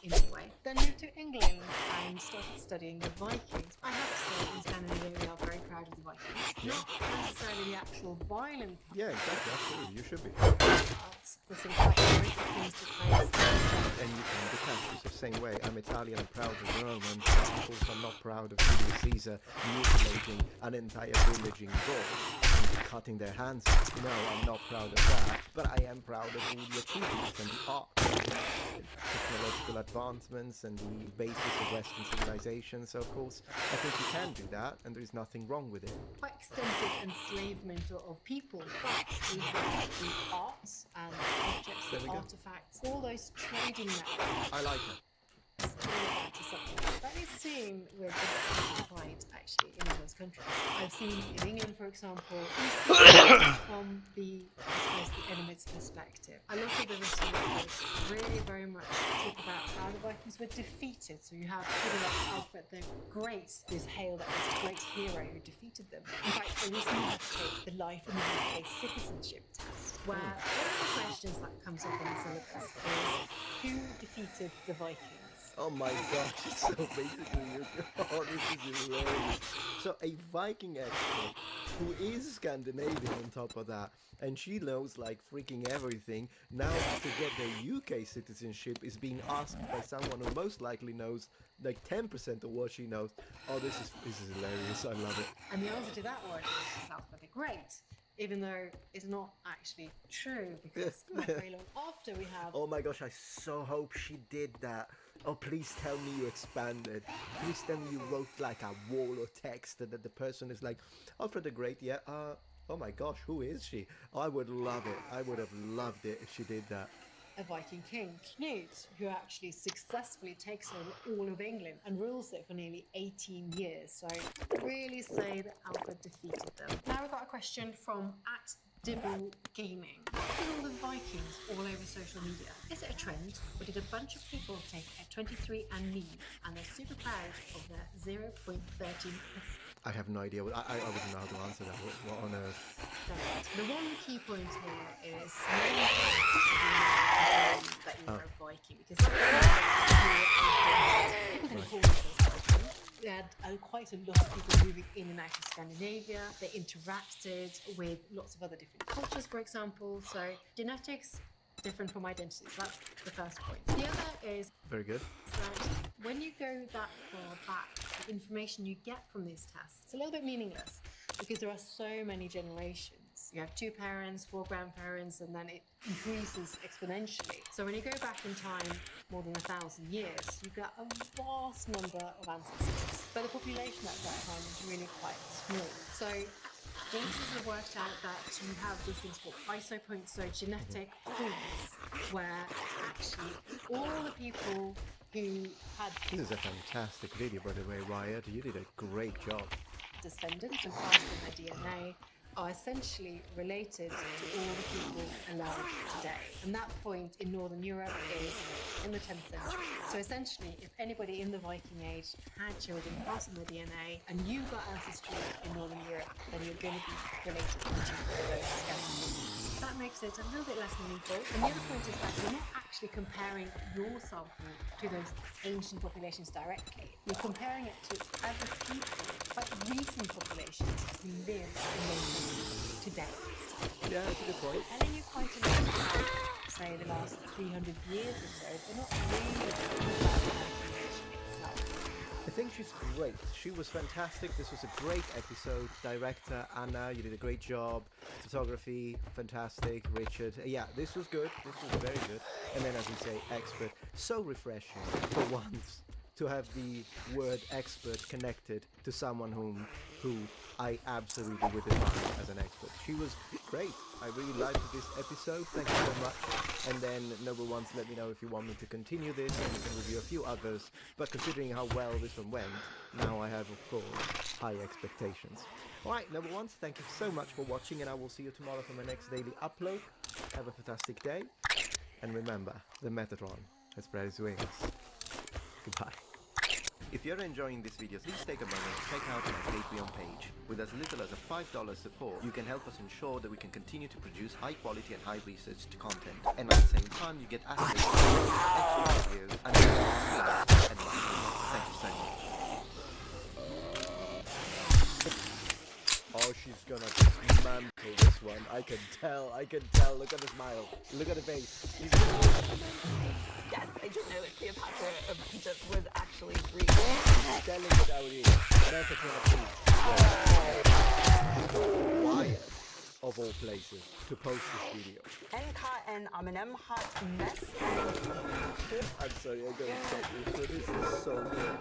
Anyway, then moved to England and started studying the Vikings. I have to say, in Scandinavia, we are very proud of the Vikings. Not necessarily the actual violent part. Yeah, exactly. Absolutely, you should be. But there's some quite horrific things to place. And you can detach. It's the same way. I'm Italian and proud of Rome, and of course I'm not proud of Julius Caesar mutilating an entire village in Gaul and cutting their hands off. No, I'm not proud of that. But I am proud of all the achievements and the art, technological advancements, and the basis of Western civilization. So of course, I think you can do that, and there's nothing wrong with it. Quite extensive enslavement of people, but we have the arts and objects and artifacts, all those trading methods. I like it. To something That is seen with pride, actually, in all those countries. I've seen in England, for example, we see it from the, I suppose, the enemy's perspective. A lot of the researchers really very much talk about how the Vikings were defeated. So you have people like Alfred the Great, who's hailed as a great hero who defeated them. In fact, they recently had to take the life in the UK citizenship test, where one of the questions that comes up in the syllabus is who defeated the Vikings? Oh my gosh, so basically, oh, this is hilarious. So a Viking expert who is Scandinavian on top of that, and she knows like freaking everything, now to get their UK citizenship is being asked by someone who most likely knows like 10% of what she knows. Oh, this is hilarious, I love it. And the answer to that one is Alfred the Great. Even though it's not actually true, because not very long after we have... Oh my gosh, I so hope she did that. Oh, please tell me you expanded. Please tell me you wrote like a wall of text that the person is like, Alfred the Great, yeah, oh my gosh, who is she? Oh, I would love it. I would have loved it if she did that. A Viking king, Knut, who actually successfully takes over all of England and rules it for nearly 18 years. So really say that Alfred defeated them. Now we've got a question from @Dibble Gaming. What did all the Vikings all over social media? Is it a trend, or did a bunch of people take a 23andMe and they're super proud of their 0.13%? I have no idea. I wouldn't know how to answer that. What on earth? The one key point here is that you're a Viking, because they had quite a lot of people moving in and out of Scandinavia. They interacted with lots of other different cultures, for example. So genetics, different from identity. So that's the first point. The other is very good. That when you go that far back, the information you get from these tests, it's a little bit meaningless because there are so many generations. You have 2 parents, 4 grandparents, and then it increases exponentially. So when you go back in time more than 1,000 years, you get a vast number of ancestors. But the population at that time is really quite small. So geneticists have worked out that you have these things called isopoints, so genetic pools, where actually all the people who had... This is a fantastic video, by the way, Wyatt. You did a great job. ...descendants and passed in their DNA are essentially related to all the people alive today. And that point in Northern Europe is in the 10th century. So essentially, if anybody in the Viking Age had children passing their DNA and you got ancestry in Northern Europe, then you're going to be related to those Scandinavians. That makes it a little bit less meaningful. And the other point is that you're not actually comparing your sample to those ancient populations directly. You're comparing it to other people, quite recent populations who live in those today. Yeah, that's a good point. And then you quite a lot about, say, the last 300 years or so, they're not really talking about the population itself. I think she's great. She was fantastic. This was a great episode. Director, Anna, you did a great job. Photography, fantastic. Richard, yeah, this was good. This was very good. And then, as you say, expert. So refreshing for once to have the word expert connected to someone who I absolutely would define as an expert. She was great. I really liked this episode. Thank you so much. And then Noble Ones, let me know if you want me to continue this, and we can review a few others. But considering how well this one went, now I have, of course, high expectations. Alright, Noble Ones, thank you so much for watching, and I will see you tomorrow for my next daily upload. Have a fantastic day. And remember, the Metatron has spread its wings. Goodbye. If you're enjoying this video, please take a moment to check out my Patreon page. With as little as a $5 support, you can help us ensure that we can continue to produce high quality and high researched content. And at the same time, you get access to extra videos and more. Thank you so much. Oh, she's gonna dismantle this one. I can tell. Look at the smile. Look at the face. Yes, I just know that Cleopatra just was actually Greek. Telling it how it is. That's a Wyatt, of all places, to post this video. NKN Aminem Hot Mess. I'm sorry, I gotta stop this, but this is so good.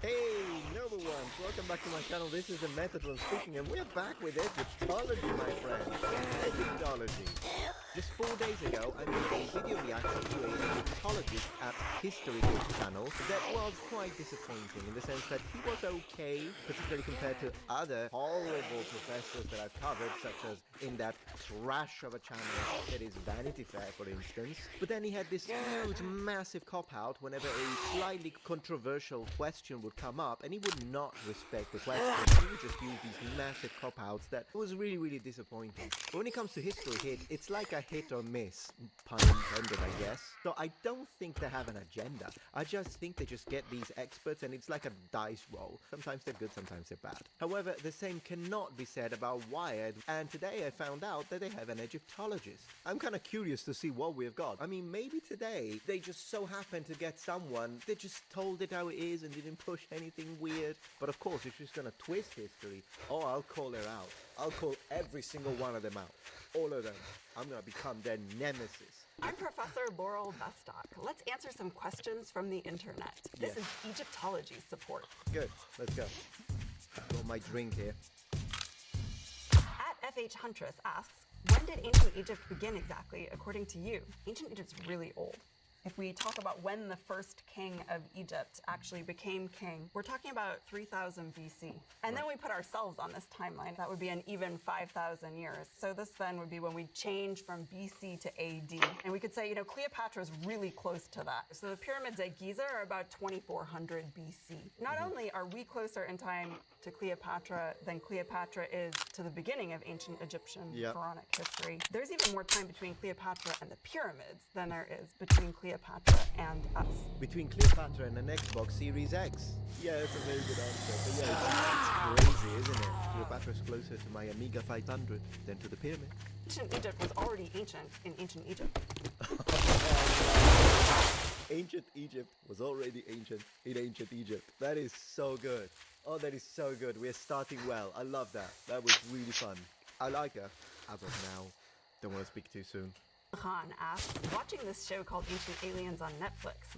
Hey, Noble Ones, welcome back to my channel. This is the Metatron speaking, and we're back with Egyptology, my friend. Egyptology. Just 4 days ago, I made a video reaction to a Egyptologist at History Hit channel that was quite disappointing in the sense that he was okay, particularly compared to other horrible professors that I've covered, such as in that trash of a channel that is Vanity Fair, for instance. But then he had this huge, massive cop-out whenever a slightly controversial question would come up, and he would not respect the question. He would just use these massive cop-outs that was really, really disappointing. But when it comes to History Hit, it's like a hit or miss, pun intended, I guess. So I don't think they have an agenda. I just think they just get these experts and it's like a dice roll. Sometimes they're good, sometimes they're bad. However, the same cannot be said about Wired, and today I found out that they have an Egyptologist. I'm kind of curious to see what we've got. I mean, maybe today they just so happen to get someone that just told it how it is and didn't push anything weird. But of course, if she's gonna twist history, oh, I'll call her out. I'll call every single one of them out. All of them. I'm gonna become their nemesis. I'm Professor Laurel Vestock. Let's answer some questions from the internet. This is Egyptology support. Good, let's go. Got my drink here. At FH Huntress asks, when did ancient Egypt begin exactly, according to you? Ancient Egypt's really old. If we talk about when the first king of Egypt actually became king, we're talking about 3000 BC. And then we put ourselves on this timeline. That would be an even 5,000 years. So this then would be when we change from BC to AD. And we could say, Cleopatra is really close to that. So the pyramids at Giza are about 2400 BC. Not only are we closer in time to Cleopatra than Cleopatra is to the beginning of ancient Egyptian pharaonic history, there's even more time between Cleopatra and the pyramids than there is between Cleopatra and us. Between Cleopatra and an Xbox Series X. Yeah, that's a very good answer. But yeah, it's crazy, isn't it? Cleopatra's closer to my Amiga 500 than to the pyramid. Ancient Egypt was already ancient in ancient Egypt. Ancient Egypt was already ancient in ancient Egypt. That is so good. Oh, that is so good. We're starting well. I love that. That was really fun. I like her. As of now, don't want to speak too soon. Khan asks, watching this show called Ancient Aliens on Netflix.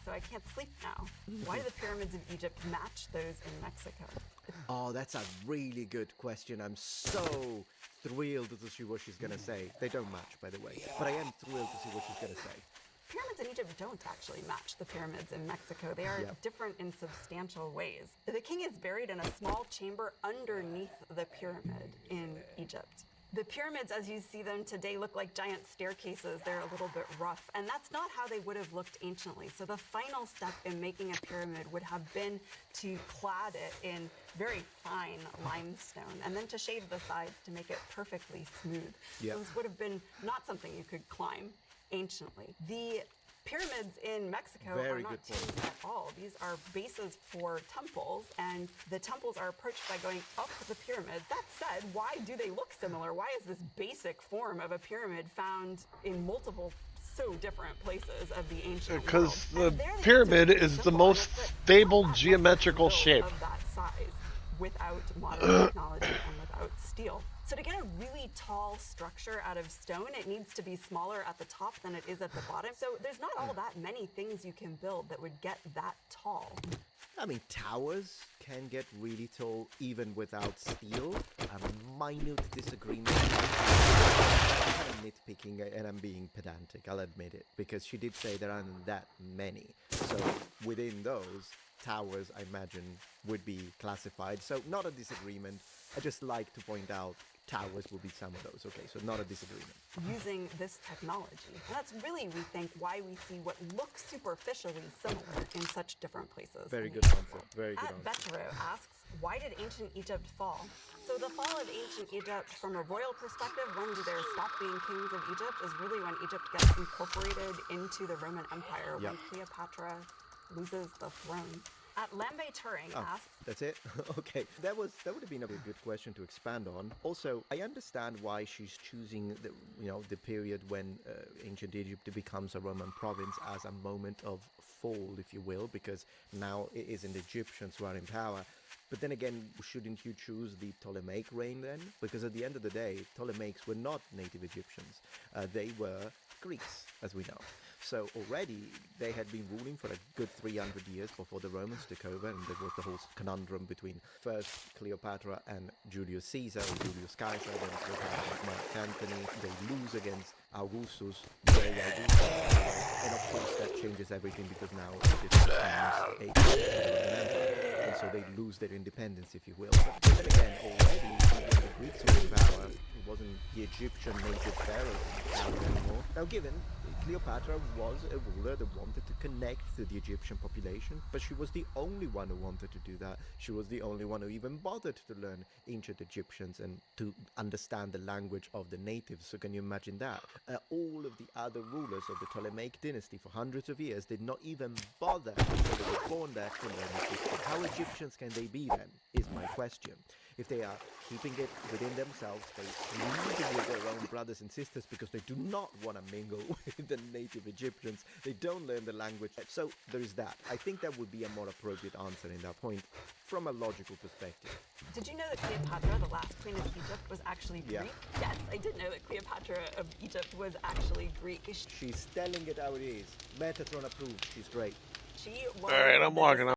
So I can't sleep now. Why do the pyramids of Egypt match those in Mexico? Oh, that's a really good question. I'm so thrilled to see what she's going to say. They don't match, by the way. But I am thrilled to see what she's going to say. Pyramids in Egypt don't actually match the pyramids in Mexico. They are different in substantial ways. The king is buried in a small chamber underneath the pyramid in Egypt. The pyramids, as you see them today, look like giant staircases. They're a little bit rough, and that's not how they would have looked anciently. So the final step in making a pyramid would have been to clad it in very fine limestone, and then to shave the sides to make it perfectly smooth. Those would have been not something you could climb anciently. The pyramids in Mexico are not tombs at all. These are bases for temples, and the temples are approached by going up the pyramid. That said, why do they look similar? Why is this basic form of a pyramid found in multiple so different places of the ancient world? Because the pyramid is the most stable geometrical shape. Of that size, without modern technology and without steel. So to get a really tall structure out of stone, it needs to be smaller at the top than it is at the bottom. So there's not all that many things you can build that would get that tall. I mean, towers can get really tall even without steel. A minute disagreement. I'm kind of nitpicking and I'm being pedantic, I'll admit it, because she did say there aren't that many. So within those, towers, I imagine, would be classified. So not a disagreement. I just like to point out towers will be some of those. Okay, so not a disagreement. Using this technology. And that's really, we think, why we see what looks superficially similar in such different places. Very good answer. Very good answer. Betro asks, why did ancient Egypt fall? So the fall of ancient Egypt, from a royal perspective, when do there stop being kings of Egypt, is really when Egypt gets incorporated into the Roman Empire, when Cleopatra loses the throne. At Lambe Turing asks... That's it? Okay. That would have been a good question to expand on. Also, I understand why she's choosing the period when ancient Egypt becomes a Roman province as a moment of fall, if you will, because now it isn't Egyptians who are in power. But then again, shouldn't you choose the Ptolemaic reign then? Because at the end of the day, Ptolemaics were not native Egyptians. They were Greeks, as we know. So already they had been ruling for a good 300 years before the Romans took over, and there was the whole conundrum between first Cleopatra and Julius Caesar, or Julius Caesar, then Cleopatra and Mark Antony. They lose against Augustus, and of course that changes everything because now it becomes and so they lose their independence, if you will. But then again, already when the Greeks were in power, it wasn't the Egyptian native pharaoh anymore. Now, given Cleopatra was a ruler that wanted to connect to the Egyptian population, but she was the only one who wanted to do that. She was the only one who even bothered to learn ancient Egyptians and to understand the language of the natives. So can you imagine that? All of the other rulers of the Ptolemaic dynasty for hundreds of years did not even bother until they were born there to learn Egyptian. How Egyptians can they be then, is my question. If they are keeping it within themselves, they lead with their own brothers and sisters because they do not want to mingle with the native Egyptians. They don't learn the language. So there is that. I think that would be a more appropriate answer in that point from a logical perspective. Did you know that Cleopatra, the last queen of Egypt, was actually Greek? Yeah. Yes, I did know that Cleopatra of Egypt was actually Greek. She's telling it how it is. Metatron approved. She's great. She was All right, I'm walking